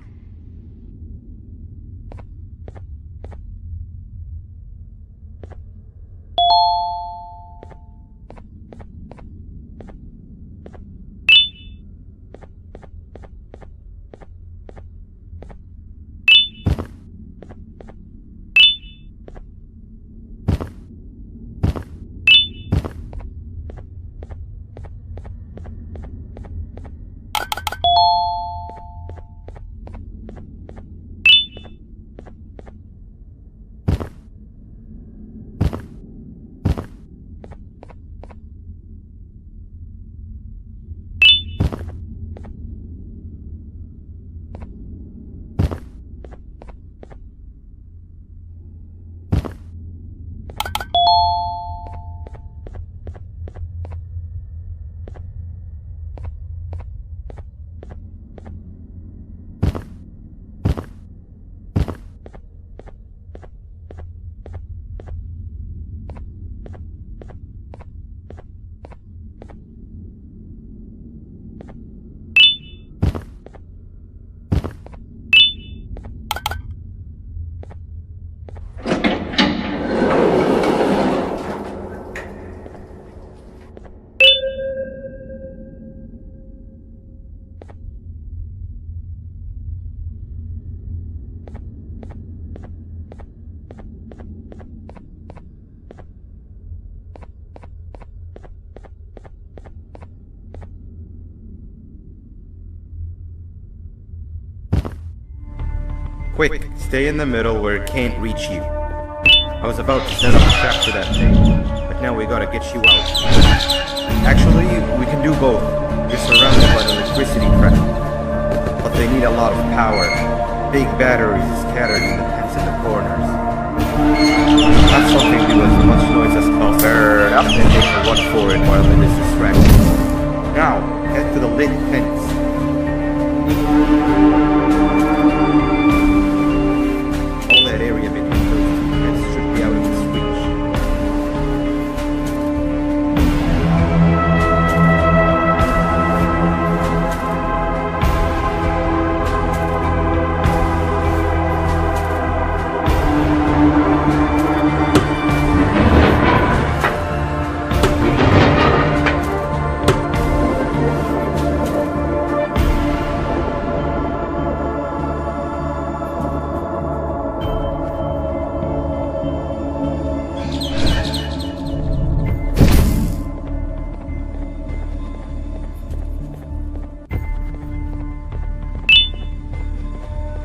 Quick, stay in the middle where it can't reach you. I was about to set up a trap for that thing, but now we gotta get you out. Actually, we can do both. You're surrounded by the electricity threat. But they need a lot of power. Big batteries scattered in the pens in the corners. That's something to do as much noise as possible. Fair enough. And make a run for it while it is distracted. Now, head to the lit tents. All that area between those two tents should be out of its reach.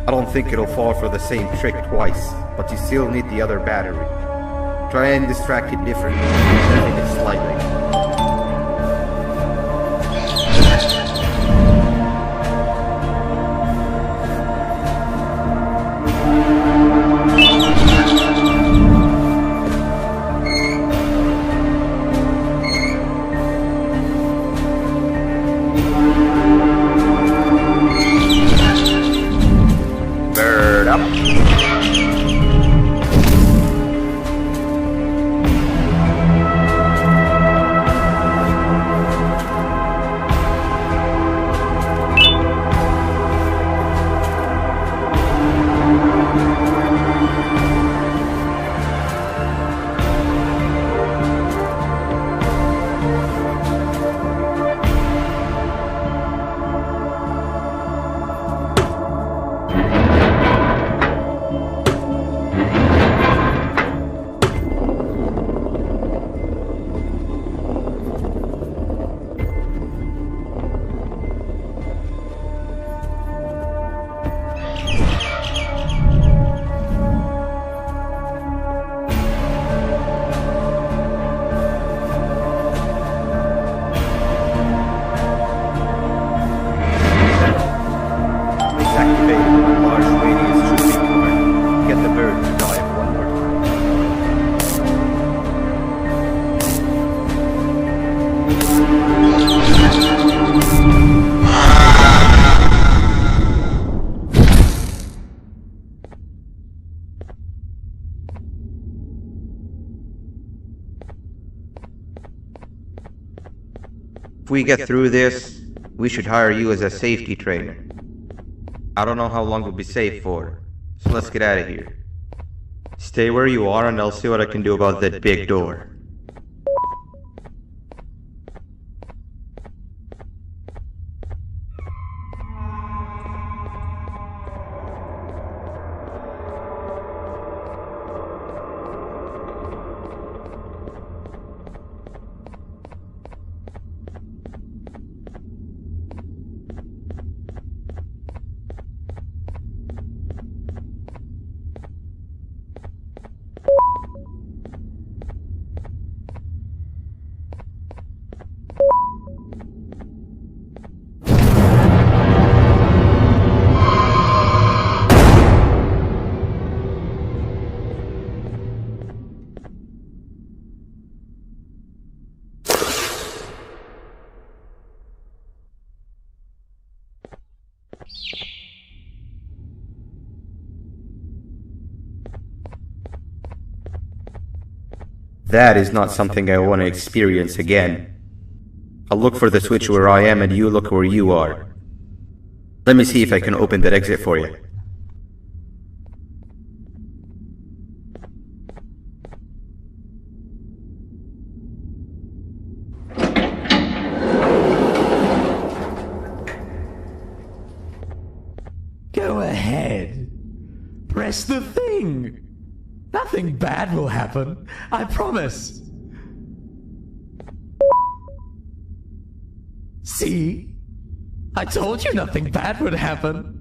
I don't think it'll fall for the same trick twice, but you still need the other battery. Try and distract it differently, bending it slightly. Bird up. If we get through this, we should hire you as a safety trainer. I don't know how long we'll be safe for, so let's get out of here. Stay where you are and I'll see what I can do about that big door. That is not something I want to experience again. I'll look for the switch where I am and you look where you are. Let me see if I can open that exit for you. Go ahead. Press the thing. Nothing bad will happen. I promise. See? I told you nothing bad would happen.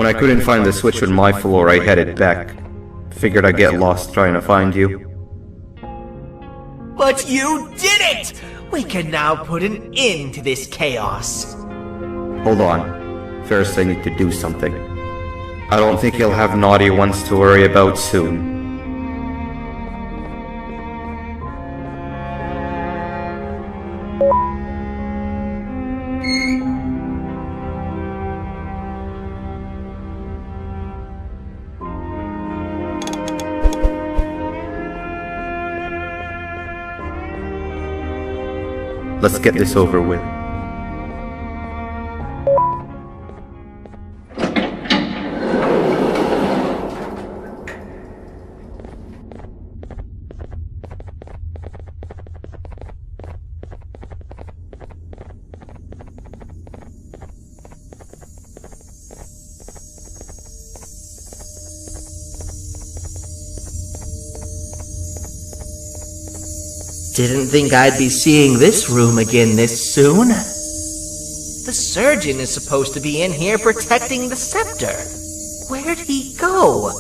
When I couldn't find the switch on my floor, I headed back. Figured I'd get lost trying to find you. But you did it! We can now put an end to this chaos. Hold on. First I need to do something. I don't think he'll have naughty ones to worry about soon. Let's get this over with. Didn't think I'd be seeing this room again this soon. The surgeon is supposed to be in here protecting the scepter. Where'd he go?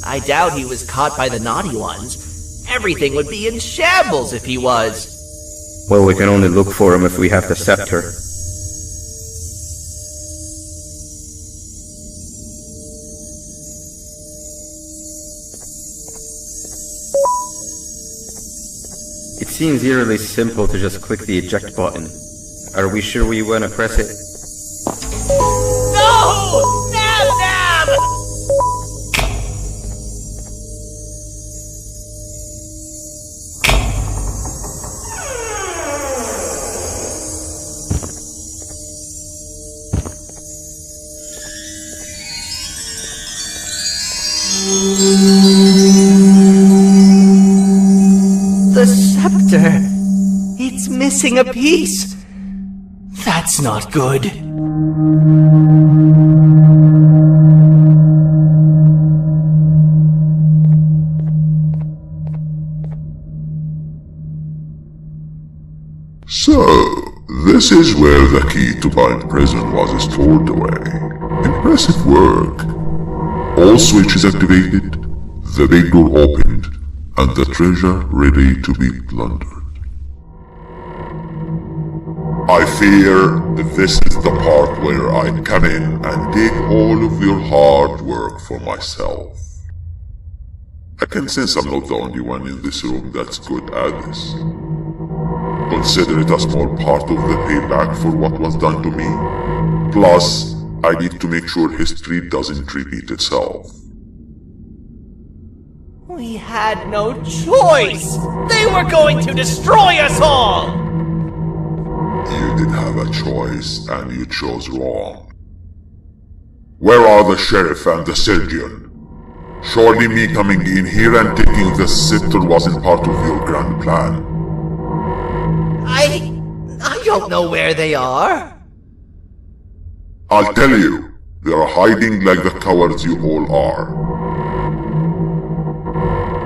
I doubt he was caught by the naughty ones. Everything would be in shambles if he was. Well, we can only look for him if we have the scepter. It seems eerily simple to just click the eject button. Are we sure we want to press it? No! Nab Nab! The scepter! It's missing a piece! That's not good. So, this is where the key to Bind Prison was stored away. Impressive work. All switches activated, the big door opened, and the treasure ready to be plundered. I fear this is the part where I come in and take all of your hard work for myself. I can sense I'm not the only one in this room that's good at this. Consider it a small part of the payback for what was done to me. Plus, I need to make sure history doesn't repeat itself. We had no choice! They were going to destroy us all! You did have a choice, and you chose wrong. Where are the sheriff and the surgeon? Surely me coming in here and taking the scepter wasn't part of your grand plan. I don't know where they are. I'll tell you, they are hiding like the cowards you all are.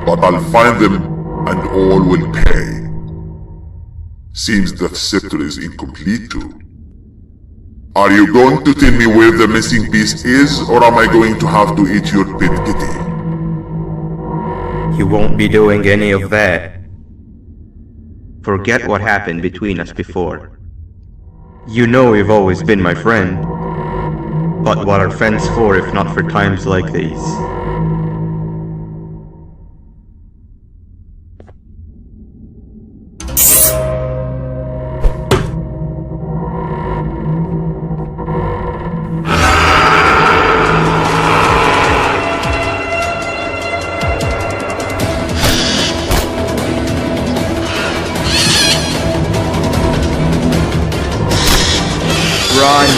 But I'll find them, and all will pay. Seems that scepter is incomplete too. Are you going to tell me where the missing piece is, or am I going to have to eat your pet kitty? You won't be doing any of that. Forget what happened between us before. You know you've always been my friend. But what are friends for if not for times like these? Run!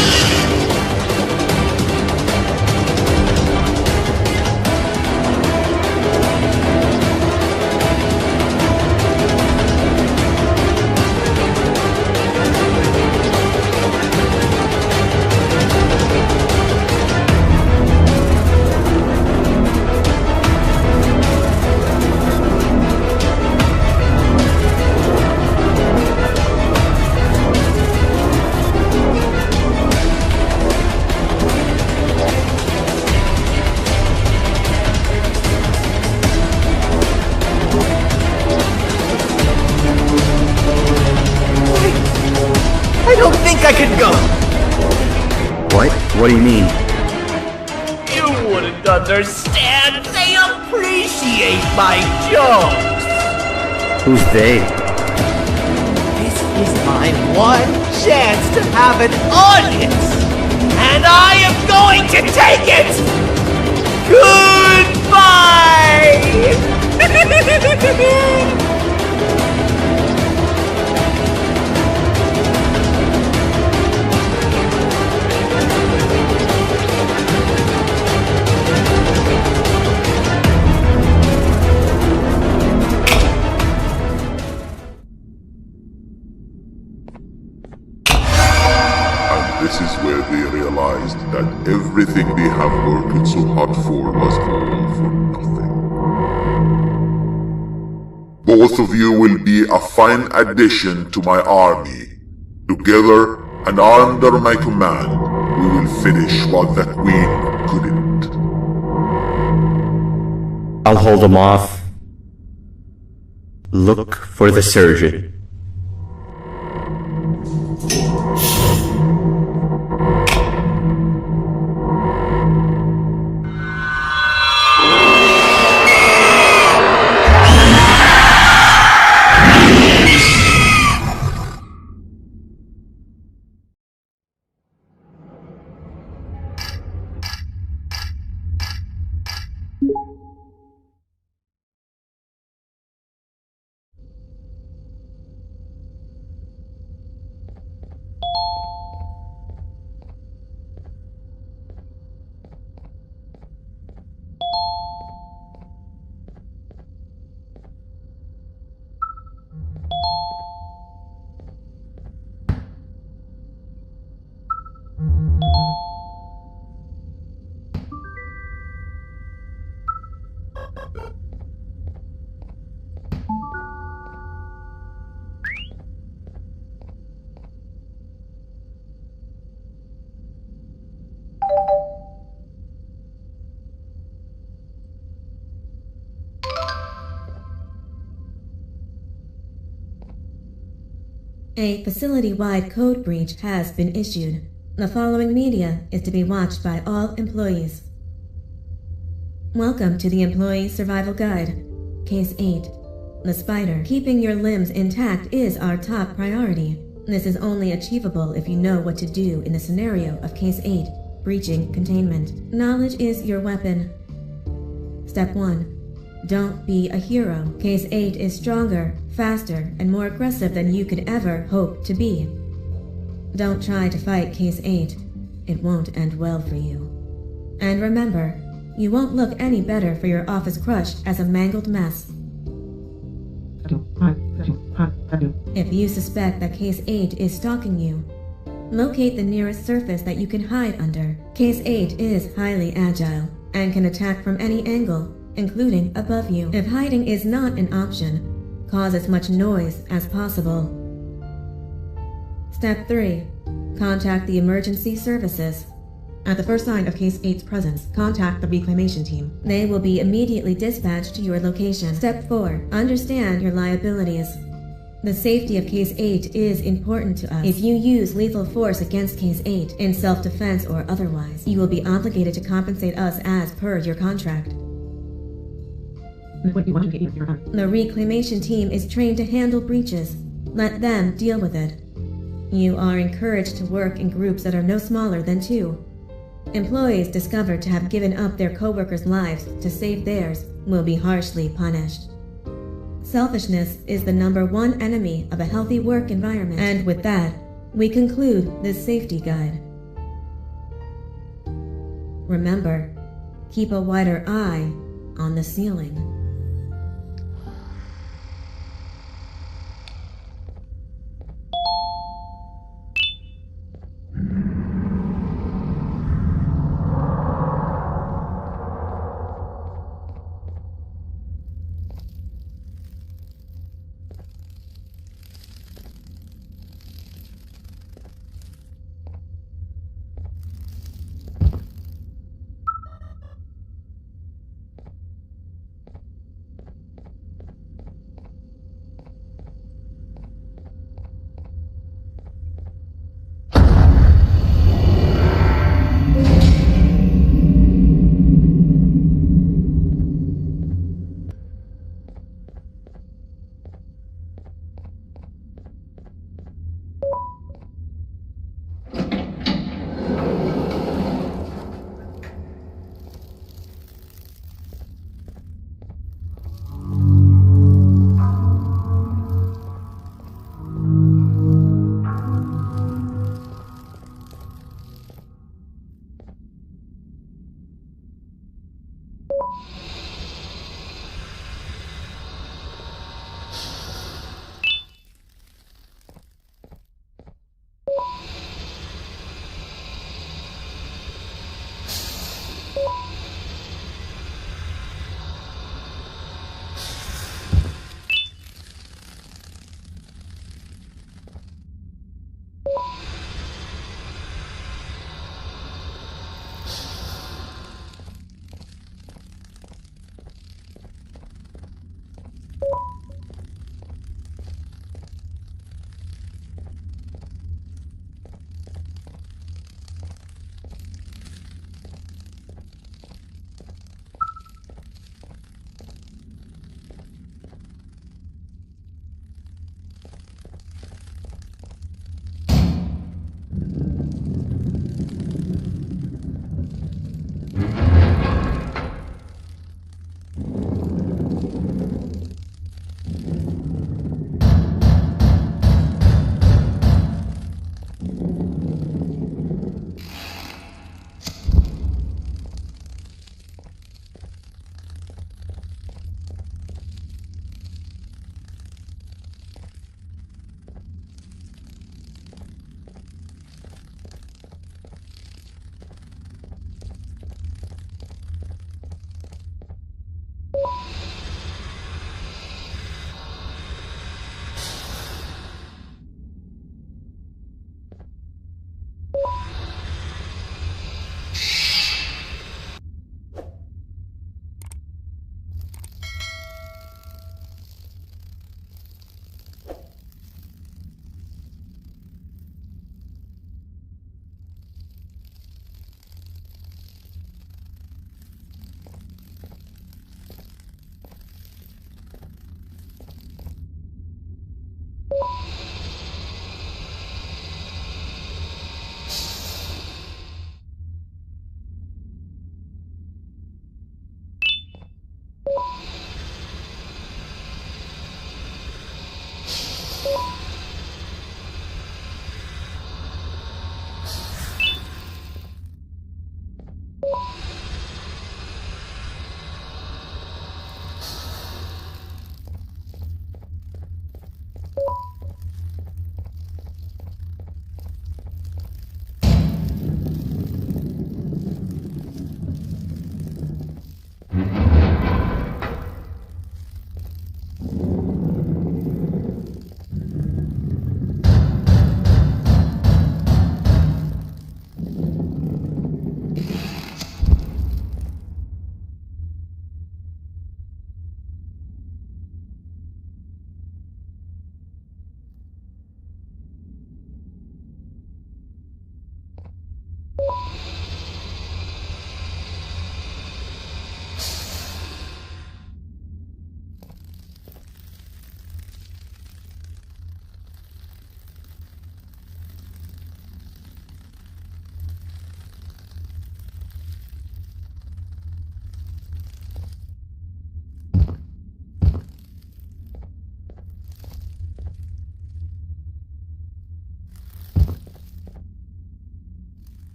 I could go. What? What do you mean? You wouldn't understand. They appreciate my jokes. Who's they? This is my one chance to have an audience, and I am going to take it. Goodbye. This is where they realized that everything they have worked so hard for was all for nothing. Both of you will be a fine addition to my army. Together and under my command, we will finish what the Queen couldn't. I'll hold them off. Look for the surgeon. A facility-wide code breach has been issued. The following media is to be watched by all employees. Welcome to the Employee Survival Guide. Case 8. The spider. Keeping your limbs intact is our top priority. This is only achievable if you know what to do in the scenario of Case 8, breaching containment. Knowledge is your weapon. Step 1. Don't be a hero. Case 8 is stronger, faster, and more aggressive than you could ever hope to be. Don't try to fight Case 8. It won't end well for you. And remember, you won't look any better for your office crushed as a mangled mess. If you suspect that Case 8 is stalking you, locate the nearest surface that you can hide under. Case 8 is highly agile and can attack from any angle, including above you. If hiding is not an option, cause as much noise as possible. Step 3. Contact the emergency services. At the first sign of Case 8's presence, contact the reclamation team. They will be immediately dispatched to your location. Step 4. Understand your liabilities. The safety of Case 8 is important to us. If you use lethal force against Case 8, in self-defense or otherwise, you will be obligated to compensate us as per your contract. The reclamation team is trained to handle breaches. Let them deal with it. You are encouraged to work in groups that are no smaller than 2. Employees discovered to have given up their co-workers' lives to save theirs will be harshly punished. Selfishness is the #1 enemy of a healthy work environment. And with that, we conclude this safety guide. Remember, keep a wider eye on the ceiling.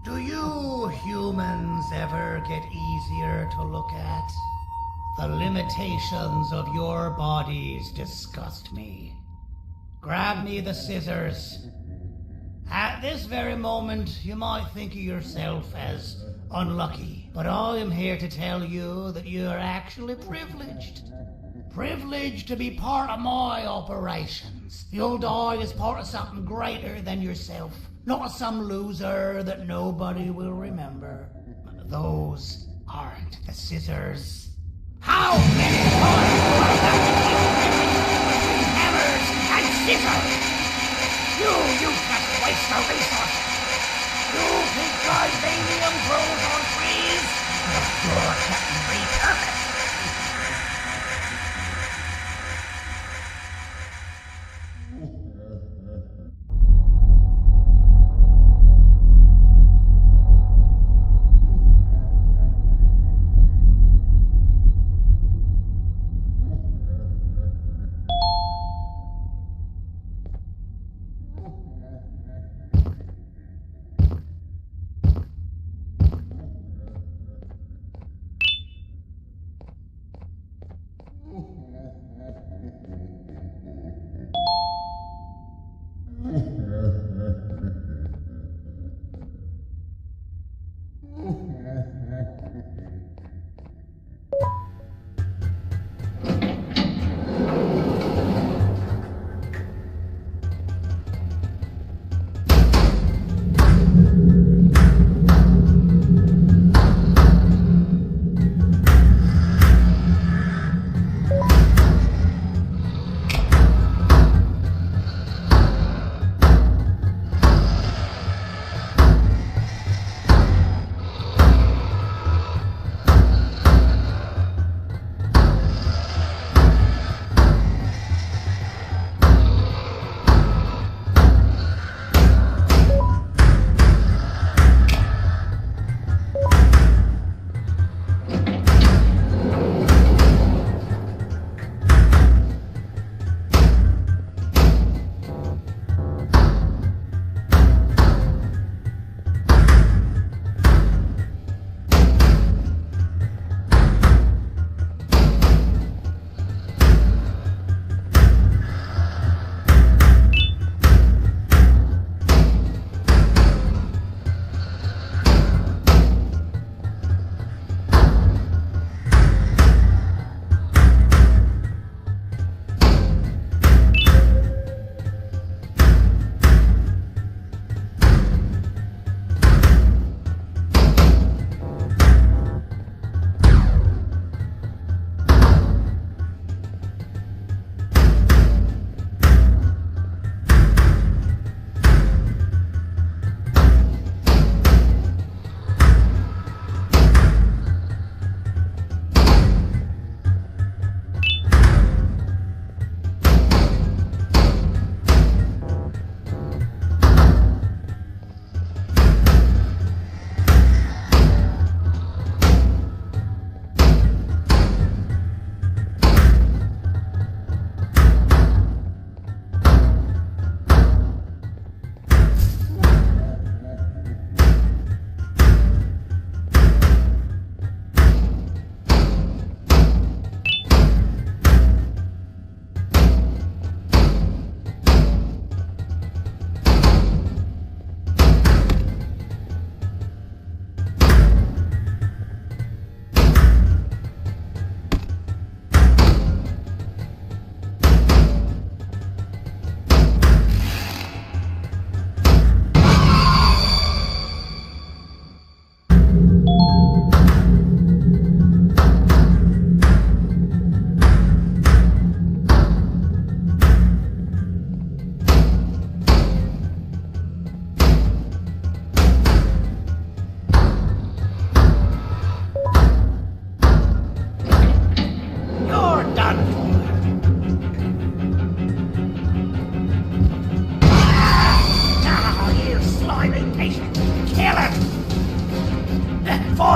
Do you humans ever get easier to look at? The limitations of your bodies disgust me. Grab me the scissors. At this very moment, you might think of yourself as unlucky, but I am here to tell you that you are actually privileged. Privileged to be part of my operations. You'll die as part of something greater than yourself, not some loser that nobody will remember. Those aren't the scissors. How many times do I have to keep between hammers and scissors? You useless waste of resources! You think titanium grows on trees? You're getting repurposed!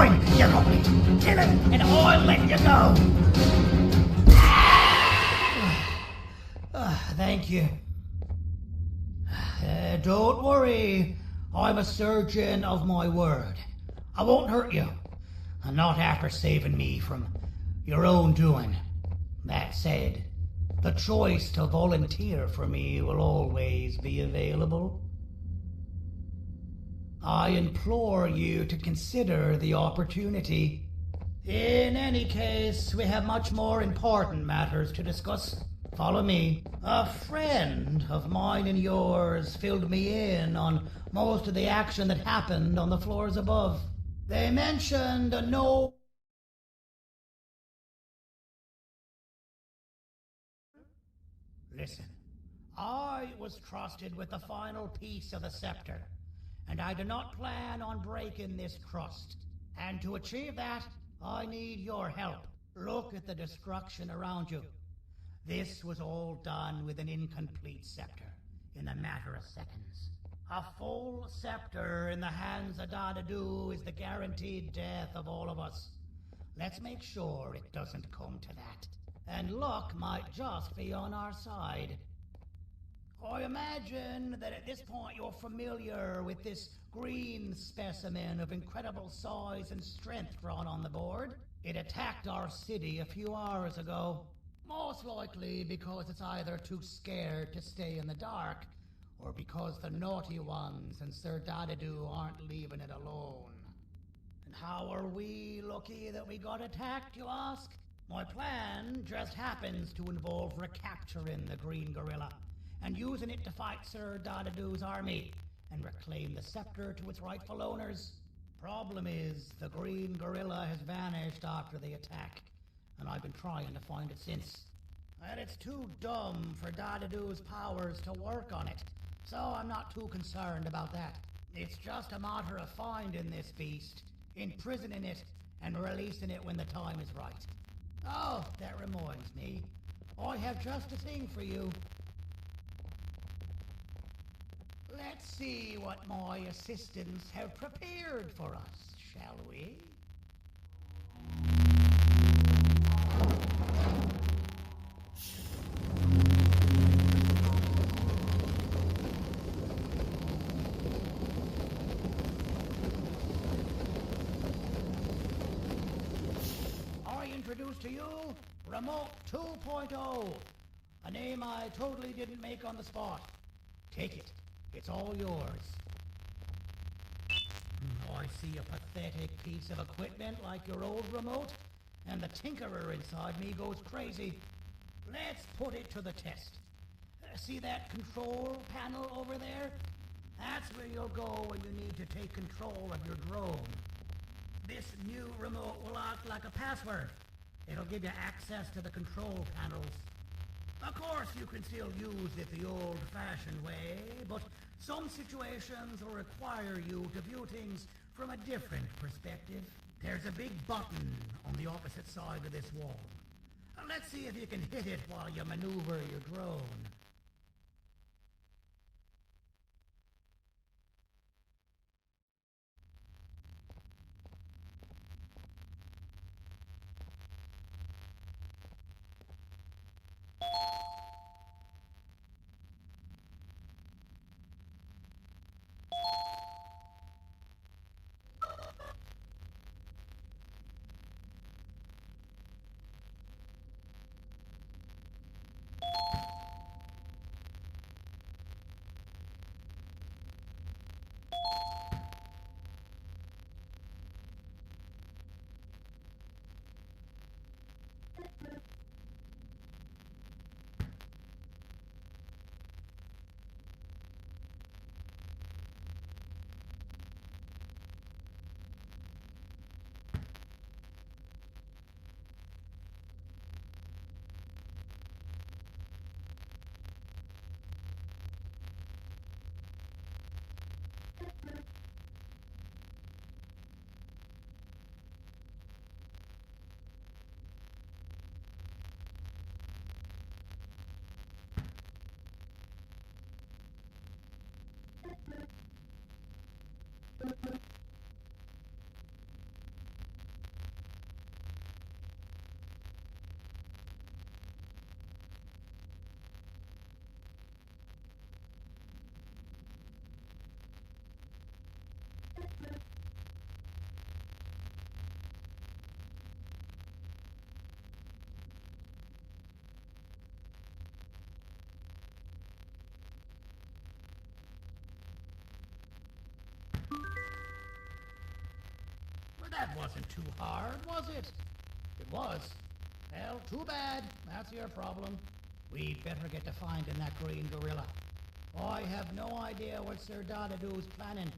mine! You're going to kill him, and I'll let you go! Thank you. Don't worry. I'm a surgeon of my word. I won't hurt you. And not after saving me from your own doing. That said, the choice to volunteer for me will always be available. I implore you to consider the opportunity. In any case, we have much more important matters to discuss. Follow me. A friend of mine and yours filled me in on most of the action that happened on the floors above. They mentioned a no... Listen, I was trusted with the final piece of the scepter, and I do not plan on breaking this trust. And to achieve that, I need your help. Look at the destruction around you. This was all done with an incomplete scepter, in a matter of seconds. A full scepter in the hands of Dadadu is the guaranteed death of all of us. Let's make sure it doesn't come to that. And luck might just be on our side. I imagine that at this point you're familiar with this green specimen of incredible size and strength drawn on the board. It attacked our city a few hours ago. Most likely because it's either too scared to stay in the dark, or because the naughty ones and Sir Dadadu aren't leaving it alone. And how are we lucky that we got attacked, you ask? My plan just happens to involve recapturing the green gorilla, and using it to fight Sir Dadadu's army, and reclaim the scepter to its rightful owners. Problem is, the green gorilla has vanished after the attack, and I've been trying to find it since. And it's too dumb for Dadadu's powers to work on it, so I'm not too concerned about that. It's just a matter of finding this beast, imprisoning it, and releasing it when the time is right. Oh, that reminds me. I have just a thing for you. Let's see what my assistants have prepared for us, shall we? Introduce to you Remote 2.0, a name I totally didn't make on the spot. Take it. It's all yours. I see a pathetic piece of equipment like your old remote, and the tinkerer inside me goes crazy. Let's put it to the test. See that control panel over there? That's where you'll go when you need to take control of your drone. This new remote will act like a password. It'll give you access to the control panels. Of course, you can still use it the old-fashioned way, but some situations will require you to view things from a different perspective. There's a big button on the opposite side of this wall. Let's see if you can hit it while you maneuver your drone. That wasn't too hard, was it? It was. Well, too bad. That's your problem. We'd better get to finding that green gorilla. I have no idea what Sir Dadadoo's planning,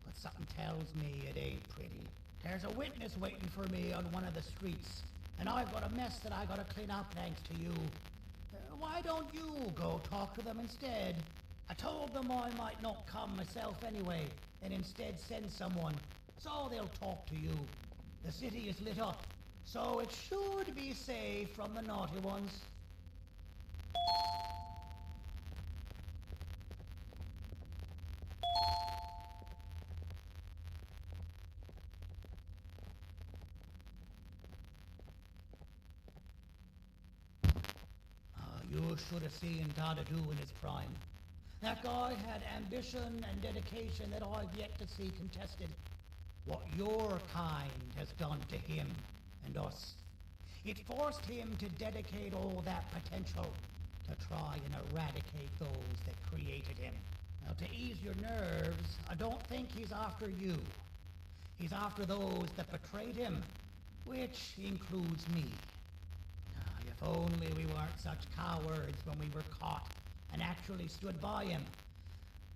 but something tells me it ain't pretty. There's a witness waiting for me on one of the streets, and I've got a mess that I gotta clean up thanks to you. Why don't you go talk to them instead? I told them I might not come myself anyway, and instead send someone, so they'll talk to you. The city is lit up, so it should be safe from the naughty ones. You should have seen Dadadoo in his prime. That guy had ambition and dedication that I've yet to see contested. What your kind has done to him and us. It forced him to dedicate all that potential to try and eradicate those that created him. Now, to ease your nerves, I don't think he's after you. He's after those that betrayed him, which includes me. If only we weren't such cowards when we were caught and actually stood by him,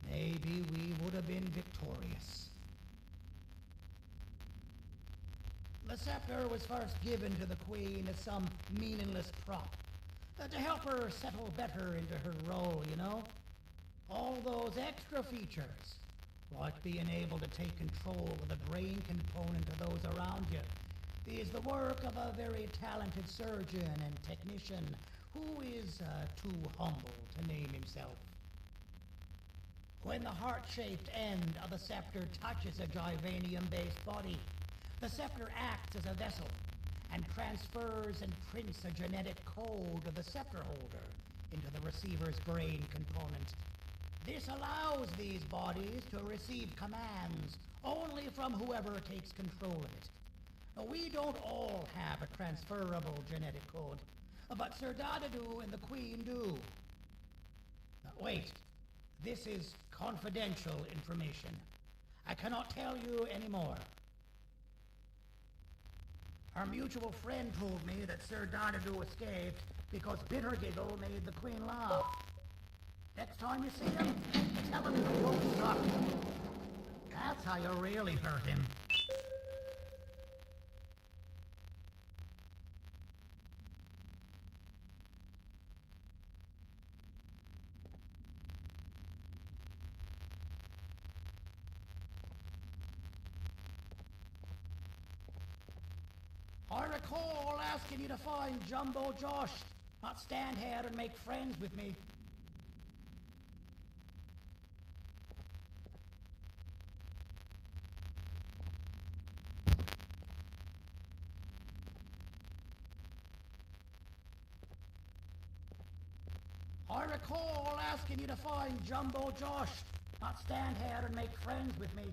maybe we would have been victorious. The scepter was first given to the Queen as some meaningless prop, to help her settle better into her role, you know? All those extra features, like being able to take control of the brain component of those around you, is the work of a very talented surgeon and technician who is too humble to name himself. When the heart-shaped end of the scepter touches a Givanium-based body, the scepter acts as a vessel and transfers and prints a genetic code of the scepter holder into the receiver's brain component. This allows these bodies to receive commands only from whoever takes control of it. We don't all have a transferable genetic code, but Sir Dadadoo and the Queen do. Wait, this is confidential information. I cannot tell you any more. Our mutual friend told me that Sir Dadadoo escaped because Bittergiggle made the Queen laugh. Next time you see him, tell him the joke sucked. That's how you really hurt him. I recall asking you to find Jumbo Josh, not stand here and make friends with me. I recall asking you to find Jumbo Josh, not stand here and make friends with me.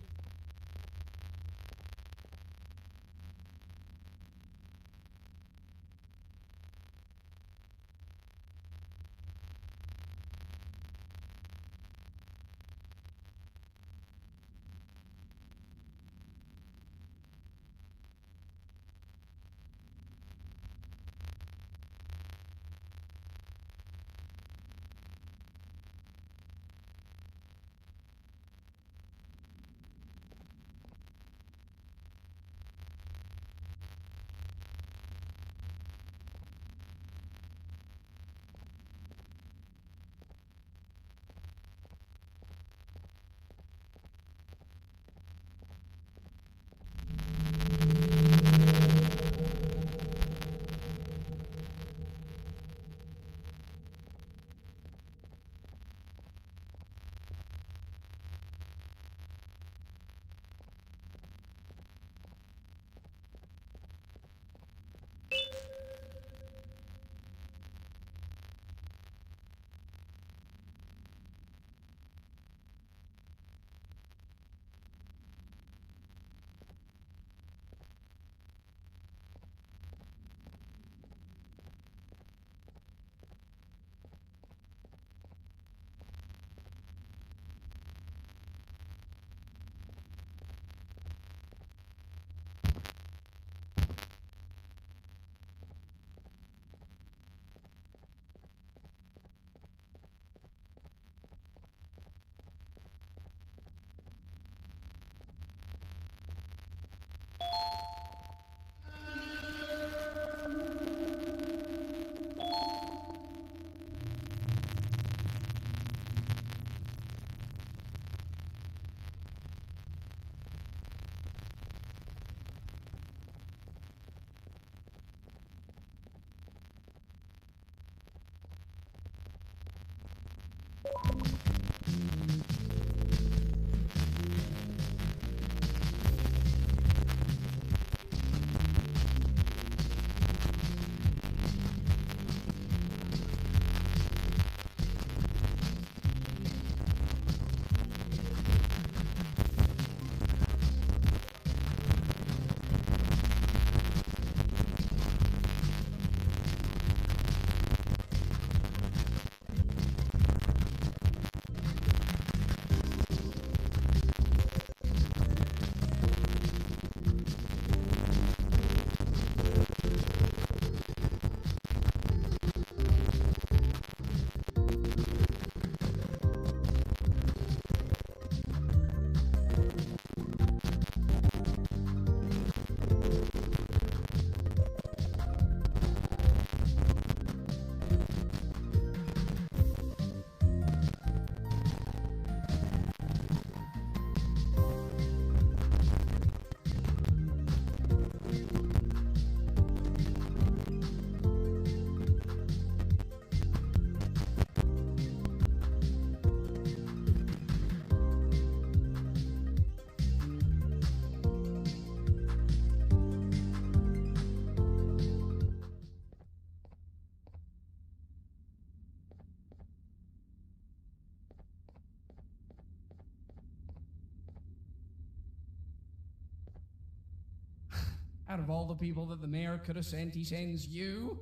Out of all the people that the mayor could have sent, he sends you?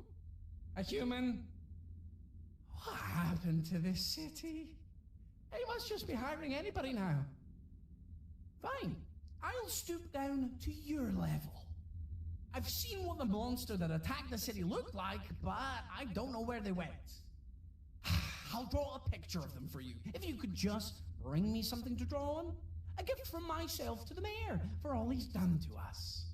A human? What happened to this city? He must just be hiring anybody now. Fine, I'll stoop down to your level. I've seen what the monster that attacked the city looked like, but I don't know where they went. I'll draw a picture of them for you. If you could just bring me something to draw on. A gift from myself to the mayor for all he's done to us.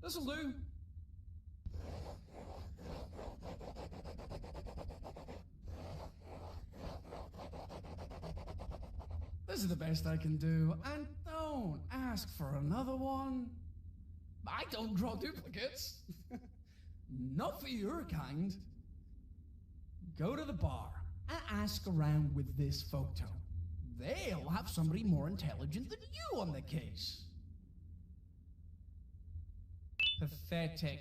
This'll do. This is the best I can do, and don't ask for another one. I don't draw duplicates. Not for your kind. Go to the bar and ask around with this photo. They'll have somebody more intelligent than you on the case. Pathetic.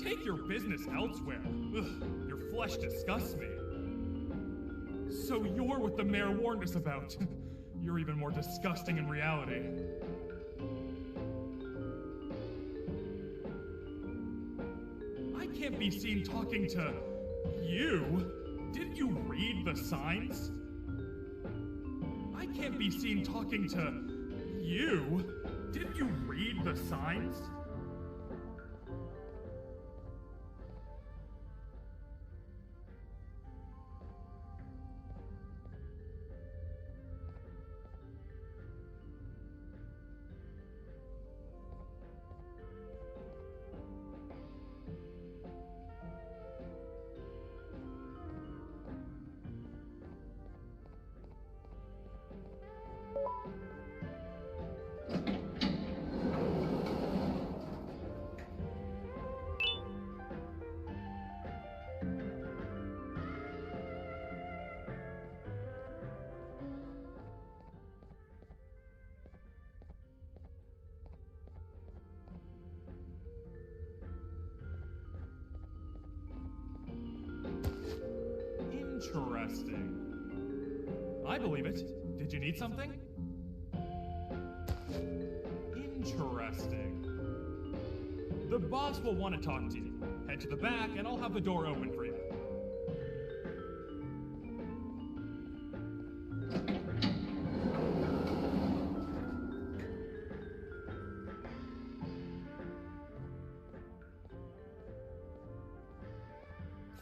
Take your business elsewhere. Ugh, your flesh disgusts me. So you're what the mayor warned us about. You're even more disgusting in reality. I can't be seen talking to you. Didn't you read the signs? I can't be seen talking to you. Didn't you read the signs? Interesting. I believe it. Did you need something? Interesting. The boss will want to talk to you. Head to the back and I'll have the door open for you.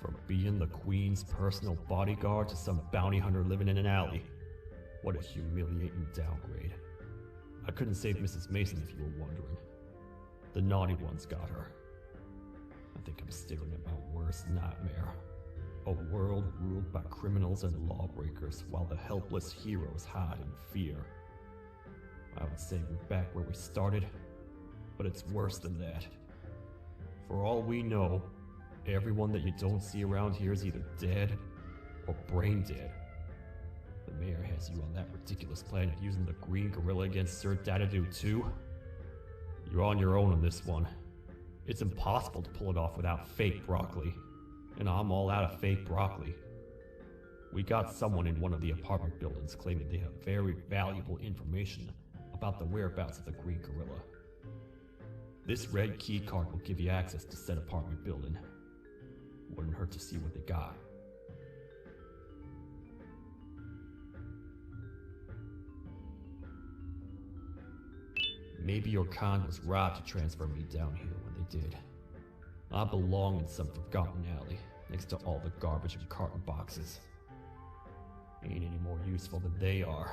From being the Queen's personal bodyguard to some bounty hunter living in an alley. What a humiliating downgrade. I couldn't save Mrs. Mason if you were wondering. The naughty ones got her. I think I'm staring at my worst nightmare. A world ruled by criminals and lawbreakers while the helpless heroes hide in fear. I would say we're back where we started, but it's worse than that. For all we know, everyone that you don't see around here is either dead or brain dead. The mayor has you on that ridiculous planet using the green gorilla against Sir Dadadoo too. You're on your own on this one. It's impossible to pull it off without fake broccoli. And I'm all out of fake broccoli. We got someone in one of the apartment buildings claiming they have very valuable information about the whereabouts of the green gorilla. This red key card will give you access to said apartment building. Wouldn't hurt to see what they got. Maybe your con was right to transfer me down here when they did. I belong in some forgotten alley, next to all the garbage and carton boxes. Ain't any more useful than they are.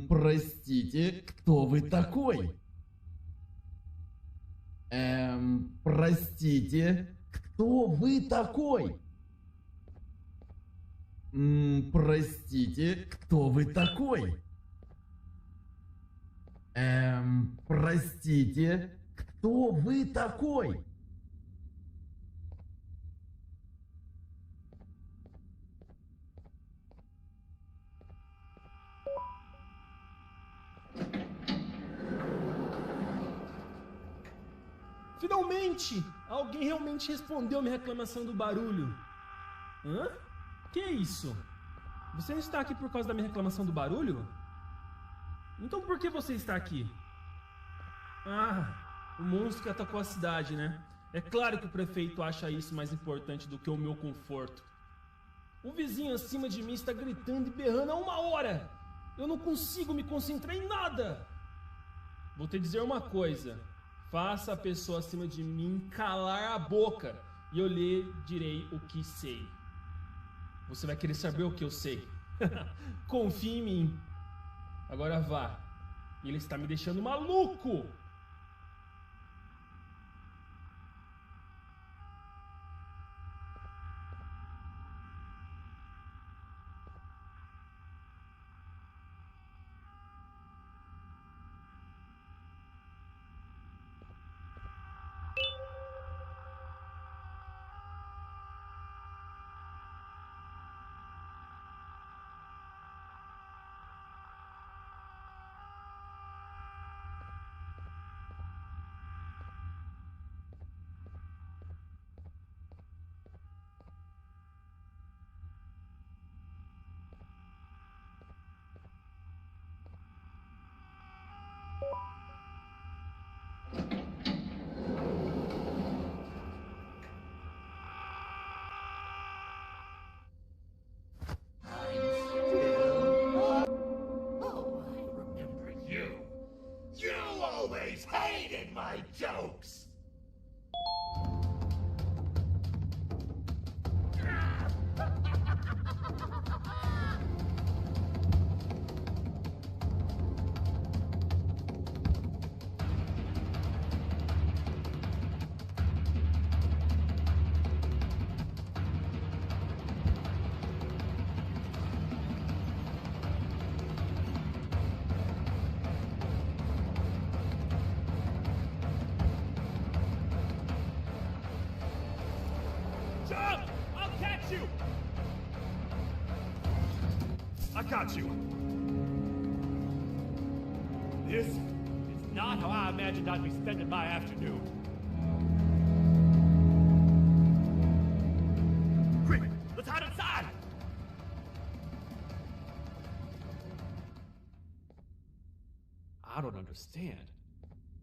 Простите, кто вы такой? Простите, кто вы такой? Простите, кто вы такой? Простите, кто вы такой? Finalmente! Alguém realmente respondeu minha reclamação do barulho. Hã? Que é isso? Você não está aqui por causa da minha reclamação do barulho? Então por que você está aqui? Ah, o monstro que atacou a cidade, né? É claro que o prefeito acha isso mais importante do que o meu conforto. O vizinho acima de mim está gritando e berrando há 1 hora. Eu não consigo me concentrar em nada. Vou te dizer uma coisa. Faça a pessoa acima de mim calar a boca e eu lhe direi o que sei. Você vai querer saber o que eu sei. Confie em mim. Agora vá. Ele está me deixando maluco. Always hated my jokes! I got you! This is not how I imagined I'd be spending my afternoon. Quick, let's hide inside! I don't understand.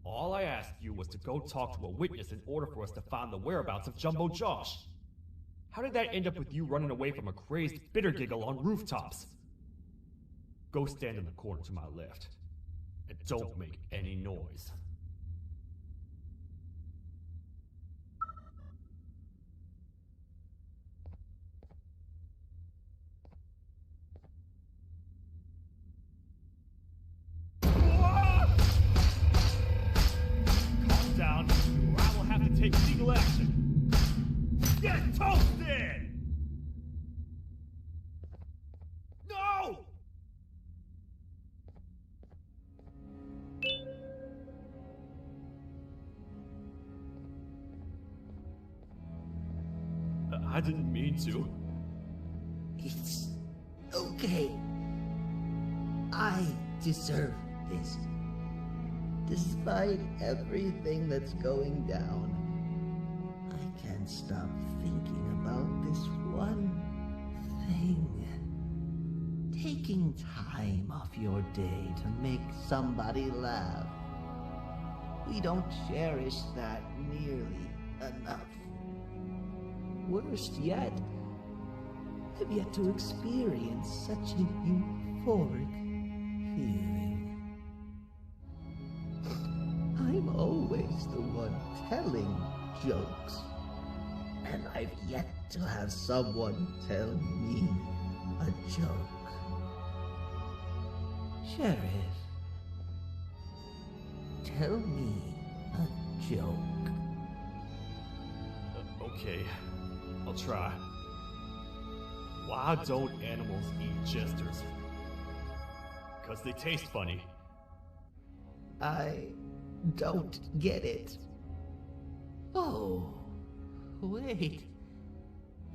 All I asked you was to go talk to a witness in order for us to find the whereabouts of Jumbo Josh. How did that end up with you running away from a crazed bitter giggle on rooftops? Go stand in the corner to my left. And don't make any noise. Calm down, or I will have to take legal action. Get toasted! No! I didn't mean to. It's okay. I deserve this. Despite everything that's going down, I can't stop thinking about this one thing. Taking time off your day to make somebody laugh. We don't cherish that nearly enough. Worst yet, I've yet to experience such a euphoric feeling. I'm always the one telling jokes, and I've yet to have someone tell me a joke. Sheriff, tell me a joke. Okay. I'll try. Why don't animals eat jesters? 'Cause they taste funny. I don't get it. Oh, wait.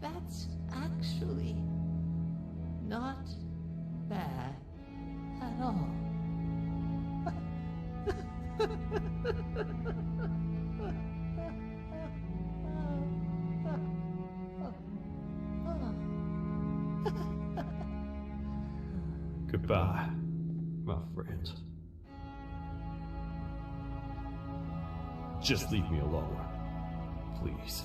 That's actually not bad at all. Goodbye, my friend. Just leave me alone, please.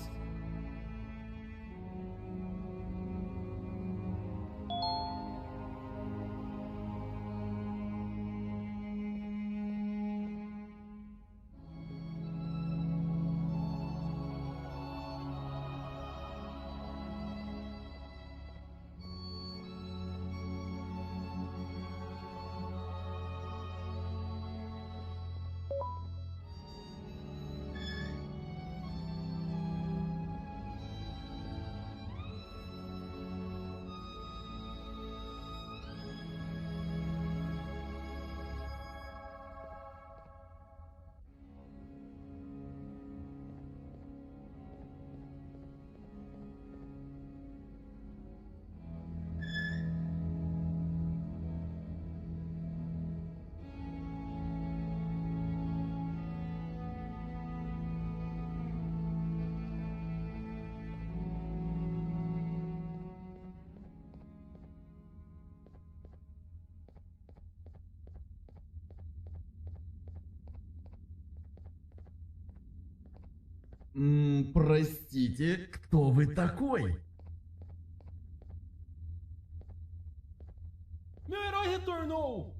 Простите, кто вы такой? Meu herói retornou!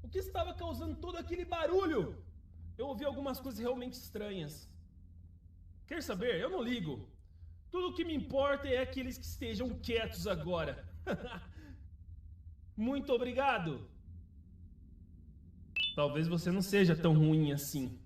O que estava causando todo aquele barulho? Eu ouvi algumas coisas realmente estranhas. Quer saber? Eu não ligo. Tudo o que me importa é aqueles que estejam quietos agora. Muito obrigado! Talvez você não seja tão ruim assim.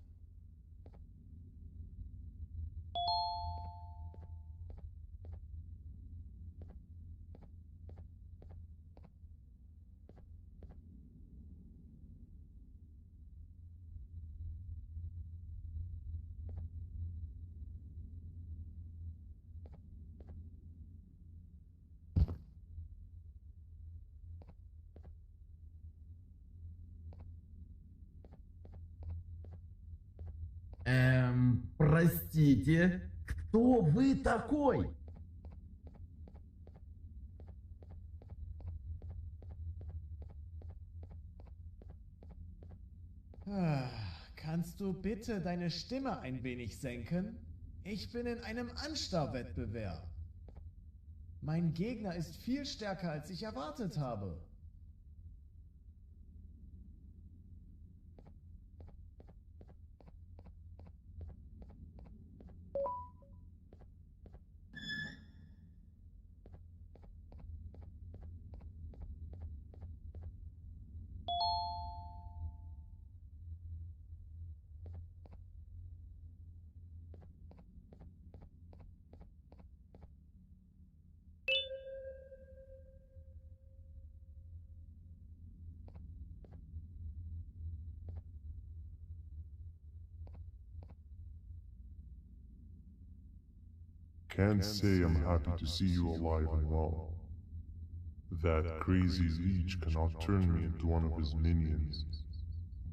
Простите, кто вы такой? Kannst du bitte deine Stimme ein wenig senken? Ich bin in einem Anstarrwettbewerb. Mein Gegner ist viel stärker, als ich erwartet habe. Can't say I'm happy to see you alive and well. That crazy leech cannot turn me into one of his minions,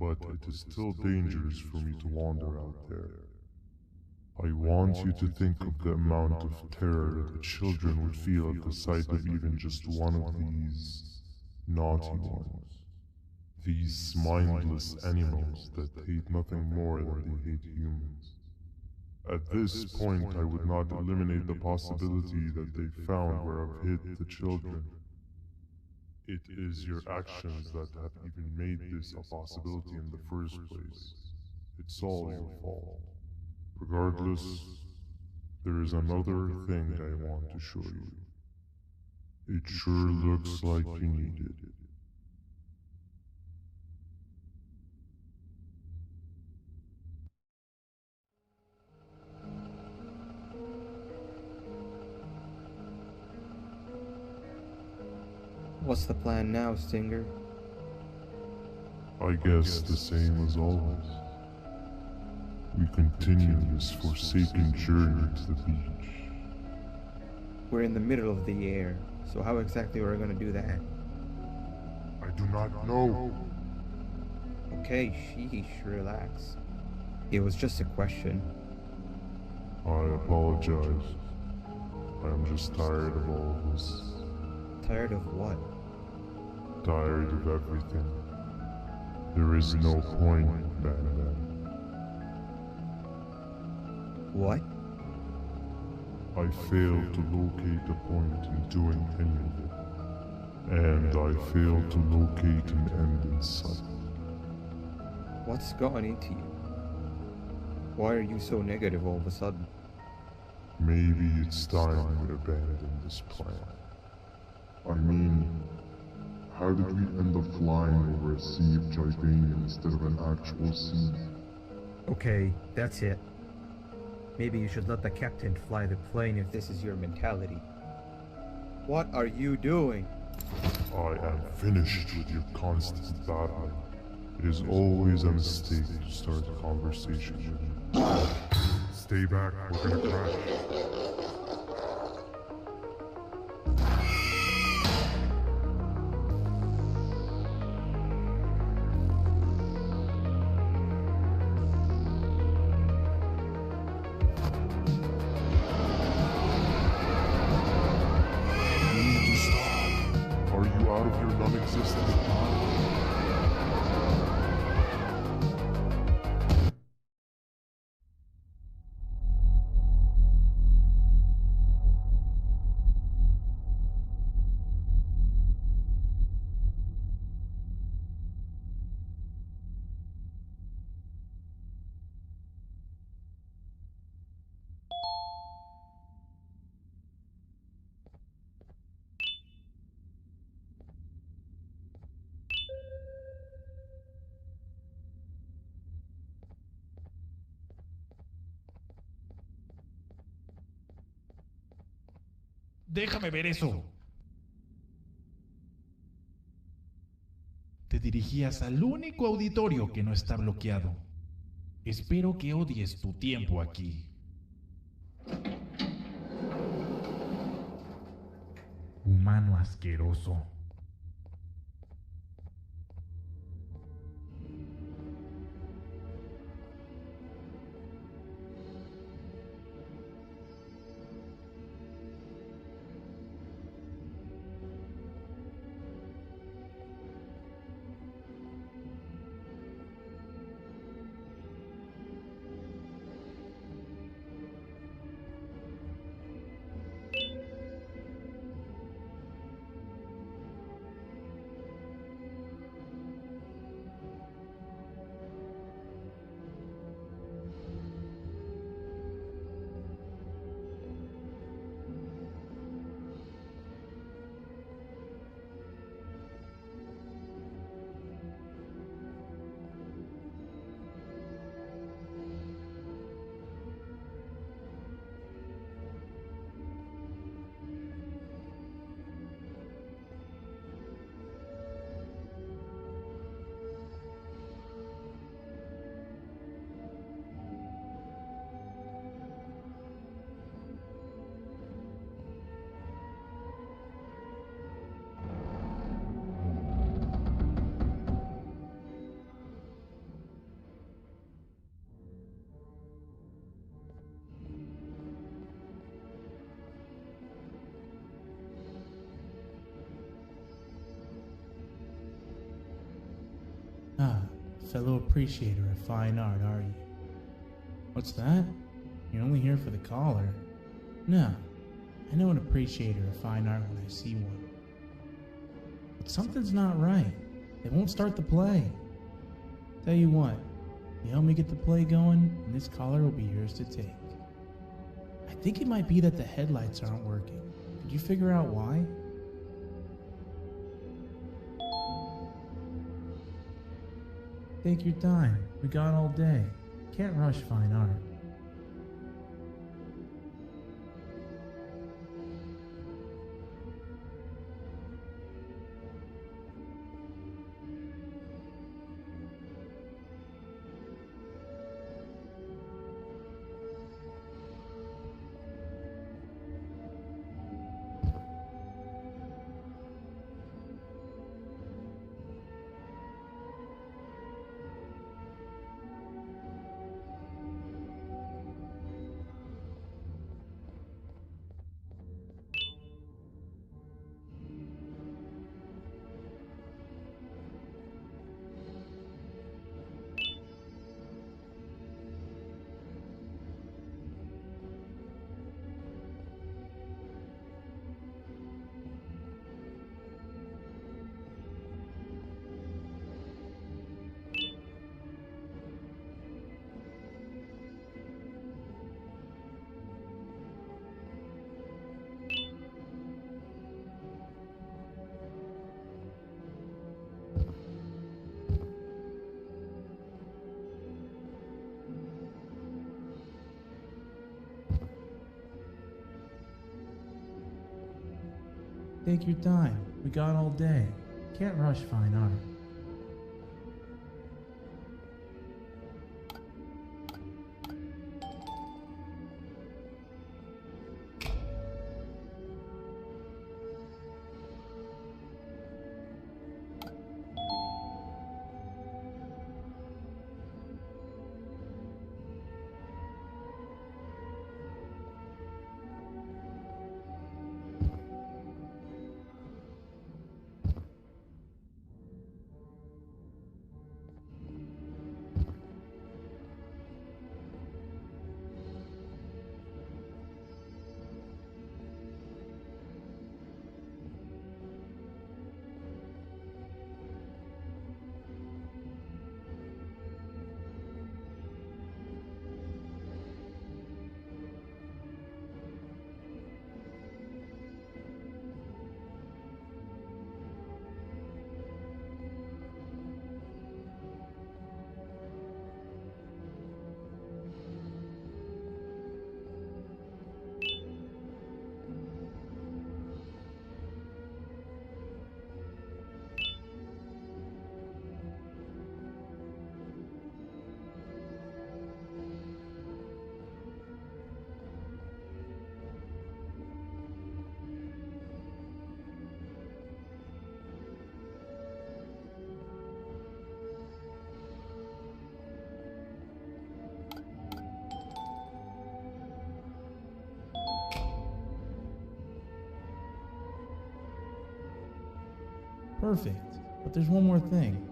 but it is still dangerous for me to wander out there. I want you to think of the amount of terror that the children would feel at the sight of even just one of these naughty ones. These mindless animals that hate nothing more than they hate humans. At this point, I would not eliminate the possibility that they found where I've hid the children. It is your actions that have even made this a possibility in the first place. It's all your fault. Regardless, there is another thing I want to show you. It sure looks like you need it. What's the plan now, Stinger? I guess the same as always. We continue this forsaken journey to the beach. We're in the middle of the air, so how exactly are we going to do that? I do not know. Okay, sheesh, relax. It was just a question. I apologize. I am just tired of all of this. Tired of what? tired of everything. There is no point, Banban. What? I failed to locate a point in doing any of it. And I failed to locate an end in sight. What's gone into you? Why are you so negative all of a sudden? Maybe it's time we abandon this plan. I mean, how did we end up flying over a sea of Jibania instead of an actual sea? Okay, that's it. Maybe you should let the captain fly the plane if this is your mentality. What are you doing? I am finished with your constant battling. It is always a mistake to start a conversation with you. Stay back, we're gonna crash. You need to stop. Are you out of your non-existent mind? Déjame ver eso. Te dirigías al único auditorio que no está bloqueado. Espero que odies tu tiempo aquí. Humano asqueroso. Ah, fellow appreciator of fine art, are you? What's that? You're only here for the collar. No, I know an appreciator of fine art when I see one. But something's not right. They won't start the play. Tell you what, you help me get the play going, and this collar will be yours to take. I think it might be that the headlights aren't working. Could you figure out why? Take your time. We got all day. Can't rush fine art. Take your time. We got all day. Can't rush fine art. Perfect. But there's one more thing.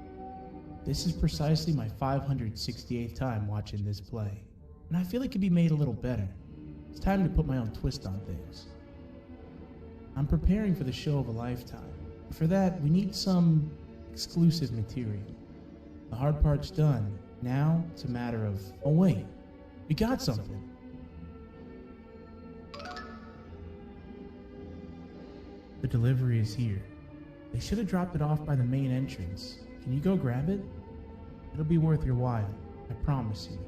This is precisely my 568th time watching this play, and I feel it could be made a little better. It's time to put my own twist on things. I'm preparing for the show of a lifetime. For that, we need some exclusive material. The hard part's done. Now, it's a matter of, oh wait, we got something. The delivery is here. They should have dropped it off by the main entrance. Can you go grab it? It'll be worth your while, I promise you.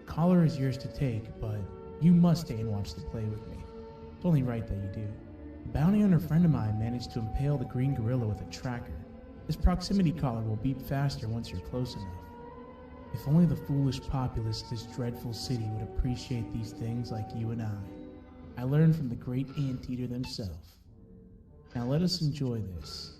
Collar is yours to take, but you must stay and watch the play with me. It's only right that you do. A bounty hunter friend of mine managed to impale the green gorilla with a tracker. This proximity collar will beep faster once you're close enough. If only the foolish populace of this dreadful city would appreciate these things like you and I learned from the great anteater themselves. Now let us enjoy this.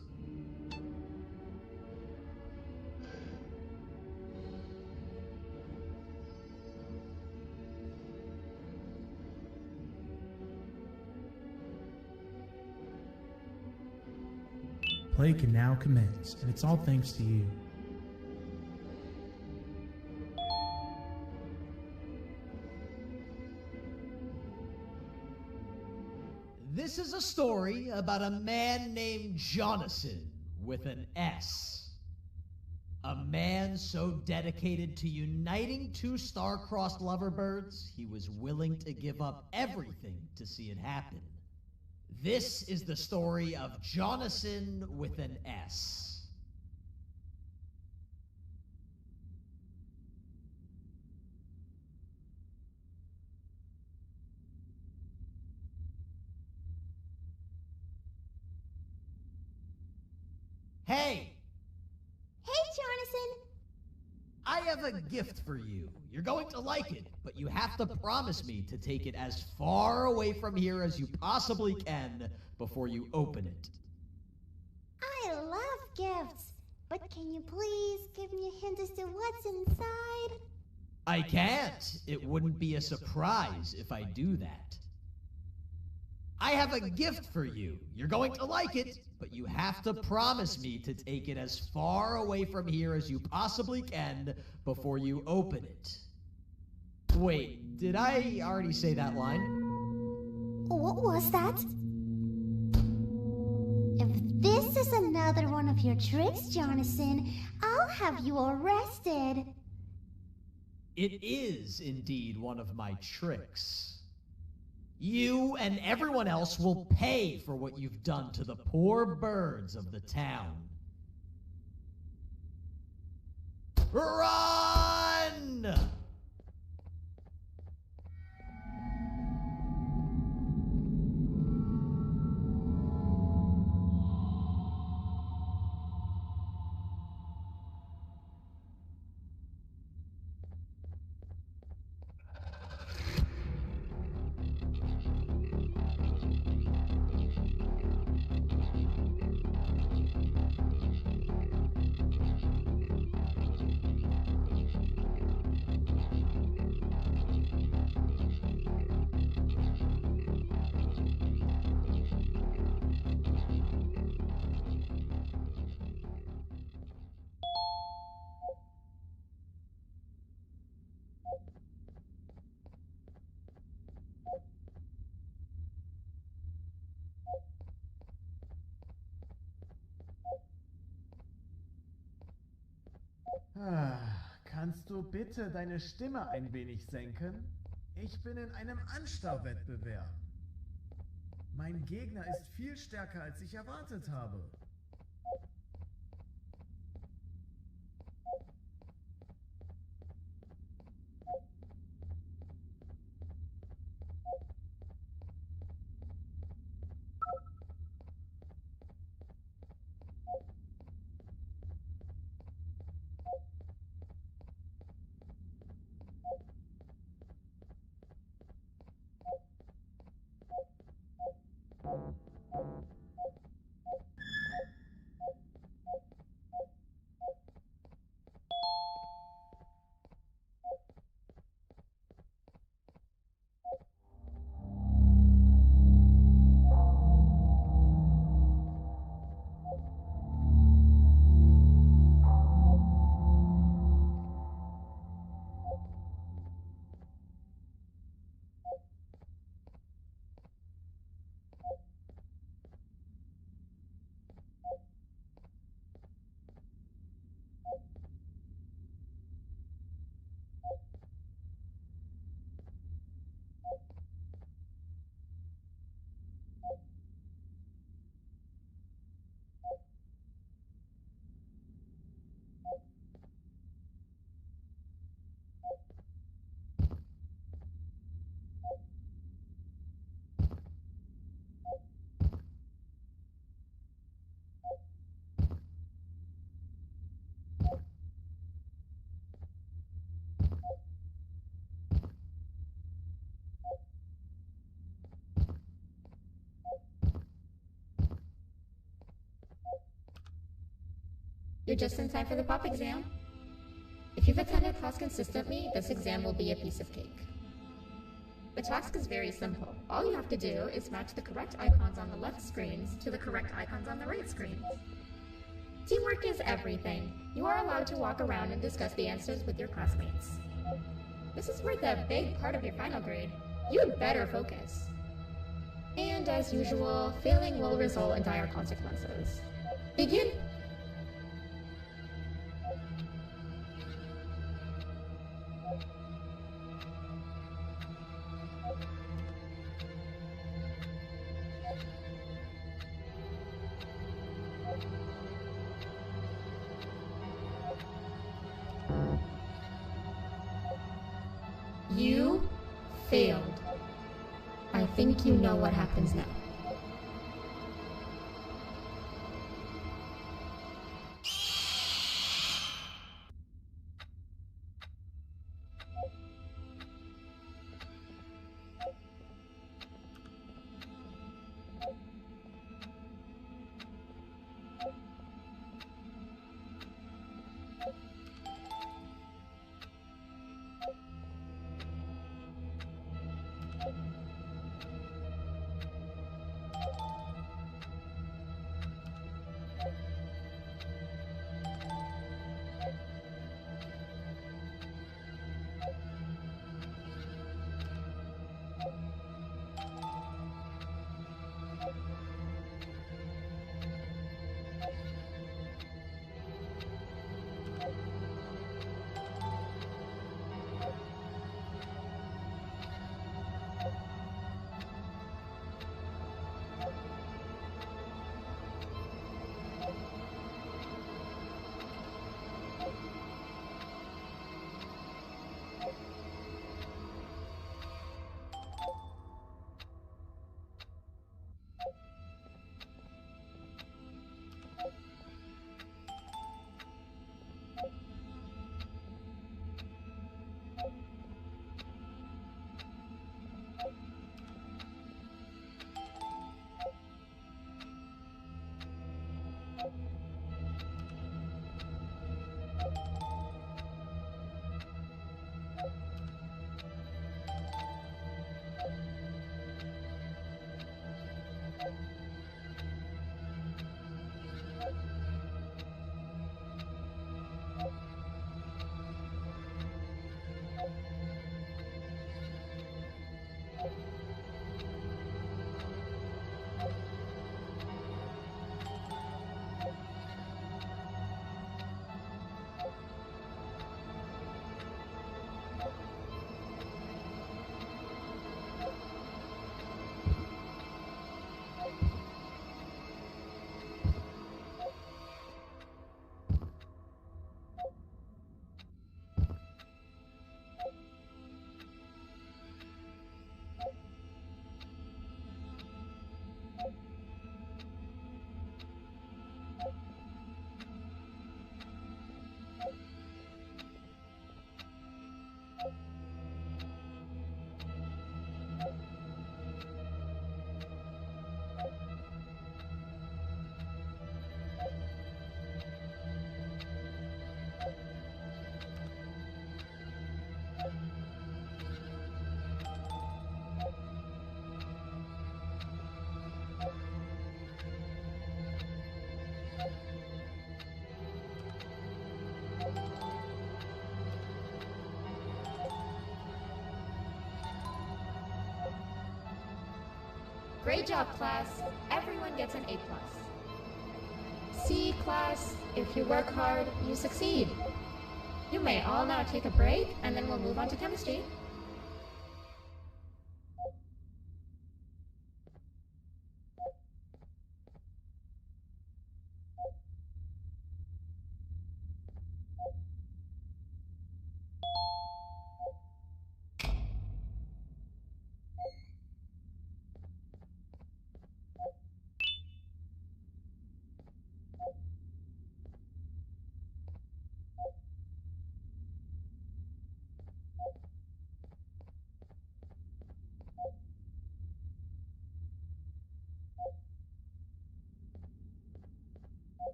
Play can now commence, and it's all thanks to you. This is a story about a man named Jonathan with an S. A man so dedicated to uniting two star-crossed loverbirds, he was willing to give up everything to see it happen. This is the story of Jonathan with an S. Hey! Hey, Jonathan! I have a gift for you. You're going to like it, but you have to promise me to take it as far away from here as you possibly can before you open it. I love gifts, but can you please give me a hint as to what's inside? I can't. It wouldn't be a surprise if I do that. I have a gift for you. You're going to like it, but you have to promise me to take it as far away from here as you possibly can before you open it. Wait, did I already say that line? What was that? If this is another one of your tricks, Jonathan, I'll have you arrested. It is indeed one of my tricks. You and everyone else will pay for what you've done to the poor birds of the town. Run! Kannst du bitte deine Stimme ein wenig senken? Ich bin in einem Anstarrwettbewerb. Mein Gegner ist viel stärker, als ich erwartet habe. You're just in time for the pop exam. If you've attended class consistently, this exam will be a piece of cake. The task is very simple. All you have to do is match the correct icons on the left screens to the correct icons on the right screens. Teamwork is everything. You are allowed to walk around and discuss the answers with your classmates. This is worth a big part of your final grade. You had better focus. And And as usual, failing will result in dire consequences. Begin! You failed. I think you know what happens now. Great job, class. Everyone gets an A+. See, class, if you work hard, you succeed. You may all now take a break, and then we'll move on to chemistry.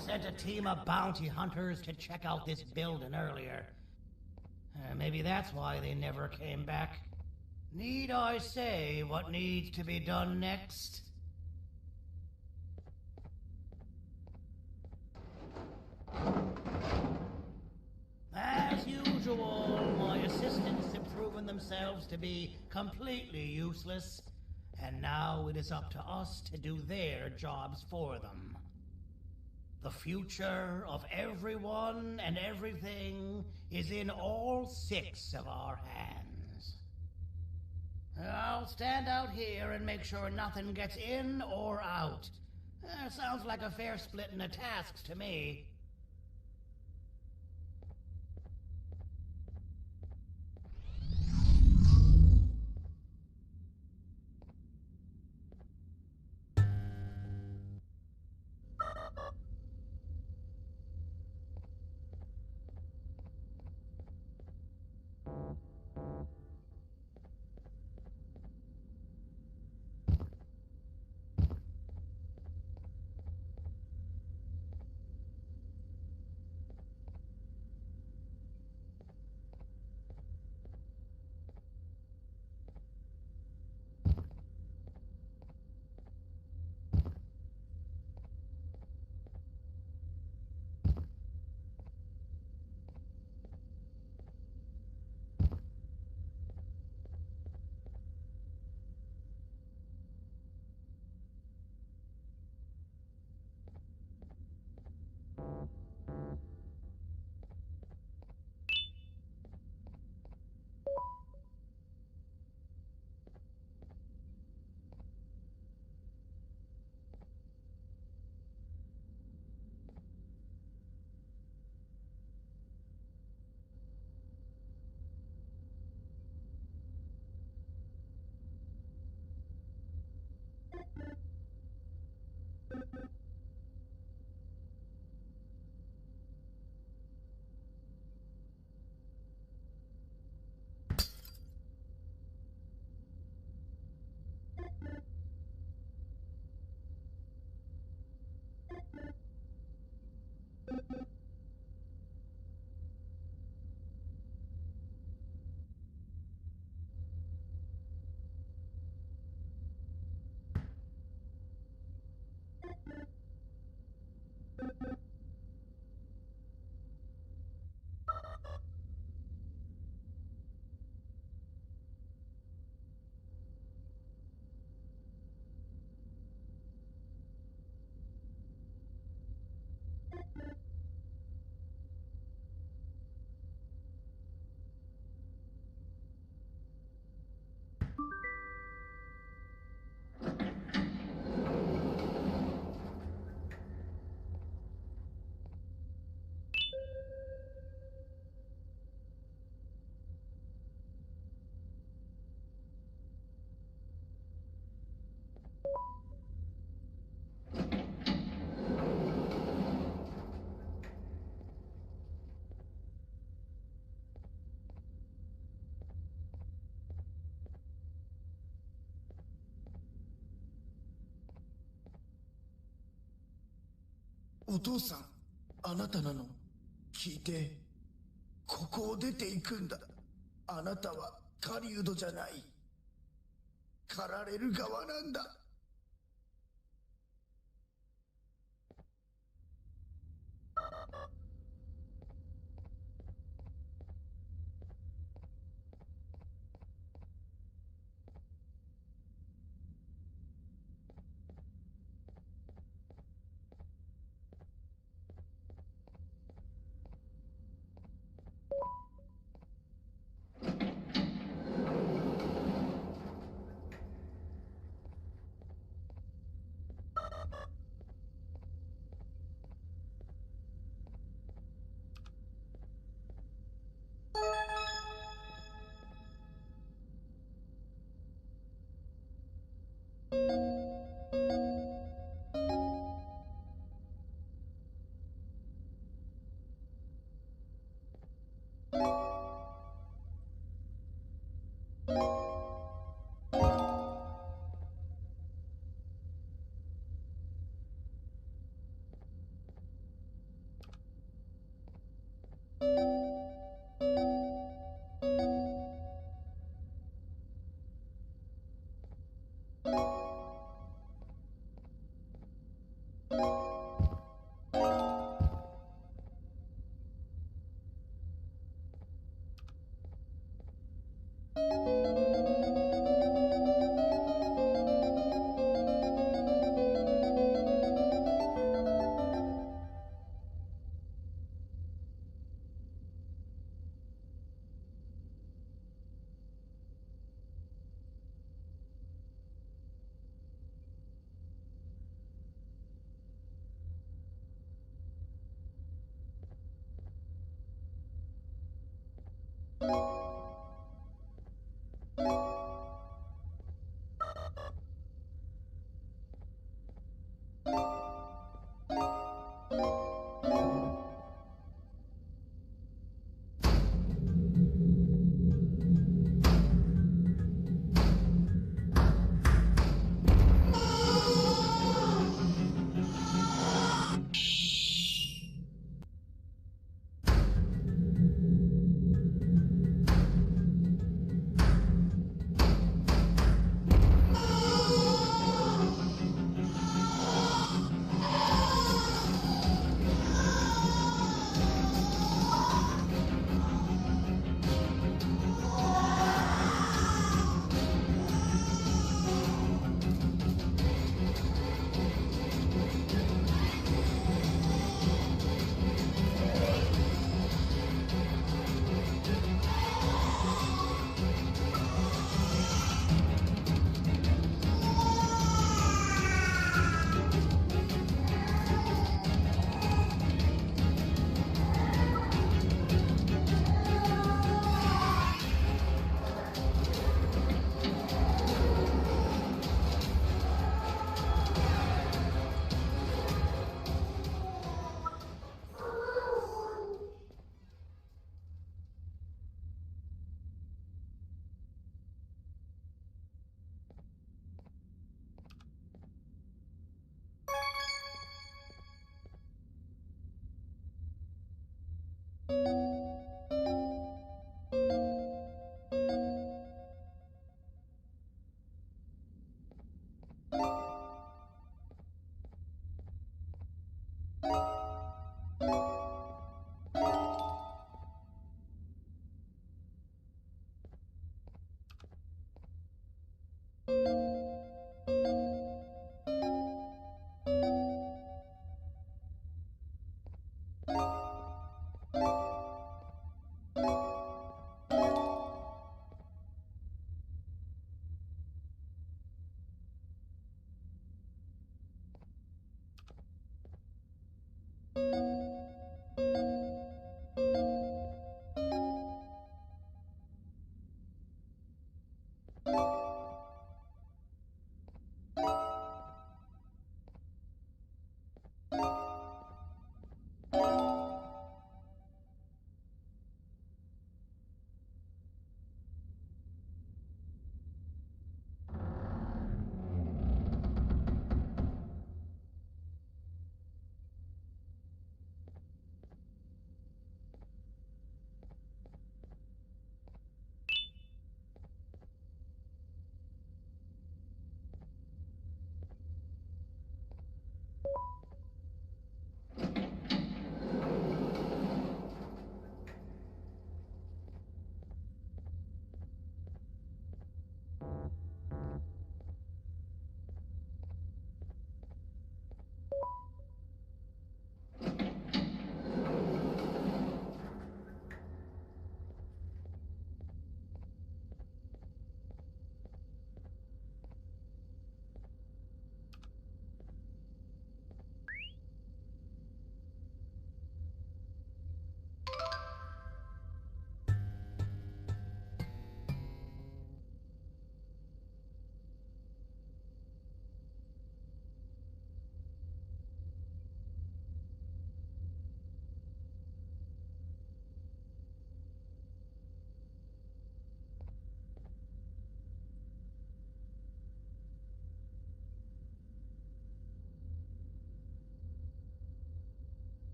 sent a team of bounty hunters to check out this building earlier. Maybe that's why they never came back. Need I say what needs to be done next? As usual, my assistants have proven themselves to be completely useless, and now it is up to us to do their jobs for them. The future of everyone and everything is in all 6 of our hands. I'll stand out here and make sure nothing gets in or out. Sounds like a fair splitting of tasks to me.お父さん、あなたなの。聞いて、ここを出ていくんだ。あなたは狩人じゃない。狩られる側なんだ。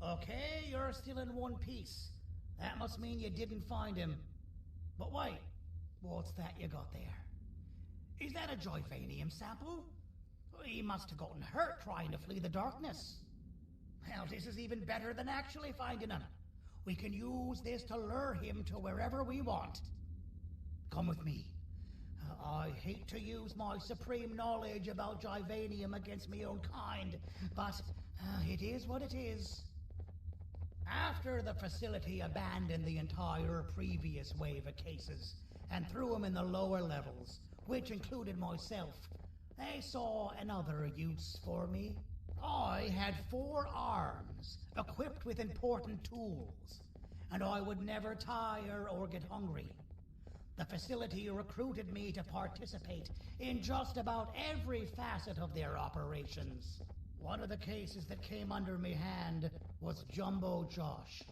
Okay, you're still in one piece. That must mean you didn't find him. But wait, what's that you got there? Is that a Joyvanium sample? He must have gotten hurt trying to flee the darkness. Well, this is even better than actually finding him. We can use this to lure him to wherever we want. Come with me. I hate to use my supreme knowledge about Joyvanium against my own kind, but it is what it is. After the facility abandoned the entire previous wave of cases and threw them in the lower levels, which included myself, they saw another use for me. I had 4 arms, equipped with important tools, and I would never tire or get hungry. The facility recruited me to participate in just about every facet of their operations. One of the cases that came under me hand was Jumbo Josh.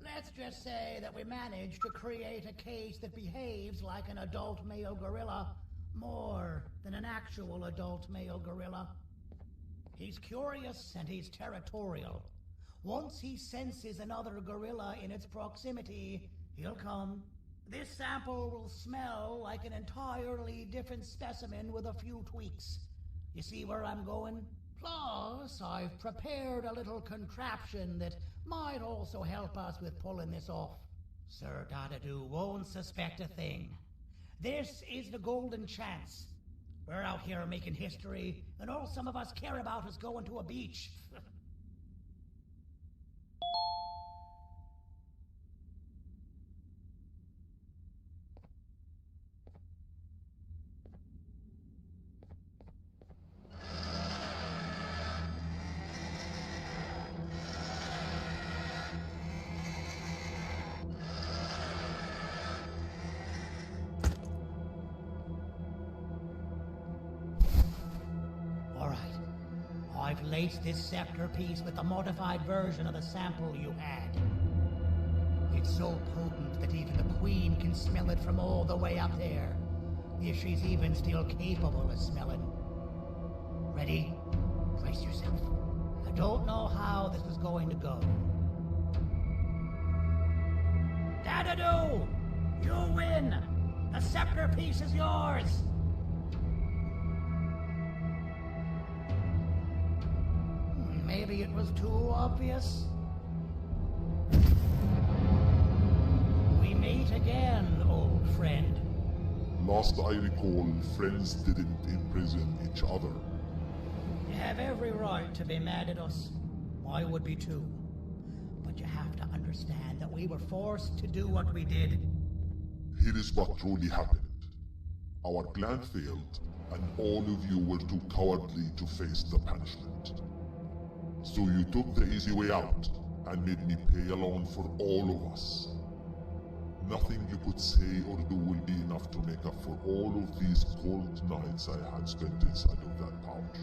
Let's just say that we managed to create a case that behaves like an adult male gorilla, more than an actual adult male gorilla. He's curious and he's territorial. Once he senses another gorilla in its proximity, he'll come. This sample will smell like an entirely different specimen with a few tweaks. You see where I'm going? Plus, I've prepared a little contraption that might also help us with pulling this off. Sir Dadadoo won't suspect a thing. This is the golden chance. We're out here making history, and all some of us care about is going to a beach. I've laced this scepter piece with the modified version of the sample you had. It's so potent that even the Queen can smell it from all the way up there. If she's even still capable of smelling. Ready? Brace yourself. I don't know how this is going to go. Dadadoo! You win! The scepter piece is yours! Maybe it was too obvious? We meet again, old friend. Last I recall, friends didn't imprison each other. You have every right to be mad at us. I would be too. But you have to understand that we were forced to do what we did. Here is what truly happened. Our plan failed, and all of you were too cowardly to face the punishment. So you took the easy way out, and made me pay alone for all of us. Nothing you could say or do will be enough to make up for all of these cold nights I had spent inside of that pouch.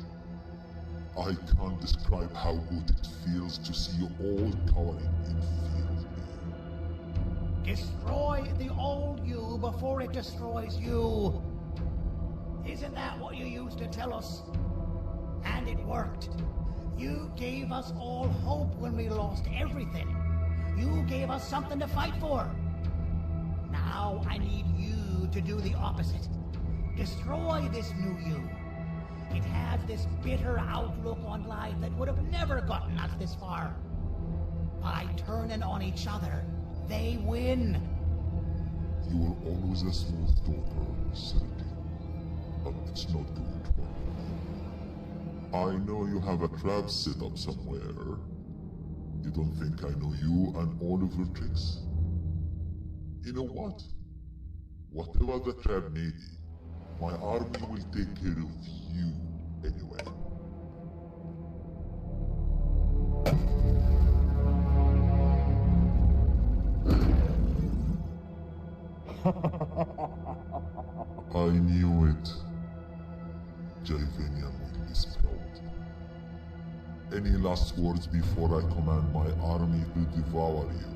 I can't describe how good it feels to see you all cowering in fear. Destroy the old you before it destroys you. Isn't that what you used to tell us? And it worked. You gave us all hope when we lost everything. You gave us something to fight for. Now I need you to do the opposite. Destroy this new you. It has this bitter outlook on life that would have never gotten us this far. By turning on each other, they win. You were always a smooth talker, Sergey. But it's not going to work. I know you have a trap set up somewhere. You don't think I know you and all of your tricks? You know what? Whatever the trap may be, my army will take care of you anyway. I knew it. Javenian will be spelled. Any last words before I command my army to devour you?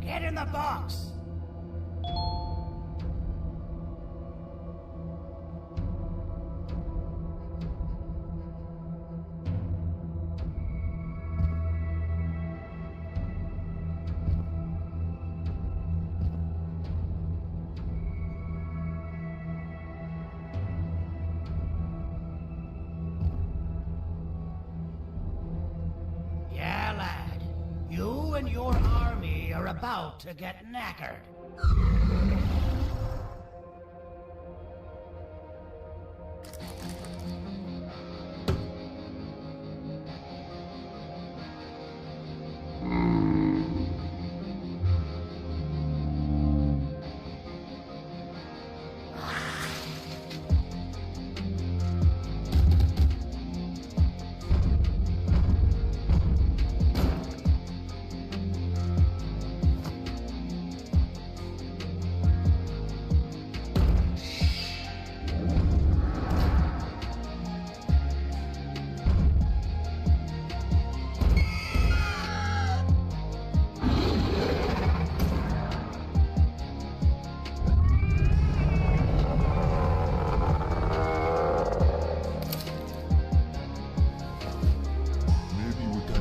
Get in the box! Yeah, lad. You and your army are about to get knackered.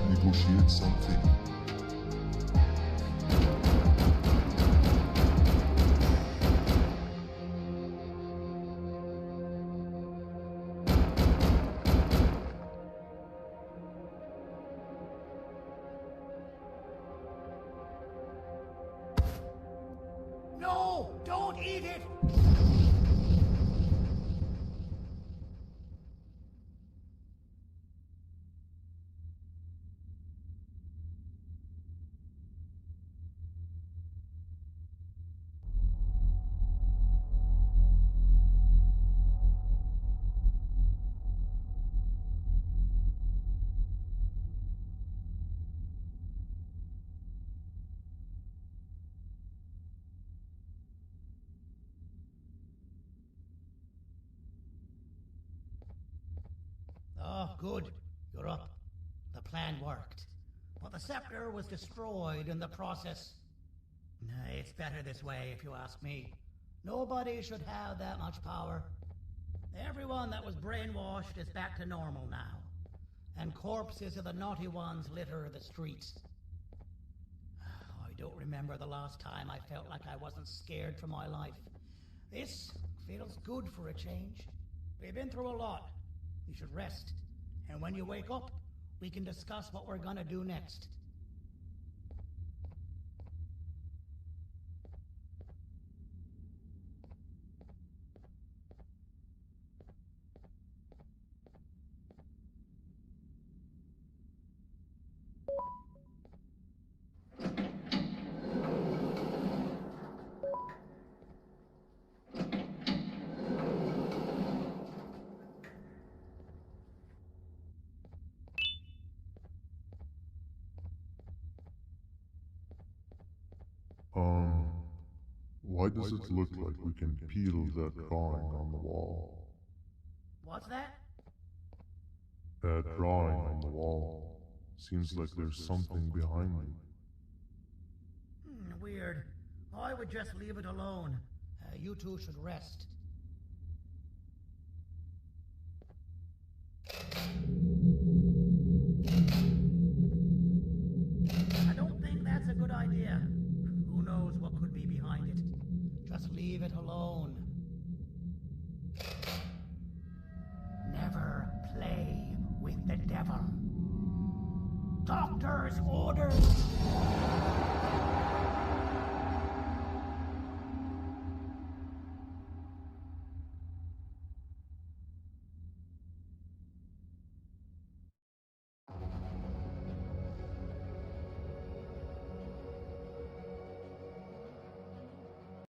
Negotiate something. No! Don't eat it! Oh, good. You're up. The plan worked. but the scepter was destroyed in the process. It's better this way, if you ask me. Nobody should have that much power. Everyone that was brainwashed is back to normal now, and corpses of the naughty ones litter the streets. I don't remember the last time I felt like I wasn't scared for my life. This feels good for a change. We've been through a lot. You should rest, and when you wake up, we can discuss what we're gonna do next. Why does it look like we can peel that drawing on the wall? What's that? That drawing on the wall. Seems like there's something behind it. Weird. I would just leave it alone. You two should rest. I don't think that's a good idea. Who knows what could be behind it? Just leave it alone. Never play with the devil. Doctor's orders!